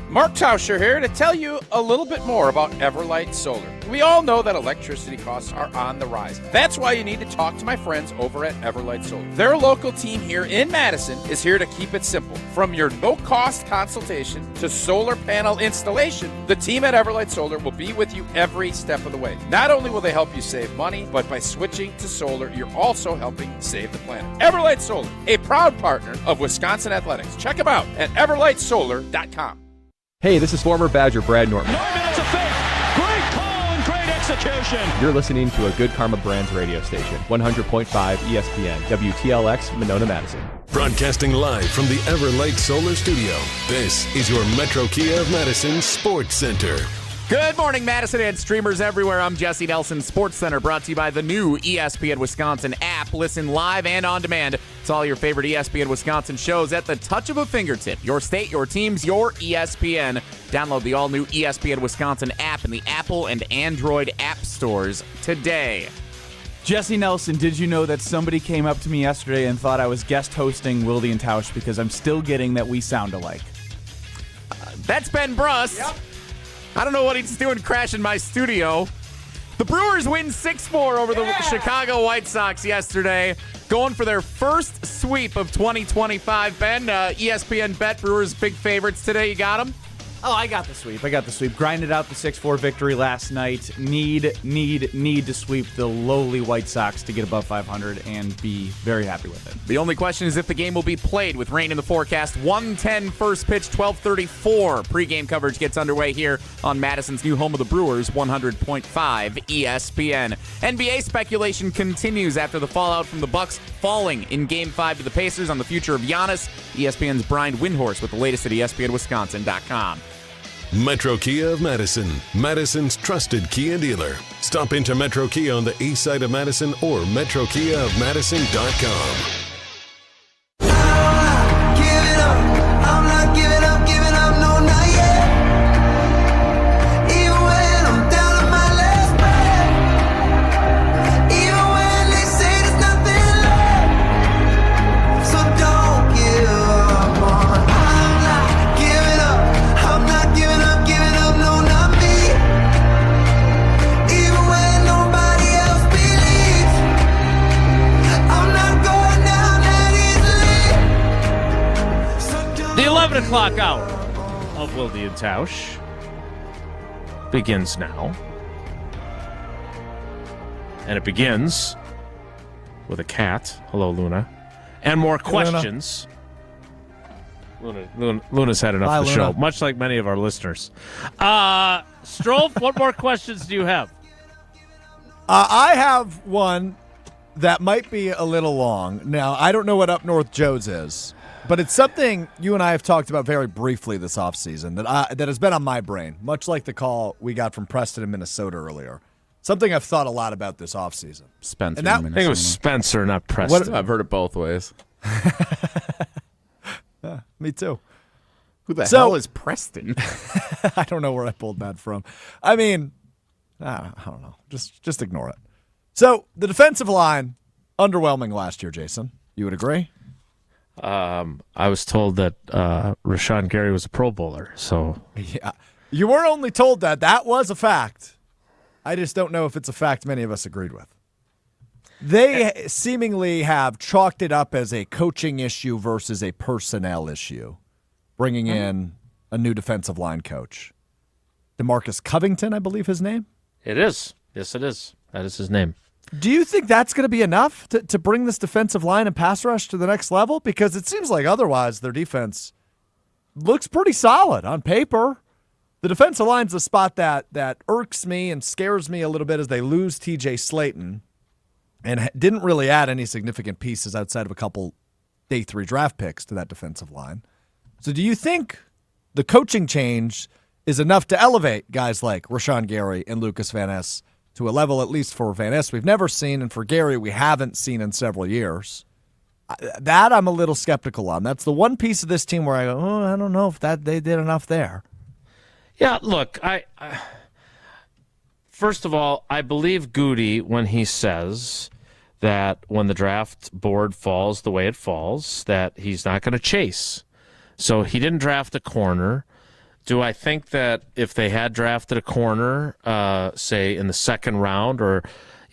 Mark Tauscher here to tell you a little bit more about Everlight Solar. We all know that electricity costs are on the rise. That's why you need to talk to my friends over at Everlight Solar. Their local team here in Madison is here to keep it simple. From your no-cost consultation to solar panel installation, the team at Everlight Solar will be with you every step of the way. Not only will they help you save money, but by switching to solar, you're also helping save the planet. Everlight Solar, a proud partner of Wisconsin Athletics. Check them out at everlightsolar.com. Hey, this is former Badger Brad Norton. It's a fake. Great call and great execution. You're listening to a Good Karma Brands radio station, 100.5 ESPN, WTLX, Monona, Madison. Broadcasting live from the Everlight Solar Studio, this is your Metro Kia of Madison Sports Center. Good morning, Madison and streamers everywhere. I'm Jesse Nelson, Sports Center, brought to you by the new ESPN Wisconsin app. Listen live and on demand to all your favorite ESPN Wisconsin shows at the touch of a fingertip. Your state, your teams, your ESPN. Download the all-new ESPN Wisconsin app in the Apple and Android app stores today. Jesse Nelson, did you know that somebody came up to me yesterday and thought I was guest hosting Wilde and Tausch because I'm still getting that we sound alike? That's Ben Brust. Yep. I don't know what he's doing crashing my studio. The Brewers win 6-4 over the Chicago White Sox yesterday, going for their first sweep of 2025. Ben, ESPN bet Brewers big favorites today. You got them? Oh, I got the sweep. Grinded out the 6-4 victory last night. Need to sweep the lowly White Sox to get above 500 and be very happy with it. The only question is if the game will be played with rain in the forecast. 1:10 first pitch, 12:34. Pre-game coverage gets underway here on Madison's new home of the Brewers, 100.5 ESPN. NBA speculation continues after the fallout from the Bucks falling in Game 5 to the Pacers on the future of Giannis. ESPN's Brian Windhorst with the latest at ESPNWisconsin.com. Metro Kia of Madison, Madison's trusted Kia dealer. Stop into Metro Kia on the east side of Madison or metrokiaofmadison.com. The 11 o'clock hour of Wilde and Tausch begins now. And it begins with a cat. Hello, Luna. And more questions. Luna's had enough of the show, much like many of our listeners. Strouf, what more questions do you have? I have one that might be a little long. Now, I don't know what Up North Joe's is, but it's something you and I have talked about very briefly this offseason that has been on my brain, much like the call we got from Preston in Minnesota earlier. Something I've thought a lot about this offseason. Spencer. I think it was Spencer, not Preston. I've heard it both ways. Me too. Who the hell is Preston? I don't know where I pulled that from. I mean, I don't know. Just ignore it. So the defensive line, underwhelming last year, Jason. You would agree? I was told that Rashawn Gary was a Pro Bowler. So yeah, you weren't only told that. That was a fact. I just don't know if it's a fact many of us agreed with. They seemingly have chalked it up as a coaching issue versus a personnel issue, bringing in a new defensive line coach. DeMarcus Covington, I believe his name? It is. Yes, it is. That is his name. Do you think that's going to be enough to bring this defensive line and pass rush to the next level? Because it seems like otherwise their defense looks pretty solid on paper. The defensive line's a spot that irks me and scares me a little bit as they lose TJ Slayton and didn't really add any significant pieces outside of a couple day 3 draft picks to that defensive line. So do you think the coaching change is enough to elevate guys like Rashawn Gary and Lucas Van Ness to a level, at least for Van Ness, we've never seen, and for Gary, we haven't seen in several years? That I'm a little skeptical on. That's the one piece of this team where I go, I don't know if they did enough there. Yeah, look, I first of all, I believe Goody when he says that when the draft board falls the way it falls, that he's not going to chase. So he didn't draft a corner. Do I think that if they had drafted a corner, say in the second round, or,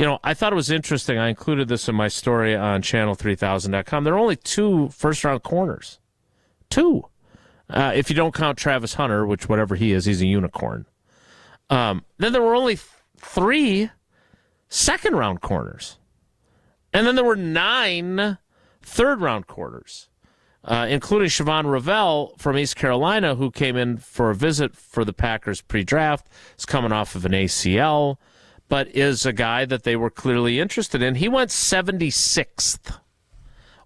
I thought it was interesting. I included this in my story on channel3000.com. There are only 2 first-round corners. 2. If you don't count Travis Hunter, which whatever he is, he's a unicorn. Then there were only 3 second-round corners. And then there were 9 third-round corners, including Siobhan Revelle from East Carolina, who came in for a visit for the Packers pre-draft. Is coming off of an ACL, but is a guy that they were clearly interested in. He went 76th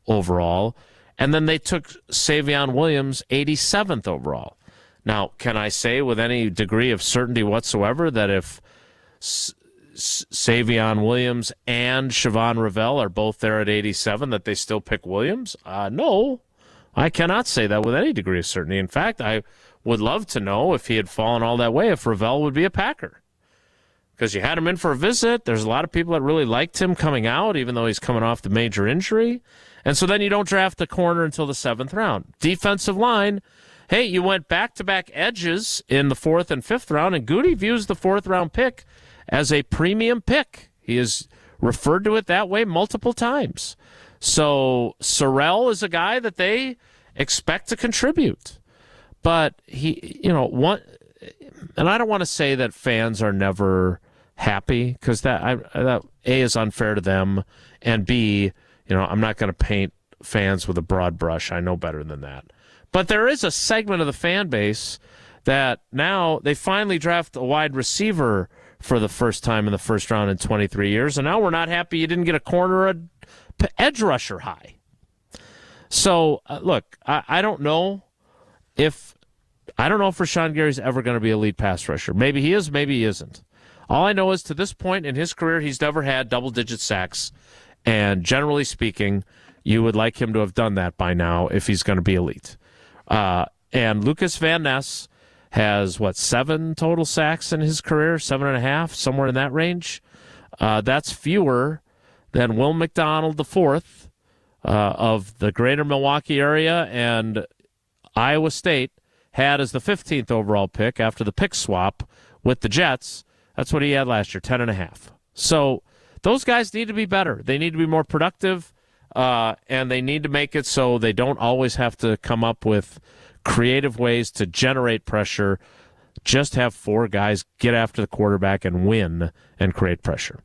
overall. And then they took Savion Williams 87th overall. Now, can I say with any degree of certainty whatsoever that if Savion Williams and Siobhan Revelle are both there at 87, that they still pick Williams? No, I cannot say that with any degree of certainty. In fact, I would love to know if he had fallen all that way, if Revelle would be a Packer. Because you had him in for a visit. There's a lot of people that really liked him coming out, even though he's coming off the major injury. And so then you don't draft the corner until the 7th round. Defensive line, hey, you went back-to-back edges in the 4th and 5th round, and Goody views the 4th-round pick as a premium pick. He has referred to it that way multiple times. So Sorrell is a guy that they expect to contribute. But he, and I don't want to say that fans are never happy, because that A, is unfair to them, and B, I'm not going to paint fans with a broad brush. I know better than that. But there is a segment of the fan base that now they finally draft a wide receiver for the first time in the first round in 23 years, and now we're not happy you didn't get a corner or an edge rusher high. So, look, I don't know if Rashawn Gary's ever going to be a lead pass rusher. Maybe he is, maybe he isn't. All I know is to this point in his career, he's never had double-digit sacks. And generally speaking, you would like him to have done that by now if he's going to be elite. And Lucas Van Ness has, 7 total sacks in his career? 7.5, somewhere in that range. That's fewer than Will McDonald IV of the greater Milwaukee area and Iowa State had as the 15th overall pick after the pick swap with the Jets. That's what he had last year, 10.5. So those guys need to be better. They need to be more productive, and they need to make it so they don't always have to come up with creative ways to generate pressure. Just have 4 guys get after the quarterback and win and create pressure.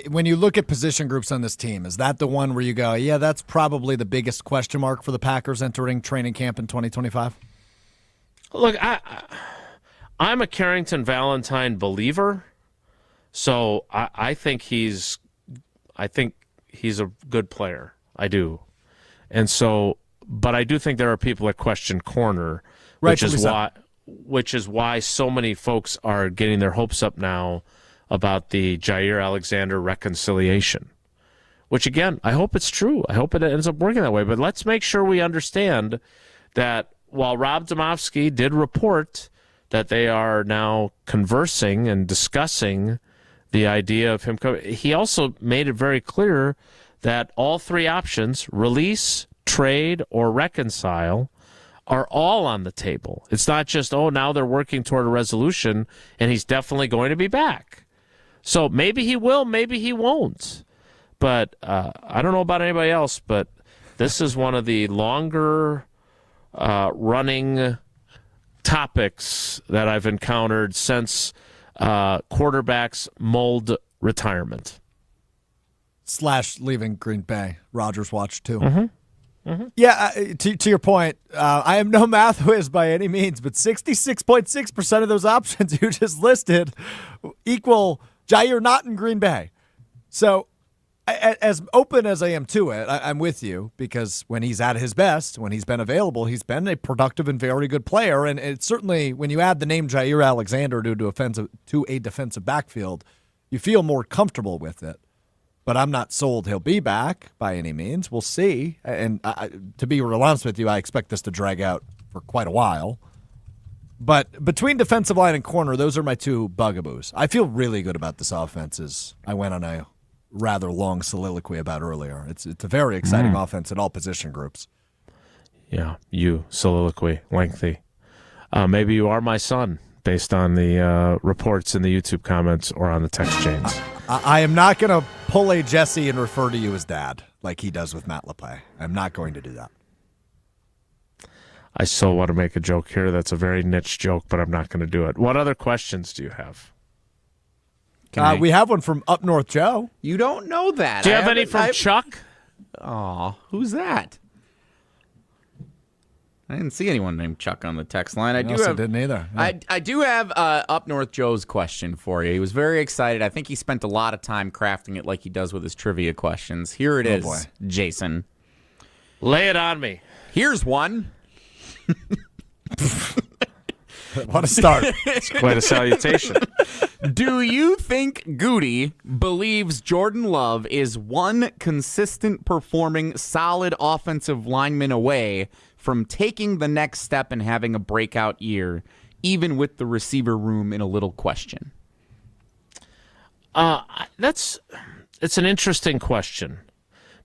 When you look at position groups on this team, is that the one where you go, yeah, that's probably the biggest question mark for the Packers entering training camp in 2025? Look, I'm a Carrington Valentine believer. So I think he's a good player. I do. And so, but I do think there are people that question corner, which is why so many folks are getting their hopes up now about the Jair Alexander reconciliation, which again, I hope it's true. I hope it ends up working that way. But let's make sure we understand that while Rob Domofsky did report that they are now conversing and discussing the idea of him coming, he also made it very clear that all 3 options, release, trade, or reconcile, are all on the table. It's not just, now they're working toward a resolution and he's definitely going to be back. So maybe he will, maybe he won't. but I don't know about anybody else, but this is one of the longer running topics that I've encountered since quarterback's mold retirement. / leaving Green Bay. Rodgers watch too. Mm-hmm. Yeah, to your point, I am no math whiz by any means, but 66.6% of those options you just listed equal Jair not in Green Bay. So as open as I am to it, I'm with you, because when he's at his best, when he's been available, he's been a productive and very good player. And it's certainly, when you add the name Jair Alexander to a defensive backfield, you feel more comfortable with it. But I'm not sold he'll be back by any means. We'll see. And to be real honest with you, I expect this to drag out for quite a while. But between defensive line and corner, those are my two bugaboos. I feel really good about this offense, as I went on a rather long soliloquy about earlier. It's a very exciting offense at all position groups. Yeah, soliloquy, lengthy. Maybe you are my son, based on the reports in the YouTube comments or on the text chains. I am not going to pull a Jesse and refer to you as dad like he does with Matt LePay. I'm not going to do that. I still want to make a joke here. That's a very niche joke, but I'm not going to do it. What other questions do you have? We have one from Up North Joe. You don't know that. Do you have any from Chuck? Oh, who's that? I didn't see anyone named Chuck on the text line. I didn't either. Yeah. I do have Up North Joe's question for you. He was very excited. I think he spent a lot of time crafting it like he does with his trivia questions. Here it is, boy. Jason. Lay it on me. Here's one. What a start. It's quite a salutation. Do you think Goody believes Jordan Love is one consistent performing solid offensive lineman away from taking the next step and having a breakout year, even with the receiver room in a little question? It's an interesting question,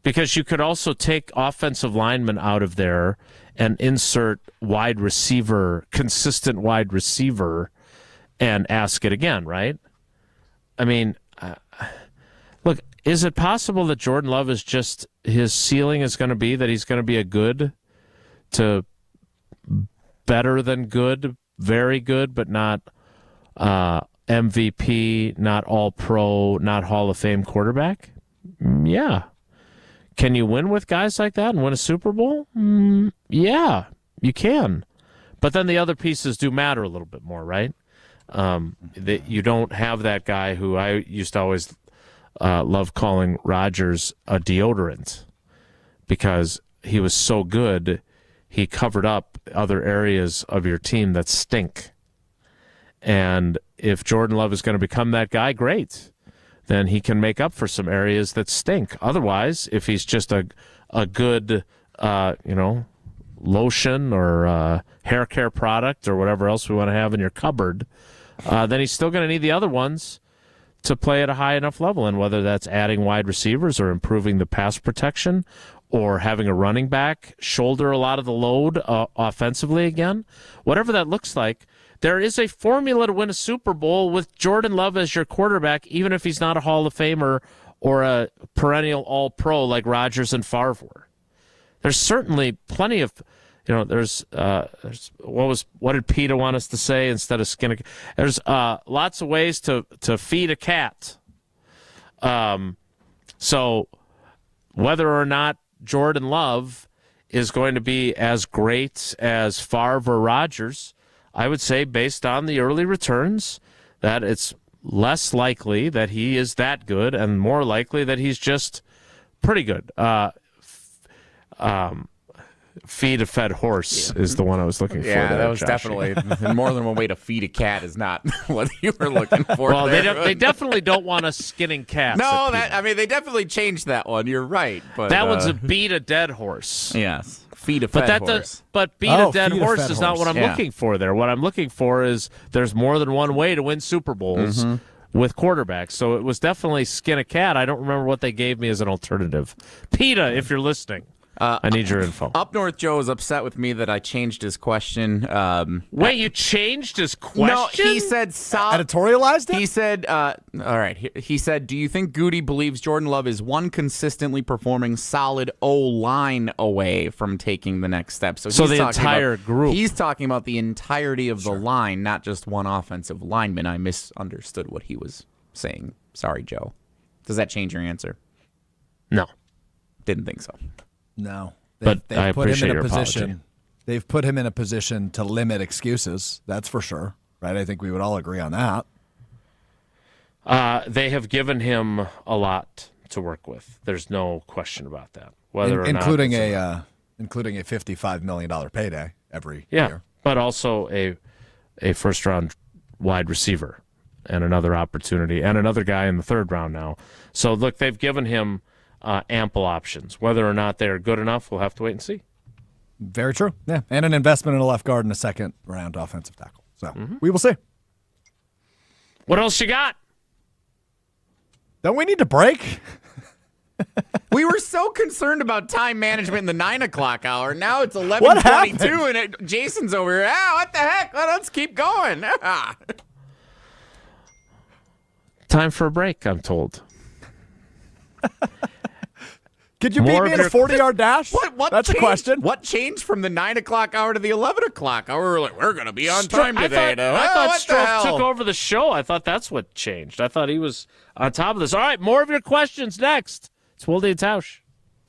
because you could also take offensive linemen out of there and insert wide receiver, consistent wide receiver, and ask it again, right? I mean, look, is it possible that Jordan Love is just, his ceiling is going to be that he's going to be a good to better than good, very good, but not MVP, not all-pro, not Hall of Fame quarterback? Yeah. Can you win with guys like that and win a Super Bowl? Yeah, you can. But then the other pieces do matter a little bit more, right? You don't have that guy who I used to always love calling Rodgers a deodorant, because he was so good, he covered up other areas of your team that stink. And if Jordan Love is going to become that guy, great. Then he can make up for some areas that stink. Otherwise, if he's just a good, lotion or hair care product or whatever else we want to have in your cupboard, then he's still going to need the other ones to play at a high enough level. And whether that's adding wide receivers or improving the pass protection or having a running back shoulder a lot of the load offensively again, whatever that looks like, there is a formula to win a Super Bowl with Jordan Love as your quarterback, even if he's not a Hall of Famer or a perennial All-Pro like Rodgers and Favre were. There's certainly plenty of, there's what did PETA want us to say instead of skin? There's lots of ways to feed a cat. So whether or not Jordan Love is going to be as great as Favre or Rodgers, I would say, based on the early returns, that it's less likely that he is that good and more likely that he's just pretty good. Feed a fed horse is the one I was looking for. Yeah, there, that was Josh. Definitely more than one way to feed a cat is not what you were looking for. Well, they definitely don't want us skinning cats. No, they definitely changed that one. You're right. But that one's a beat a dead horse. Yes. Feed a fed horse. But beat a dead horse is not what I'm looking for there. What I'm looking for is there's more than one way to win Super Bowls with quarterbacks. So it was definitely skin a cat. I don't remember what they gave me as an alternative. PETA, if you're listening. I need your info. Up North Joe is upset with me that I changed his question. Wait, you changed his question? No, he said editorialized it? He said, all right, he said, do you think Goody believes Jordan Love is one consistently performing solid O-line away from taking the next step? So the entire group. He's talking about the entirety of the line, not just one offensive lineman. I misunderstood what he was saying. Sorry, Joe. Does that change your answer? No. Didn't think so. No. But I appreciate your position. apology. They've put him in a position to limit excuses. That's for sure. Right? I think we would all agree on that. They have given him a lot to work with. There's no question about that. Whether or including not including a $55 million payday every year. year. But also a first-round wide receiver and another opportunity and another guy in the third round now. So, look, they've given him ample options. Whether or not they're good enough, we'll have to wait and see. Very true. Yeah, and an investment in a left guard and a second-round offensive tackle. So we will see. What else you got? Don't we need to break? We were so concerned about time management in the 9 o'clock hour. Now it's 11:22, and Jason's over here. What the heck? Let's keep going. Time for a break, I'm told. Could you beat me in a 40-yard dash? What That's changed? a question. What changed from the 9 o'clock hour to the 11 o'clock hour? We're like, we're going to be on time today. I thought Strouf took over the show. I thought that's what changed. I thought he was on top of this. All right, more of your questions next. It's Wilde and Tausch.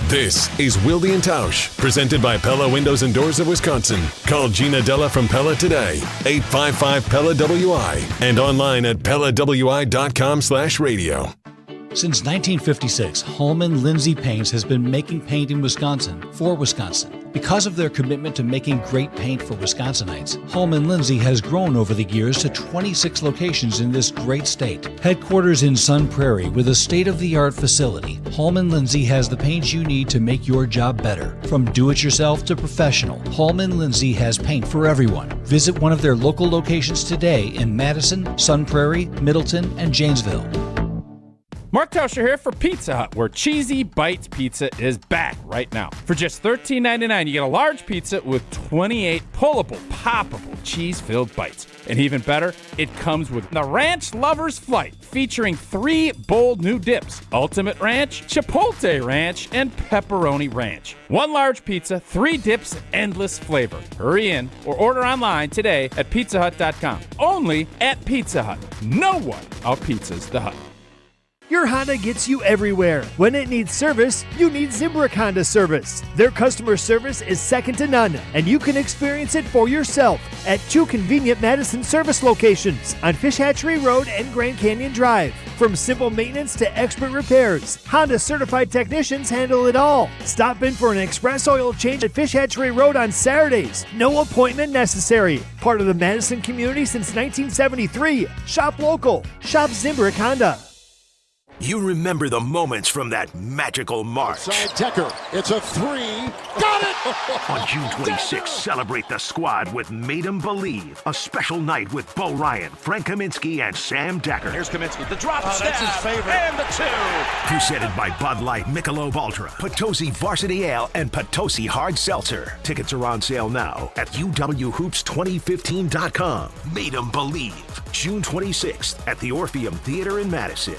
This is Wilde and Tausch, presented by Pella Windows and Doors of Wisconsin. Call Gina Della from Pella today, 855-PELLA-WI, and online at PellaWI.com/radio. Since 1956, Holman Lindsay Paints has been making paint in Wisconsin for Wisconsin. Because of their commitment to making great paint for Wisconsinites, Holman Lindsay has grown over the years to 26 locations in this great state. Headquarters in Sun Prairie with a state-of-the-art facility, Holman Lindsay has the paint you need to make your job better. From do-it-yourself to professional, Holman Lindsay has paint for everyone. Visit one of their local locations today in Madison, Sun Prairie, Middleton, and Janesville. Mark Tauscher here for Pizza Hut, where Cheesy Bites Pizza is back right now. For just $13.99, you get a large pizza with 28 pullable, poppable, cheese-filled bites. And even better, it comes with the Ranch Lover's Flight, featuring 3 bold new dips: Ultimate Ranch, Chipotle Ranch, and Pepperoni Ranch. 1 large pizza, 3 dips, endless flavor. Hurry in or order online today at pizzahut.com. Only at Pizza Hut. No one out-pizzas the Hut. Your Honda gets you everywhere. When it needs service, you need Zimbrick Honda service. Their customer service is second to none, and you can experience it for yourself at 2 convenient Madison service locations on Fish Hatchery Road and Grand Canyon Drive. From simple maintenance to expert repairs, Honda certified technicians handle it all. Stop in for an express oil change at Fish Hatchery Road on Saturdays. No appointment necessary. Part of the Madison community since 1973. Shop local. Shop Zimbrick Honda. You remember the moments from that magical March. Side Decker, it's a 3. Got it! On June 26th, celebrate the squad with Made 'em Believe, a special night with Bo Ryan, Frank Kaminsky, and Sam Decker. Here's Kaminsky, the drop stab, that's his favorite. And the 2. Presented by Bud Light, Michelob Ultra, Potosi Varsity Ale, and Potosi Hard Seltzer. Tickets are on sale now at uwhoops2015.com. Made 'em Believe, June 26th at the Orpheum Theater in Madison.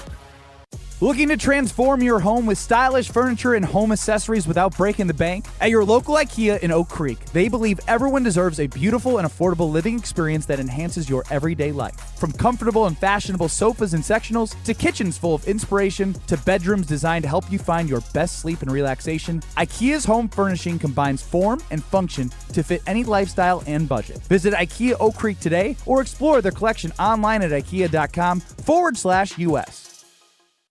Looking to transform your home with stylish furniture and home accessories without breaking the bank? At your local IKEA in Oak Creek, they believe everyone deserves a beautiful and affordable living experience that enhances your everyday life. From comfortable and fashionable sofas and sectionals, to kitchens full of inspiration, to bedrooms designed to help you find your best sleep and relaxation, IKEA's home furnishing combines form and function to fit any lifestyle and budget. Visit IKEA Oak Creek today or explore their collection online at ikea.com/US.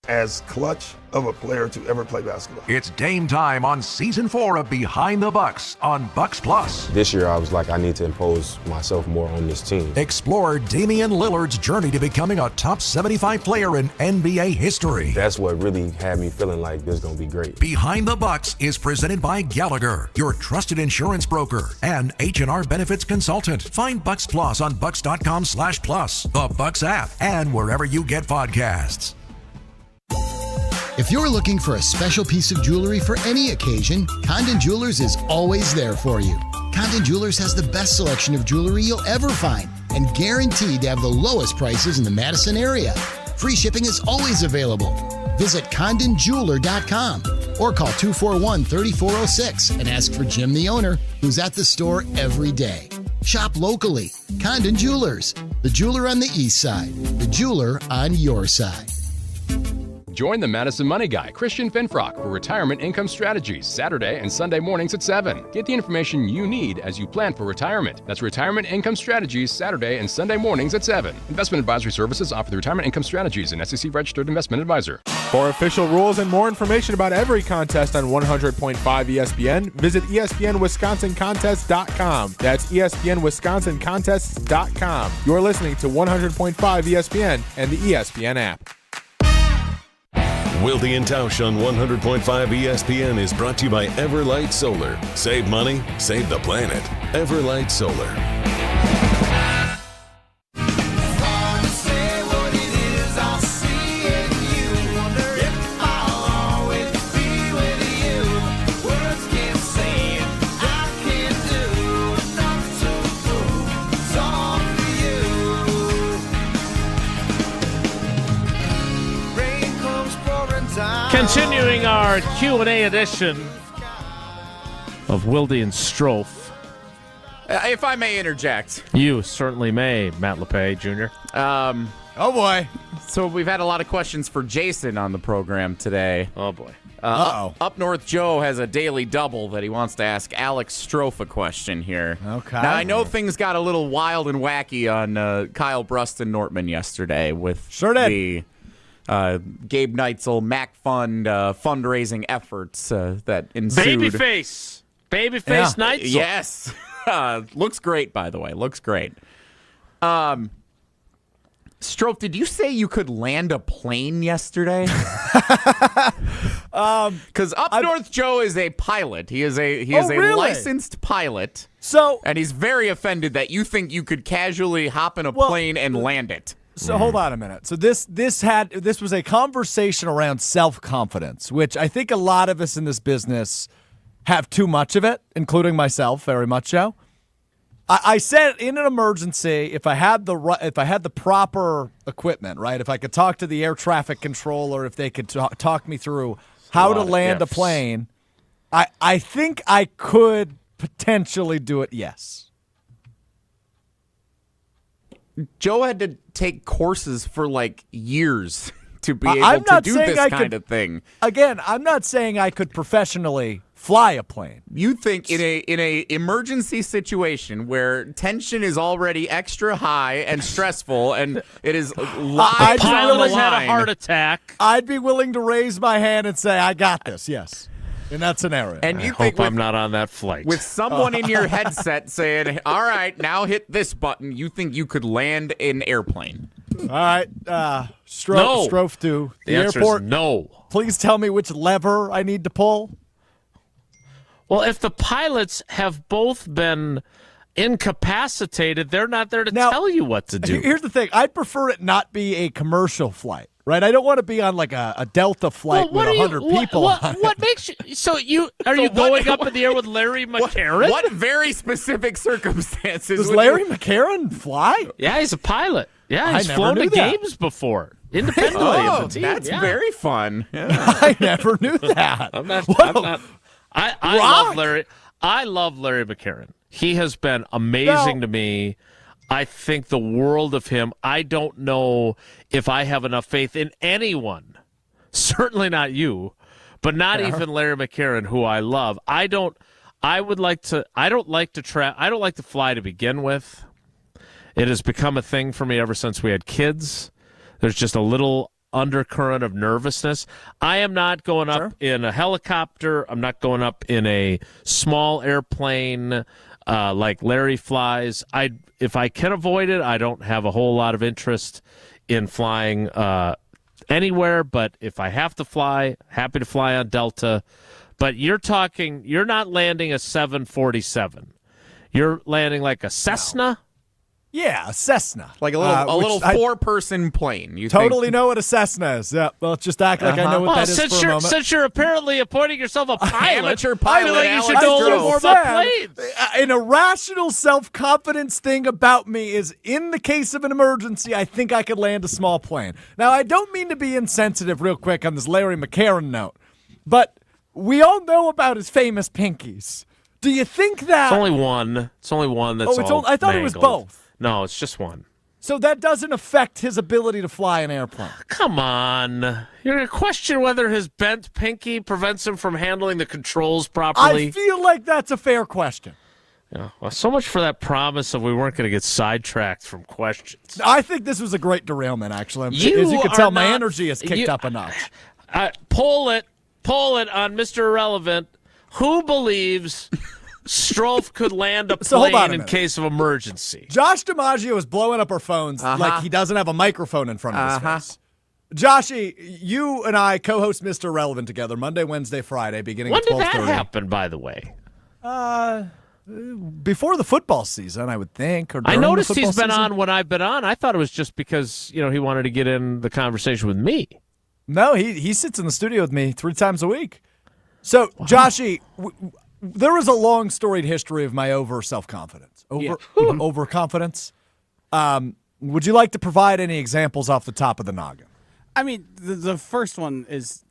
As clutch of a player to ever play basketball. It's game time on Season 4 of Behind the Bucks on Bucks Plus. This year I was like, I need to impose myself more on this team. Explore Damian Lillard's journey to becoming a top 75 player in NBA history. That's what really had me feeling like this is going to be great. Behind the Bucks is presented by Gallagher, your trusted insurance broker, and H&R Benefits Consultant. Find Bucks Plus on bucks.com/plus, the Bucks app, and wherever you get podcasts. If you're looking for a special piece of jewelry for any occasion, Condon Jewelers is always there for you. Condon Jewelers has the best selection of jewelry you'll ever find and guaranteed to have the lowest prices in the Madison area. Free shipping is always available. Visit CondonJeweler.com or call 241-3406 and ask for Jim, the owner, who's at the store every day. Shop locally. Condon Jewelers, the jeweler on the east side, the jeweler on your side. Join the Madison Money Guy, Christian Finfrock, for Retirement Income Strategies, Saturday and Sunday mornings at 7. Get the information you need as you plan for retirement. That's Retirement Income Strategies, Saturday and Sunday mornings at 7. Investment advisory services offered through Retirement Income Strategies, an SEC-registered investment advisor. For official rules and more information about every contest on 100.5 ESPN, visit ESPNWisconsinContest.com. That's ESPNWisconsinContests.com. You're listening to 100.5 ESPN and the ESPN app. Wilde and Tausch on 100.5 ESPN is brought to you by Everlight Solar. Save money, save the planet. Everlight Solar. Continuing our Q&A edition of Wilde and Strouf. If I may interject. You certainly may, Matt LePay Jr. Oh, boy. So we've had a lot of questions for Jason on the program today. Oh, boy. Up North Joe has a daily double that he wants to ask Alex Strouf a question here. Okay. Now, I know things got a little wild and wacky on Kyle Bruston Nortman yesterday with the Gabe Neitzel Mac Fund fundraising efforts that ensued. Babyface Neitzel. Yes. Looks great, by the way. Looks great. Strouf, did you say you could land a plane yesterday? Because North Joe is a pilot. He is a really? licensed pilot. And he's very offended that you think you could casually hop in a plane and land it. So hold on a minute. So this was a conversation around self-confidence, which I think a lot of us in this business have too much of it, including myself, very much so. I said in an emergency, if I had the proper equipment, right? If I could talk to the air traffic controller, if they could talk me through how to land a plane, I think I could potentially do it. Yes. Joe had to take courses for like years to be able to do this kind of thing. Again, I'm not saying I could professionally fly a plane. You think in a emergency situation where tension is already extra high and stressful and it is live on the pilot line, had a heart attack. I'd be willing to raise my hand and say, I got this, yes. In that scenario. And you hope I'm not on that flight. With someone in your headset saying, all right, now hit this button, you think you could land an airplane? All right. Strouf to the airport. No. Please tell me which lever I need to pull. Well, if the pilots have both been incapacitated, they're not there to tell you what to do. Here's the thing. I'd prefer it not be a commercial flight. Right, I don't want to be on like a Delta flight with 100 people. What makes you? So you are you going up in the air with Larry McCarron? What very specific circumstances? Does Larry McCarron fly? Yeah, he's a pilot. Yeah, he's flown to games before independently of the team. That's very fun. Yeah. I never knew that. I'm not. I love Larry. I love Larry McCarron. He has been amazing to me. I think the world of him. I don't know if I have enough faith in anyone. Certainly not you, but not even Larry McCarron, who I love. I don't like to fly to begin with. It has become a thing for me ever since we had kids. There's just a little undercurrent of nervousness. I am not going up in a helicopter. I'm not going up in a small airplane like Larry flies. If I can avoid it, I don't have a whole lot of interest in flying anywhere. But if I have to fly, happy to fly on Delta. But you're not landing a 747. You're landing like a Cessna. Yeah, a Cessna. Like a little four-person plane. You totally know what a Cessna is. Yeah, well, just act like I know what that is for a moment. Since you're apparently appointing yourself a pilot, amateur pilot, I feel like you should know a little more about planes. An irrational self-confidence thing about me is, in the case of an emergency, I think I could land a small plane. Now, I don't mean to be insensitive real quick on this Larry McCarron note, but we all know about his famous pinkies. Do you think that... It's only one. It's only one that's I thought it was both. No, it's just one. So that doesn't affect his ability to fly an airplane. Come on. You're going to question whether his bent pinky prevents him from handling the controls properly? I feel like that's a fair question. Yeah. Well, so much for that promise of we weren't going to get sidetracked from questions. I think this was a great derailment, actually. As you can tell, my energy has kicked up a notch. Poll it on Mr. Irrelevant. Who believes Strouf could land a plane in case of emergency? Josh DiMaggio is blowing up our phones like he doesn't have a microphone in front of his face. Joshy, you and I co-host Mr. Irrelevant together Monday, Wednesday, Friday, beginning at 12:30. When did that happen, by the way? Before the football season, I would think. Or I noticed he's been on when I've been on. I thought it was just because he wanted to get in the conversation with me. No, he sits in the studio with me 3 times a week. So, Joshy, there was a long storied history of my self-confidence. Overconfidence. Would you like to provide any examples off the top of the noggin? I mean, the first one is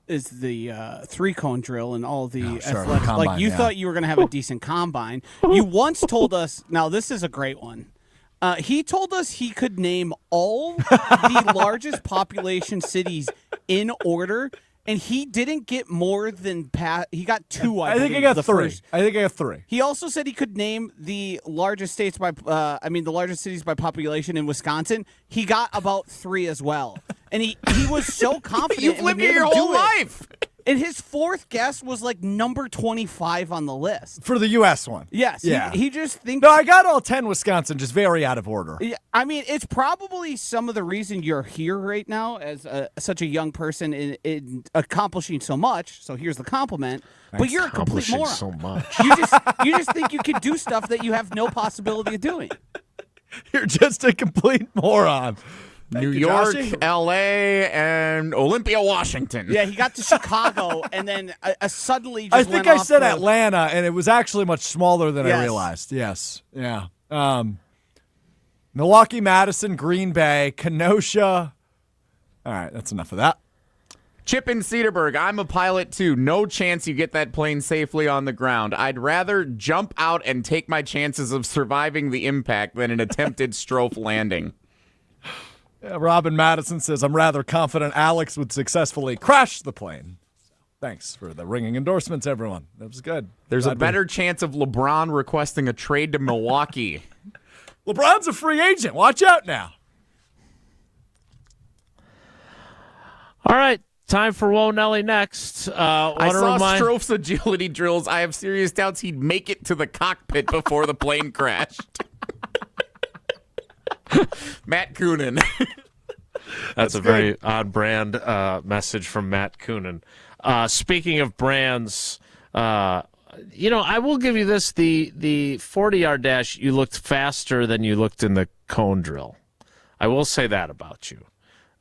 the 3-cone drill and all the athletic. Combine, like, you thought you were going to have a decent combine. You once told us, now this is a great one. He told us he could name all the largest population cities in order, and he didn't get more than he got 2. I think I got 3. I think I got 3. He also said he could name the largest states by, the largest cities by population in Wisconsin. He got about 3 as well, and he was so confident. You've lived here your whole life. And his 4th guess was like number 25 on the list. For the U.S. one. Yes. Yeah. He just thinks... No, I got all 10 Wisconsin, just very out of order. Yeah, I mean, it's probably some of the reason you're here right now as such a young person in accomplishing so much. So here's the compliment. But you're a complete moron. So much. You just think you could do stuff that you have no possibility of doing. You're just a complete moron. New York, L.A., and Olympia, Washington. Yeah, he got to Chicago, and then suddenly just I think I said Atlanta, and it was actually much smaller than I realized. Yes. Yeah. Milwaukee, Madison, Green Bay, Kenosha. All right, that's enough of that. Chip in Cedarburg, I'm a pilot too. No chance you get that plane safely on the ground. I'd rather jump out and take my chances of surviving the impact than an attempted Strouf landing. Robin Madison says, I'm rather confident Alex would successfully crash the plane. Thanks for the ringing endorsements, everyone. That was good. There's a better chance of LeBron requesting a trade to Milwaukee. LeBron's a free agent. Watch out now. All right. Time for Whoa Nelly next. I saw Strouf's agility drills. I have serious doubts he'd make it to the cockpit before the plane crashed. Matt Coonan. That's a very on-brand message from Matt Coonan. Speaking of brands, I will give you this. The 40-yard dash, you looked faster than you looked in the cone drill. I will say that about you.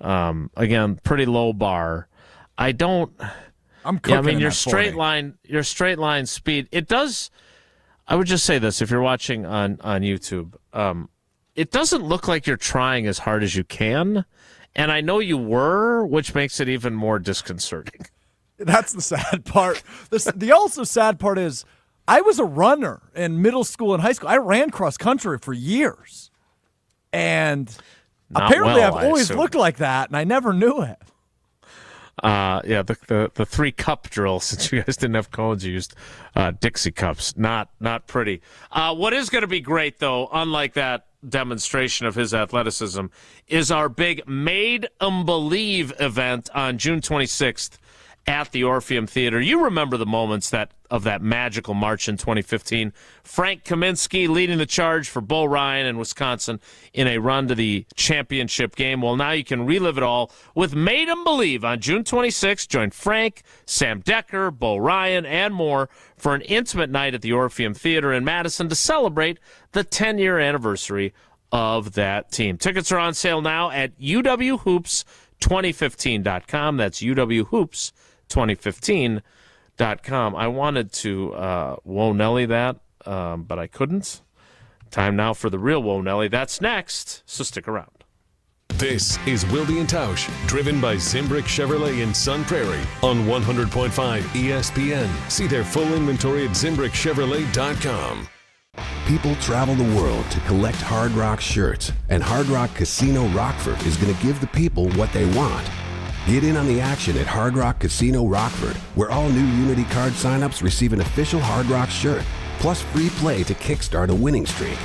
Again, pretty low bar. I'm cooking your straight line speed. It does. I would just say this: if you're watching on YouTube, it doesn't look like you're trying as hard as you can, and I know you were, which makes it even more disconcerting. That's the sad part. The also sad part is I was a runner in middle school and high school. I ran cross country for years, and apparently I've always looked like that, and I never knew it. The 3-cup drill, since you guys didn't have cones, you used Dixie cups. Not pretty. What is going to be great, though, unlike that demonstration of his athleticism, is our big Made 'em Believe event on June 26th at the Orpheum Theater. You remember the moments that of that magical March in 2015. Frank Kaminsky leading the charge for Bo Ryan and Wisconsin in a run to the championship game. Well, now you can relive it all with Made 'em Believe on June 26th. Join Frank, Sam Decker, Bo Ryan, and more for an intimate night at the Orpheum Theater in Madison to celebrate the 10-year anniversary of that team. Tickets are on sale now at uwhoops2015.com. That's uwhoops2015.com. I wanted to whoa Nelly that, but I couldn't. Time now for the real whoa Nelly. That's next, so stick around. This is Wilde and Tausch, driven by Zimbrick Chevrolet in Sun Prairie on 100.5 ESPN. See their full inventory at ZimbrickChevrolet.com. People travel the world to collect Hard Rock shirts, and Hard Rock Casino Rockford is going to give the people what they want. Get in on the action at Hard Rock Casino Rockford, where all new Unity card signups receive an official Hard Rock shirt, plus free play to kickstart a winning streak.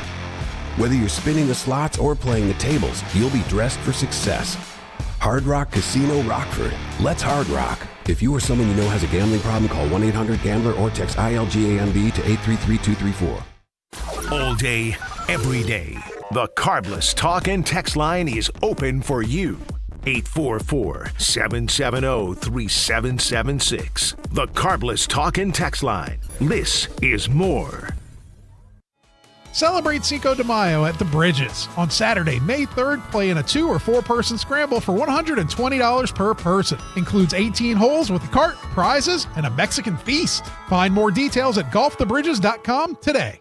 Whether you're spinning the slots or playing the tables, you'll be dressed for success. Hard Rock Casino Rockford. Let's Hard Rock. If you or someone you know has a gambling problem, call 1-800-GAMBLER or text ILGAMB to 833-234. All day, every day, the Carbless Talk and Text line is open for you. 844-770-3776. The Carbless Talk and Text line. This is more. Celebrate Cinco de Mayo at the Bridges. On Saturday, May 3rd, play in a 2- or 4-person scramble for $120 per person. Includes 18 holes with a cart, prizes, and a Mexican feast. Find more details at golfthebridges.com today.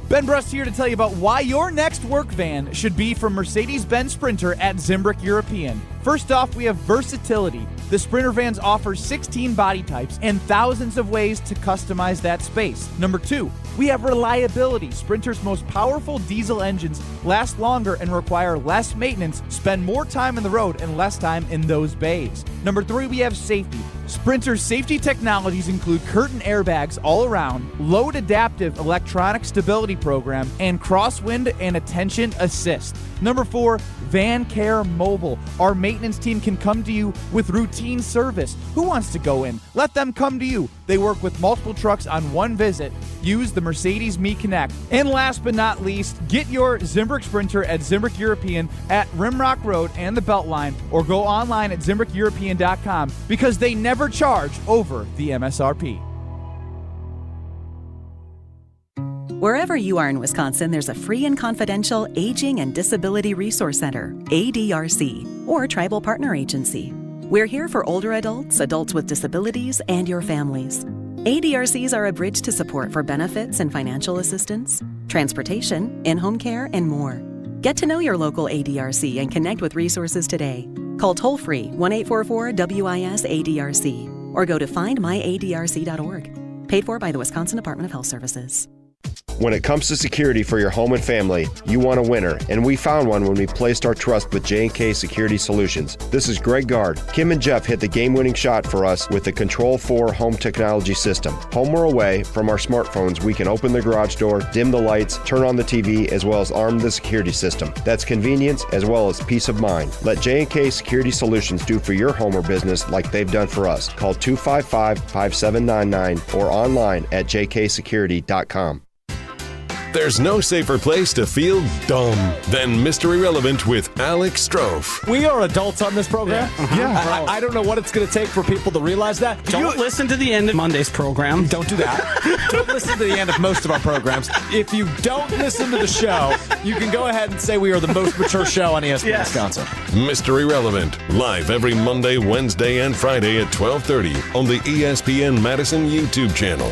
Ben Brust here to tell you about why your next work van should be from Mercedes-Benz Sprinter at Zimbrick European. First off, we have versatility. The Sprinter vans offer 16 body types and thousands of ways to customize that space. Number 2, we have reliability. Sprinter's most powerful diesel engines last longer and require less maintenance, spend more time on the road and less time in those bays. Number 3, we have safety. Sprinter's safety technologies include curtain airbags all around, load adaptive electronic stability program, and crosswind and attention assist. Number 4, Van Care Mobile. Our maintenance team can come to you with routine service. Who wants to go in? Let them come to you. They work with multiple trucks on one visit. Use the Mercedes Me Connect. And last but not least, get your Zimbrick Sprinter at Zimbrick European at Rimrock Road and the Beltline, or go online at ZimbrickEuropean.com because they never charge over the MSRP. Wherever you are in Wisconsin, there's a free and confidential Aging and Disability Resource Center, ADRC, or Tribal Partner Agency. We're here for older adults, adults with disabilities, and your families. ADRCs are a bridge to support for benefits and financial assistance, transportation, in-home care, and more. Get to know your local ADRC and connect with resources today. Call toll-free 1-844-WIS-ADRC or go to findmyadrc.org. Paid for by the Wisconsin Department of Health Services. When it comes to security for your home and family, you want a winner, and we found one when we placed our trust with J&K Security Solutions. This is Greg Gard. Kim and Jeff hit the game-winning shot for us with the Control 4 home technology system. Home or away, from our smartphones, we can open the garage door, dim the lights, turn on the TV, as well as arm the security system. That's convenience as well as peace of mind. Let J&K Security Solutions do for your home or business like they've done for us. Call 255-5799 or online at jksecurity.com. There's no safer place to feel dumb than Mr. Irrelevant with Alex Strouf. We are adults on this program. Yeah. I don't know what it's going to take for people to realize that. Don't listen to the end of Monday's program. Don't do that. Don't listen to the end of most of our programs. If you don't listen to the show, you can go ahead and say we are the most mature show on ESPN Wisconsin. Mr. Irrelevant, live every Monday, Wednesday, and Friday at 12:30 on the ESPN Madison YouTube channel.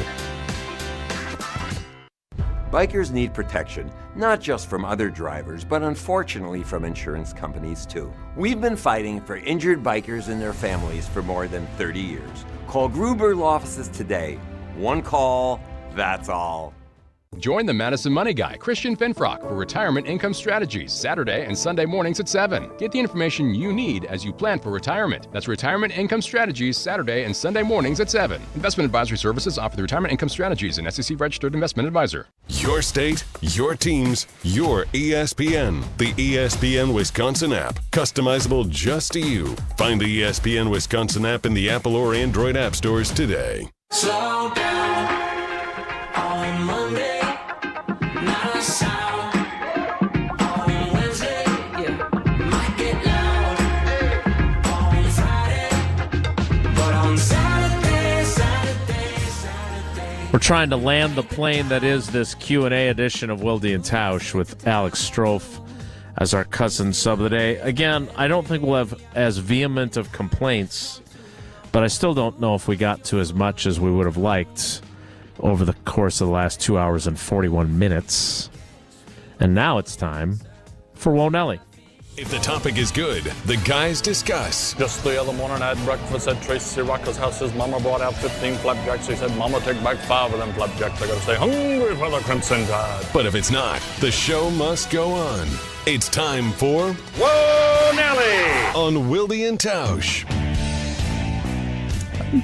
Bikers need protection, not just from other drivers, but unfortunately from insurance companies too. We've been fighting for injured bikers and their families for more than 30 years. Call Gruber Law Offices today. One call, that's all. Join the Madison Money Guy, Christian Finfrock, for Retirement Income Strategies, Saturday and Sunday mornings at 7. Get the information you need as you plan for retirement. That's Retirement Income Strategies, Saturday and Sunday mornings at 7. Investment advisory services offer the Retirement Income Strategies, an SEC-registered investment advisor. Your state, your teams, your ESPN. The ESPN Wisconsin app, customizable just to you. Find the ESPN Wisconsin app in the Apple or Android app stores today. Slow down on Monday, not a sound on Wednesday, yeah. Might get loud on Friday, but on Saturday. We're trying to land the plane that is this Q&A edition of Wilde and Tausch with Alex Strouf as our cousin sub of the day. Again, I don't think we'll have as vehement of complaints, but I still don't know if we got to as much as we would have liked over the course of the last 2 hours and 41 minutes. And now it's time for Whoa Nelly. If the topic is good, the guys discuss. Just the other morning I had breakfast at Tracy Rocker's house. His mama brought out 15 flapjacks. He said, Mama, take back 5 of them flapjacks. I gotta stay hungry for the Crimson Tide. But if it's not, the show must go on. It's time for Whoa Nelly on Wilde and Tausch.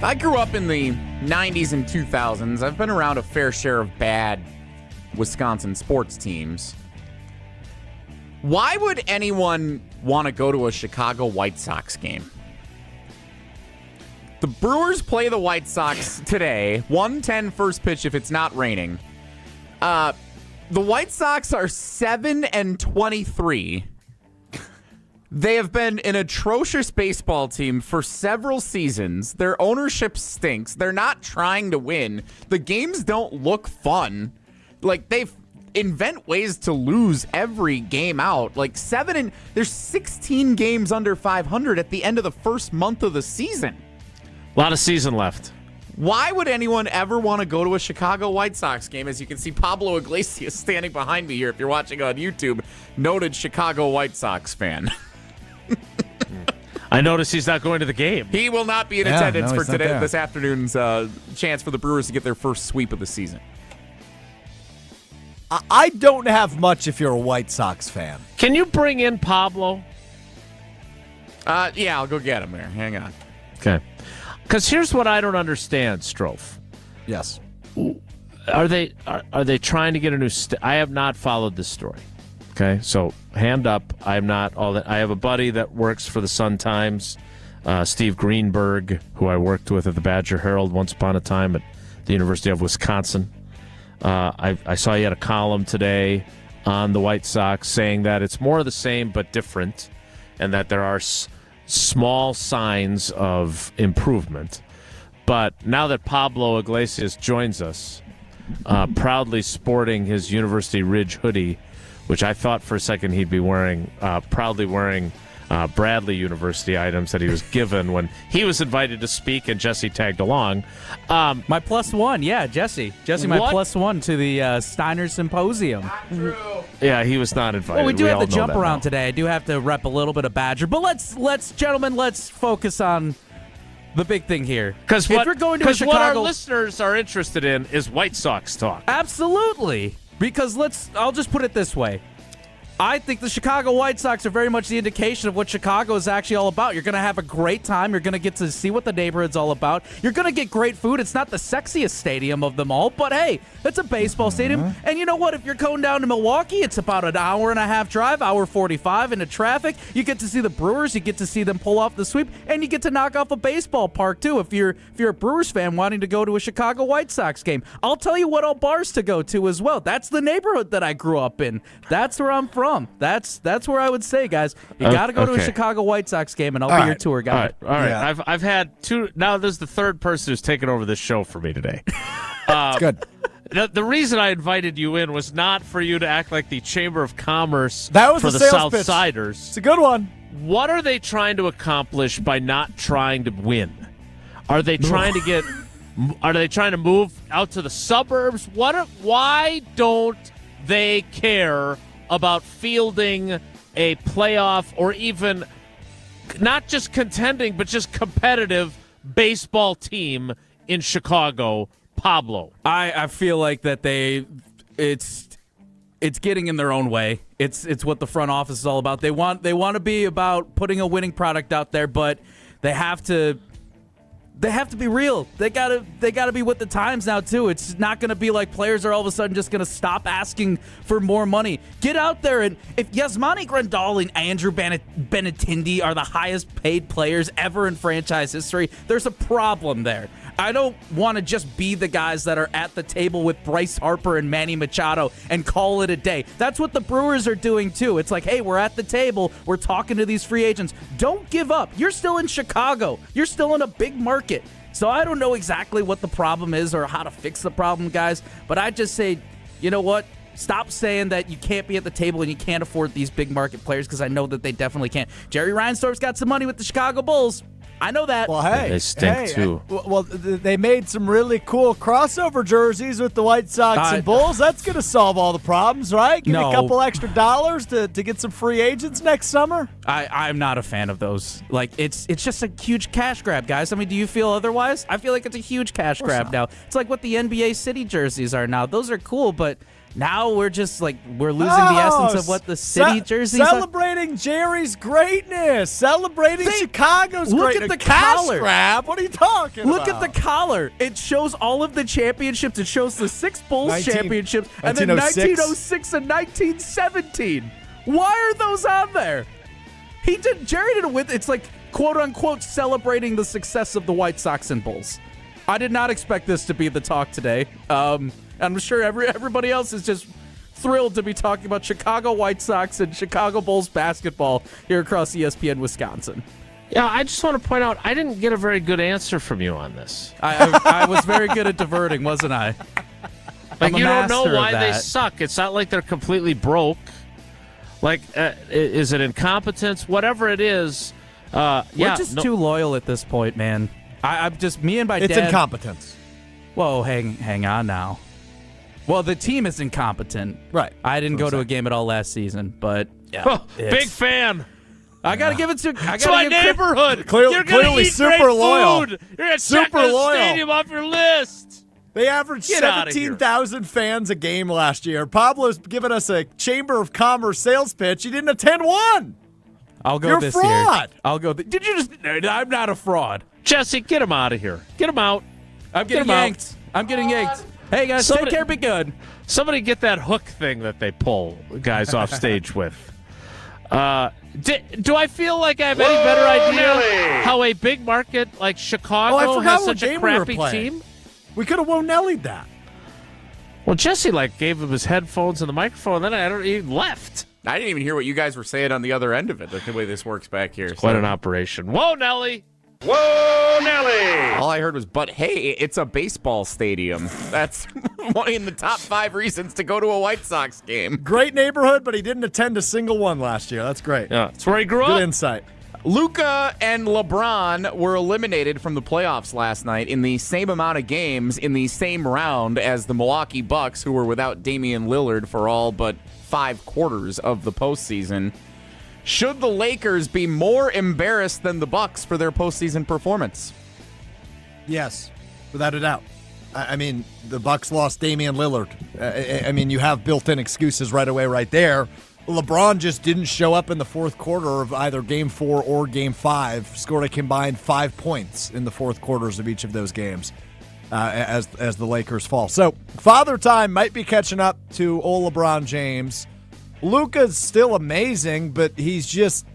I grew up in the 90s and 2000s. I've been around a fair share of bad Wisconsin sports teams. Why would anyone want to go to a Chicago White Sox game? The Brewers play the White Sox today, 1:10 first pitch if it's not raining. The White Sox are 7-23. They have been an atrocious baseball team for several seasons. Their ownership stinks. They're not trying to win. The games don't look fun. Like, they invent ways to lose every game out. Like, there's 16 games under 500 at the end of the first month of the season. A lot of season left. Why would anyone ever want to go to a Chicago White Sox game? As you can see, Pablo Iglesias standing behind me here, if you're watching on YouTube, noted Chicago White Sox fan. I noticed he's not going to the game. He will not be in attendance for this afternoon's chance for the Brewers to get their first sweep of the season. I don't have much if you're a White Sox fan. Can you bring in Pablo? Yeah, I'll go get him there. Hang on. Okay. Because here's what I don't understand, Strouf. Yes. Are they trying to get a new... I have not followed this story. Okay, so hand up. I'm not all that. I have a buddy that works for the Sun-Times, Steve Greenberg, who I worked with at the Badger Herald once upon a time at the University of Wisconsin. I saw he had a column today on the White Sox saying that it's more of the same but different, and that there are small signs of improvement. But now that Pablo Iglesias joins us, proudly sporting his University Ridge hoodie, which I thought for a second he'd be wearing, proudly wearing Bradley University items that he was given when he was invited to speak, and Jesse tagged along. My +1, yeah, Jesse. My +1 to the Steiner Symposium. Yeah, he was not invited. Well, we do have all the jump know that around now. today. I do have to rep a little bit of Badger, but let's focus on the big thing here. Because if we're going to Chicago, what our listeners are interested in is White Sox talk. Absolutely. Because I'll just put it this way. I think the Chicago White Sox are very much the indication of what Chicago is actually all about. You're going to have a great time. You're going to get to see what the neighborhood's all about. You're going to get great food. It's not the sexiest stadium of them all, but hey, it's a baseball stadium. And you know what? If you're going down to Milwaukee, it's about an hour and a half drive, hour 45 into traffic. You get to see the Brewers. You get to see them pull off the sweep, and you get to knock off a baseball park too. If you're a Brewers fan wanting to go to a Chicago White Sox game, I'll tell you what all bars to go to as well. That's the neighborhood that I grew up in. That's where I'm from. That's where I would say, guys, you got to go to a Chicago White Sox game, and I'll be your tour guide. All right. Yeah. I've had two. Now this is the third person who's taken over this show for me today. It's good. The reason I invited you in was not for you to act like the Chamber of Commerce that was for the sales pitch. Southsiders. It's a good one. What are they trying to accomplish by not trying to win? Are they trying to get? Are they trying to move out to the suburbs? Why don't they care about fielding a playoff or even not just contending but just competitive baseball team in Chicago, Pablo? I feel like that it's getting in their own way. It's what the front office is all about. They want to be about putting a winning product out there, but they have to be real. They gotta be with the times now too. It's not gonna be like players are all of a sudden just gonna stop asking for more money. Get out there, and if Yasmani Grandal and Andrew Benintendi are the highest paid players ever in franchise history, there's a problem there. I don't want to just be the guys that are at the table with Bryce Harper and Manny Machado and call it a day. That's what the Brewers are doing, too. It's like, hey, we're at the table. We're talking to these free agents. Don't give up. You're still in Chicago. You're still in a big market. So I don't know exactly what the problem is or how to fix the problem, guys. But I just say, you know what? Stop saying that you can't be at the table and you can't afford these big market players, because I know that they definitely can't. Jerry Reinsdorf's got some money with the Chicago Bulls. I know that. Well, hey, they stink too. They made some really cool crossover jerseys with the White Sox and Bulls. That's going to solve all the problems, right? Give me a couple extra dollars to get some free agents next summer. I'm not a fan of those. Like, it's just a huge cash grab, guys. I mean, do you feel otherwise? I feel like it's a huge cash grab now. It's like what the NBA City jerseys are now. Those are cool, but now we're just like, we're losing the essence of what the City jerseys are. Celebrating Jerry's greatness. Celebrating Chicago's greatness. Look at the collar. Grab. What are you talking about? Look at the collar. It shows all of the championships. It shows the 6 Bulls championships and then 1906 and 1917. Why are those on there? Jerry did it with, it's like, quote unquote, celebrating the success of the White Sox and Bulls. I did not expect this to be the talk today. I'm sure everybody else is just thrilled to be talking about Chicago White Sox and Chicago Bulls basketball here across ESPN Wisconsin. Yeah, I just want to point out, I didn't get a very good answer from you on this. I was very good at diverting, wasn't I? Like, you don't know why they suck. It's not like they're completely broke. Like, is it incompetence? Whatever it is. We're just too loyal at this point, man. I'm just, me and my dad. It's incompetence. Whoa, hang on now. Well, the team is incompetent. Right. I didn't go to a game at all last season, but yeah, oh, big fan. I got to give it to it's my neighborhood. You're clearly eat super loyal. Food. You're going to check the stadium off your list. They averaged 17,000 fans a game last year. Pablo's giving us a Chamber of Commerce sales pitch. He didn't attend one. I'll go You're this fraud. year. I'll go. Did you just? I'm not a fraud. Jesse, get him out of here. Get him out. I'm getting yanked. I'm getting yanked. Hey, guys, take care. Be good. Somebody get that hook thing that they pull guys off stage with. Do I feel like I have any better idea how a big market like Chicago has such a crappy team? We could have won Nelly that. Well, Jesse gave him his headphones and the microphone, and then he left. I didn't even hear what you guys were saying on the other end of it, the way this works back here. Quite an operation. Whoa, Nelly! Whoa, Nelly! All I heard was, but hey, it's a baseball stadium. That's one in the top 5 reasons to go to a White Sox game. Great neighborhood, but he didn't attend a single one last year. That's great. Yeah, that's where he grew up. Good insight. Luka and LeBron were eliminated from the playoffs last night in the same amount of games in the same round as the Milwaukee Bucks, who were without Damian Lillard for all but 5 quarters of the postseason. Should the Lakers be more embarrassed than the Bucks for their postseason performance? Yes, without a doubt. I mean, the Bucks lost Damian Lillard. I mean, you have built-in excuses right away right there. LeBron just didn't show up in the fourth quarter of either Game 4 or Game 5, scored a combined 5 points in the fourth quarters of each of those games as the Lakers fall. So, Father Time might be catching up to old LeBron James. Luka's still amazing, but he's just,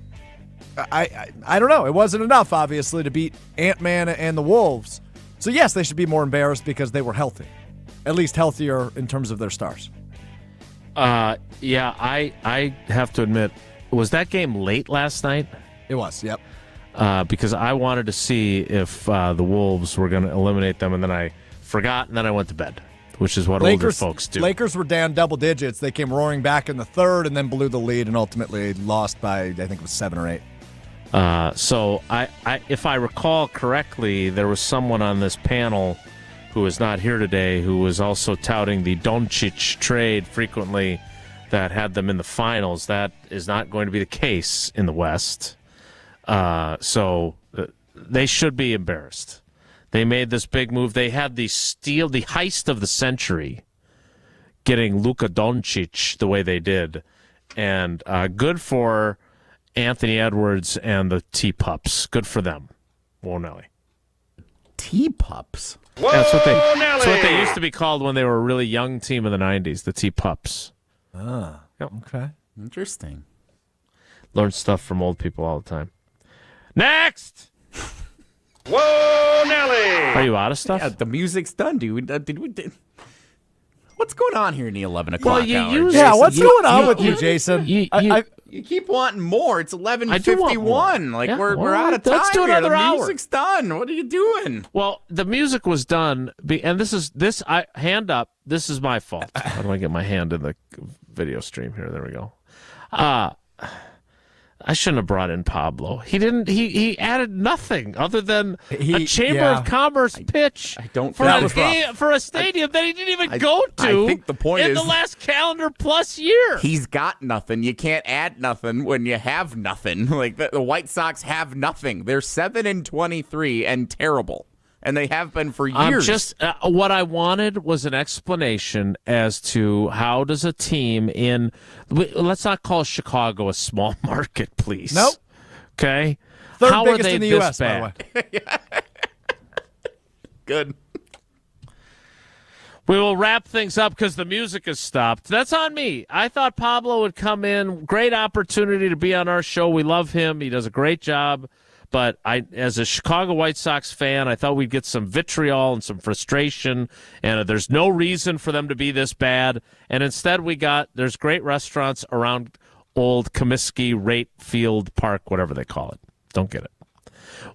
I don't know. It wasn't enough, obviously, to beat Ant-Man and the Wolves. So, yes, they should be more embarrassed because they were healthy, at least healthier in terms of their stars. Yeah, I have to admit, was that game late last night? It was, yep. Because I wanted to see if the Wolves were going to eliminate them, and then I forgot, and then I went to bed. Which is what older folks do. Lakers were down double digits. They came roaring back in the third and then blew the lead and ultimately lost by, I think it was 7 or 8. So if I recall correctly, there was someone on this panel who is not here today who was also touting the Doncic trade frequently that had them in the finals. That is not going to be the case in the West. So they should be embarrassed. They made this big move. They had the heist of the century, getting Luka Doncic the way they did. And good for Anthony Edwards and the T-Pups. Good for them. Whoa, Nelly. T-Pups? That's what they used to be called when they were a really young team in the 90s, the T-Pups. Ah, yep. Okay. Interesting. Learn stuff from old people all the time. Next! Whoa, Nelly! Are you out of stuff? Yeah, the music's done, dude. What's going on here in the 11 o'clock hour? What's going on with you, Jason? You keep wanting more. It's 11:51. Like we're out of time. Let's do another here. The hour. music's done. What are you doing? Well, the music was done, and hand up. This is my fault. How do I get my hand in the video stream here? There we go. I shouldn't have brought in Pablo. He didn't. He added nothing other than a Chamber of Commerce pitch for a stadium that he didn't even go to. I think the point in is the last calendar plus year. He's got nothing. You can't add nothing when you have nothing. Like the White Sox have nothing. They're 7-23 and terrible. And they have been for years. What I wanted was an explanation as to how does a team let's not call Chicago a small market, please. Nope. Okay? Third how biggest are they in the this U.S., bad? by the way. Good. We will wrap things up because the music has stopped. That's on me. I thought Pablo would come in. Great opportunity to be on our show. We love him. He does a great job. But as a Chicago White Sox fan, I thought we'd get some vitriol and some frustration, and there's no reason for them to be this bad. And instead there's great restaurants around Old Comiskey Rate Field Park, whatever they call it. Don't get it.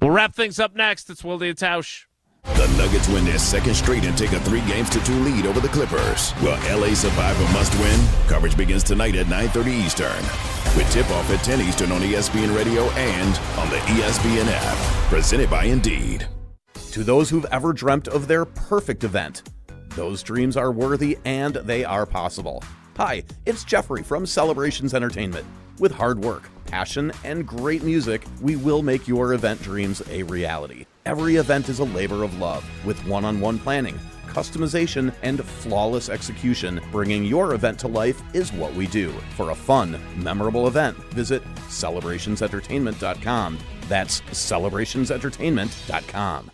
We'll wrap things up next. It's Wilde and Tausch. The Nuggets win their second straight and take a 3-2 lead over the Clippers. Will LA survive a must-win? Coverage begins tonight at 9:30 Eastern. With tip-off at 10 Eastern on ESPN Radio and on the ESPN app. Presented by Indeed. To those who've ever dreamt of their perfect event, those dreams are worthy and they are possible. Hi, it's Jeffrey from Celebrations Entertainment. With hard work, passion, and great music, we will make your event dreams a reality. Every event is a labor of love with one-on-one planning, customization, and flawless execution. Bringing your event to life is what we do. For a fun, memorable event, visit celebrationsentertainment.com. That's celebrationsentertainment.com.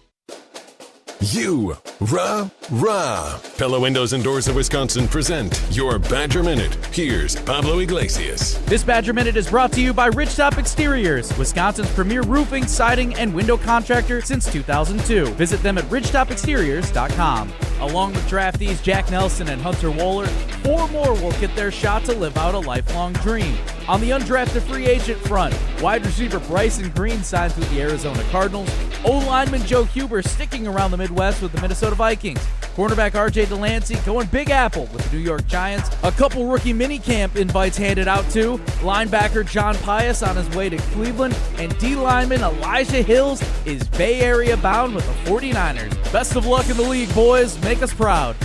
Pella Windows and Doors of Wisconsin present your Badger Minute. Here's Pablo Iglesias. This Badger Minute is brought to you by Ridgetop Exteriors, Wisconsin's premier roofing, siding, and window contractor since 2002. Visit them at ridgetopexteriors.com. Along with draftees Jack Nelson and Hunter Wohler, 4 more will get their shot to live out a lifelong dream. On the undrafted free agent front, wide receiver Bryson Green signs with the Arizona Cardinals. O-lineman Joe Huber sticking around the Midwest with the Minnesota Vikings. Cornerback R.J. Delancey going Big Apple with the New York Giants. A couple rookie minicamp invites handed out too. Linebacker John Pius on his way to Cleveland. And D-lineman Elijah Hills is Bay Area bound with the 49ers. Best of luck in the league, boys. Make us proud.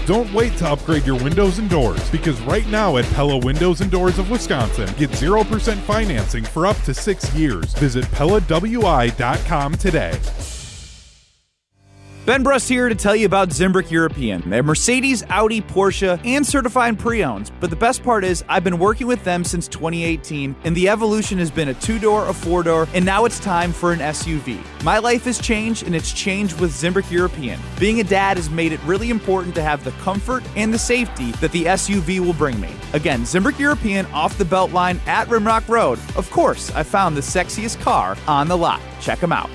Don't wait to upgrade your windows and doors, because right now at Pella Windows and Doors of Wisconsin, get 0% financing for up to 6 years. Visit PellaWI.com today. Ben Brust here to tell you about Zimbrick European. They're Mercedes, Audi, Porsche, and certified pre-owns. But the best part is I've been working with them since 2018, and the evolution has been a 2-door, a 4-door, and now it's time for an SUV. My life has changed, and it's changed with Zimbrick European. Being a dad has made it really important to have the comfort and the safety that the SUV will bring me. Again, Zimbrick European off the Beltline at Rimrock Road. Of course, I found the sexiest car on the lot. Check them out.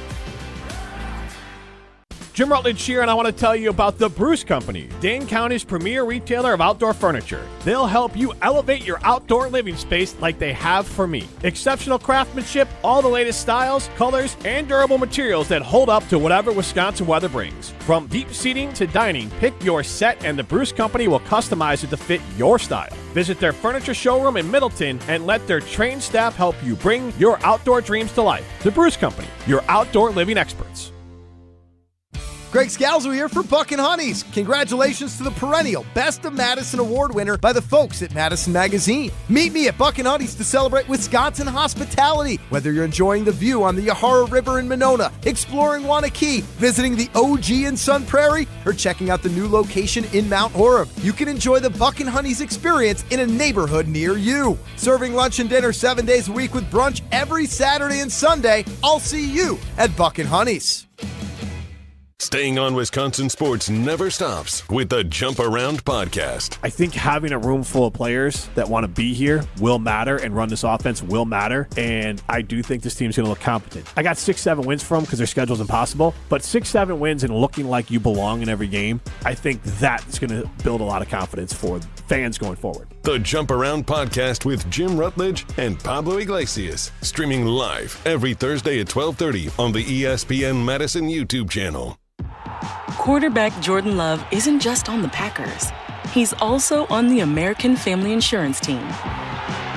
Jim Rutledge here, and I want to tell you about the Bruce Company, Dane County's premier retailer of outdoor furniture. They'll help you elevate your outdoor living space like they have for me. Exceptional craftsmanship, all the latest styles, colors, and durable materials that hold up to whatever Wisconsin weather brings. From deep seating to dining, pick your set and the Bruce Company will customize it to fit your style. Visit their furniture showroom in Middleton and let their trained staff help you bring your outdoor dreams to life. The Bruce Company, your outdoor living experts. Greg Scalzo here for Buck and Honeys. Congratulations to the perennial Best of Madison Award winner by the folks at Madison Magazine. Meet me at Buck and Honeys to celebrate Wisconsin hospitality. Whether you're enjoying the view on the Yahara River in Monona, exploring Wanakee, visiting the OG in Sun Prairie, or checking out the new location in Mount Horeb, you can enjoy the Buck and Honeys experience in a neighborhood near you. Serving lunch and dinner 7 days a week with brunch every Saturday and Sunday. I'll see you at Buck and Honeys. Staying on Wisconsin sports never stops with the Jump Around podcast. I think having a room full of players that want to be here will matter and run this offense will matter. And I do think this team's going to look competent. I got 6-7 wins from them because their schedule's impossible. But 6-7 wins and looking like you belong in every game, I think that's going to build a lot of confidence for fans going forward. The Jump Around podcast with Jim Rutledge and Pablo Iglesias. Streaming live every Thursday at 12:30 on the ESPN Madison YouTube channel. Quarterback Jordan Love isn't just on the Packers. He's also on the American Family Insurance team.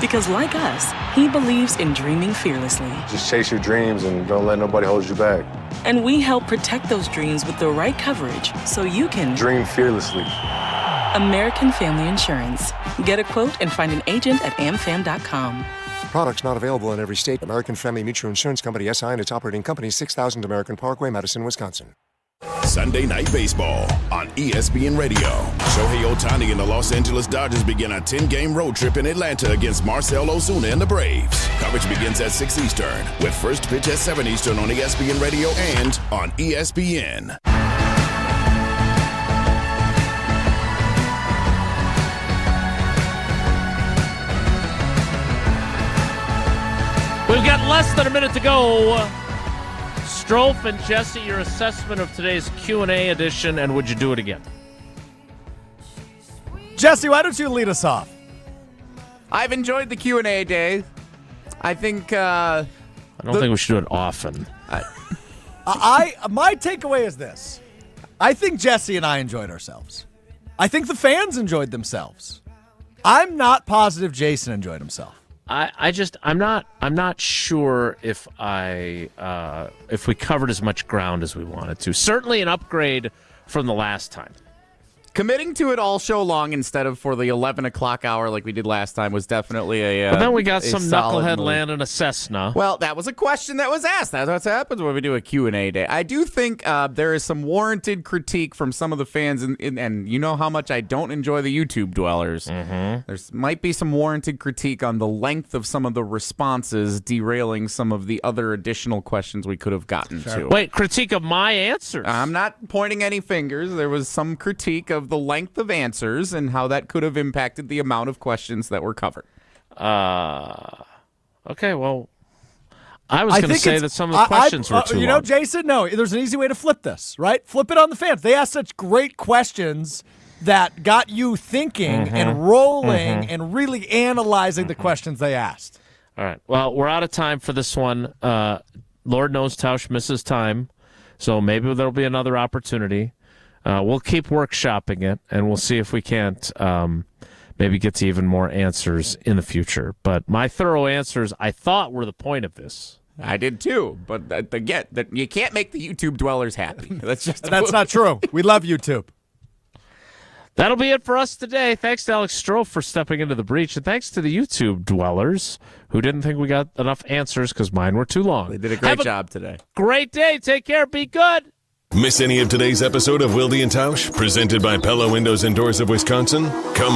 Because like us, he believes in dreaming fearlessly. Just chase your dreams and don't let nobody hold you back. And we help protect those dreams with the right coverage so you can dream fearlessly. American Family Insurance. Get a quote and find an agent at amfam.com. Products not available in every state. American Family Mutual Insurance Company, SI, and its operating company, 6000 American Parkway, Madison, Wisconsin. Sunday Night Baseball on ESPN Radio. Shohei Ohtani and the Los Angeles Dodgers begin a 10-game road trip in Atlanta against Marcell Ozuna and the Braves. Coverage begins at 6 Eastern, with first pitch at 7 Eastern on ESPN Radio and on ESPN. We've got less than a minute to go. Strouf and Jesse, your assessment of today's Q&A edition, and would you do it again? Jesse, why don't you lead us off? I've enjoyed the Q&A day. I think... I don't think we should do it often. My takeaway is this. I think Jesse and I enjoyed ourselves. I think the fans enjoyed themselves. I'm not positive Jason enjoyed himself. I'm not sure if we covered as much ground as we wanted to. Certainly an upgrade from the last time. Committing to it all show long instead of for the 11 o'clock hour like we did last time was definitely a But then we got some knucklehead move. land in a Cessna. Well, that was a question that was asked. That's what happens when we do a Q&A day. I do think there is some warranted critique from some of the fans, and you know how much I don't enjoy the YouTube dwellers. Mm-hmm. There might be some warranted critique on the length of some of the responses, derailing some of the other additional questions we could have gotten to. Wait, critique of my answers? I'm not pointing any fingers. There was some critique of the length of answers and how that could have impacted the amount of questions that were covered. Okay, well, I was going to say that some of the questions were too long. You know, Jason, no, there's an easy way to flip this, right? Flip it on the fans. They asked such great questions that got you thinking and rolling and really analyzing the questions they asked. All right. Well, we're out of time for this one. Lord knows Tausch misses time, so maybe there'll be another opportunity. We'll keep workshopping it, and we'll see if we can't maybe get to even more answers in the future. But my thorough answers, I thought, were the point of this. I did too, but again, you can't make the YouTube dwellers happy. That's not true. We love YouTube. That'll be it for us today. Thanks to Alex Strouf for stepping into the breach, and thanks to the YouTube dwellers who didn't think we got enough answers because mine were too long. They did a great job today. Great day. Take care. Be good. Miss any of today's episode of Wilde and Tausch, presented by Pella Windows and Doors of Wisconsin? Come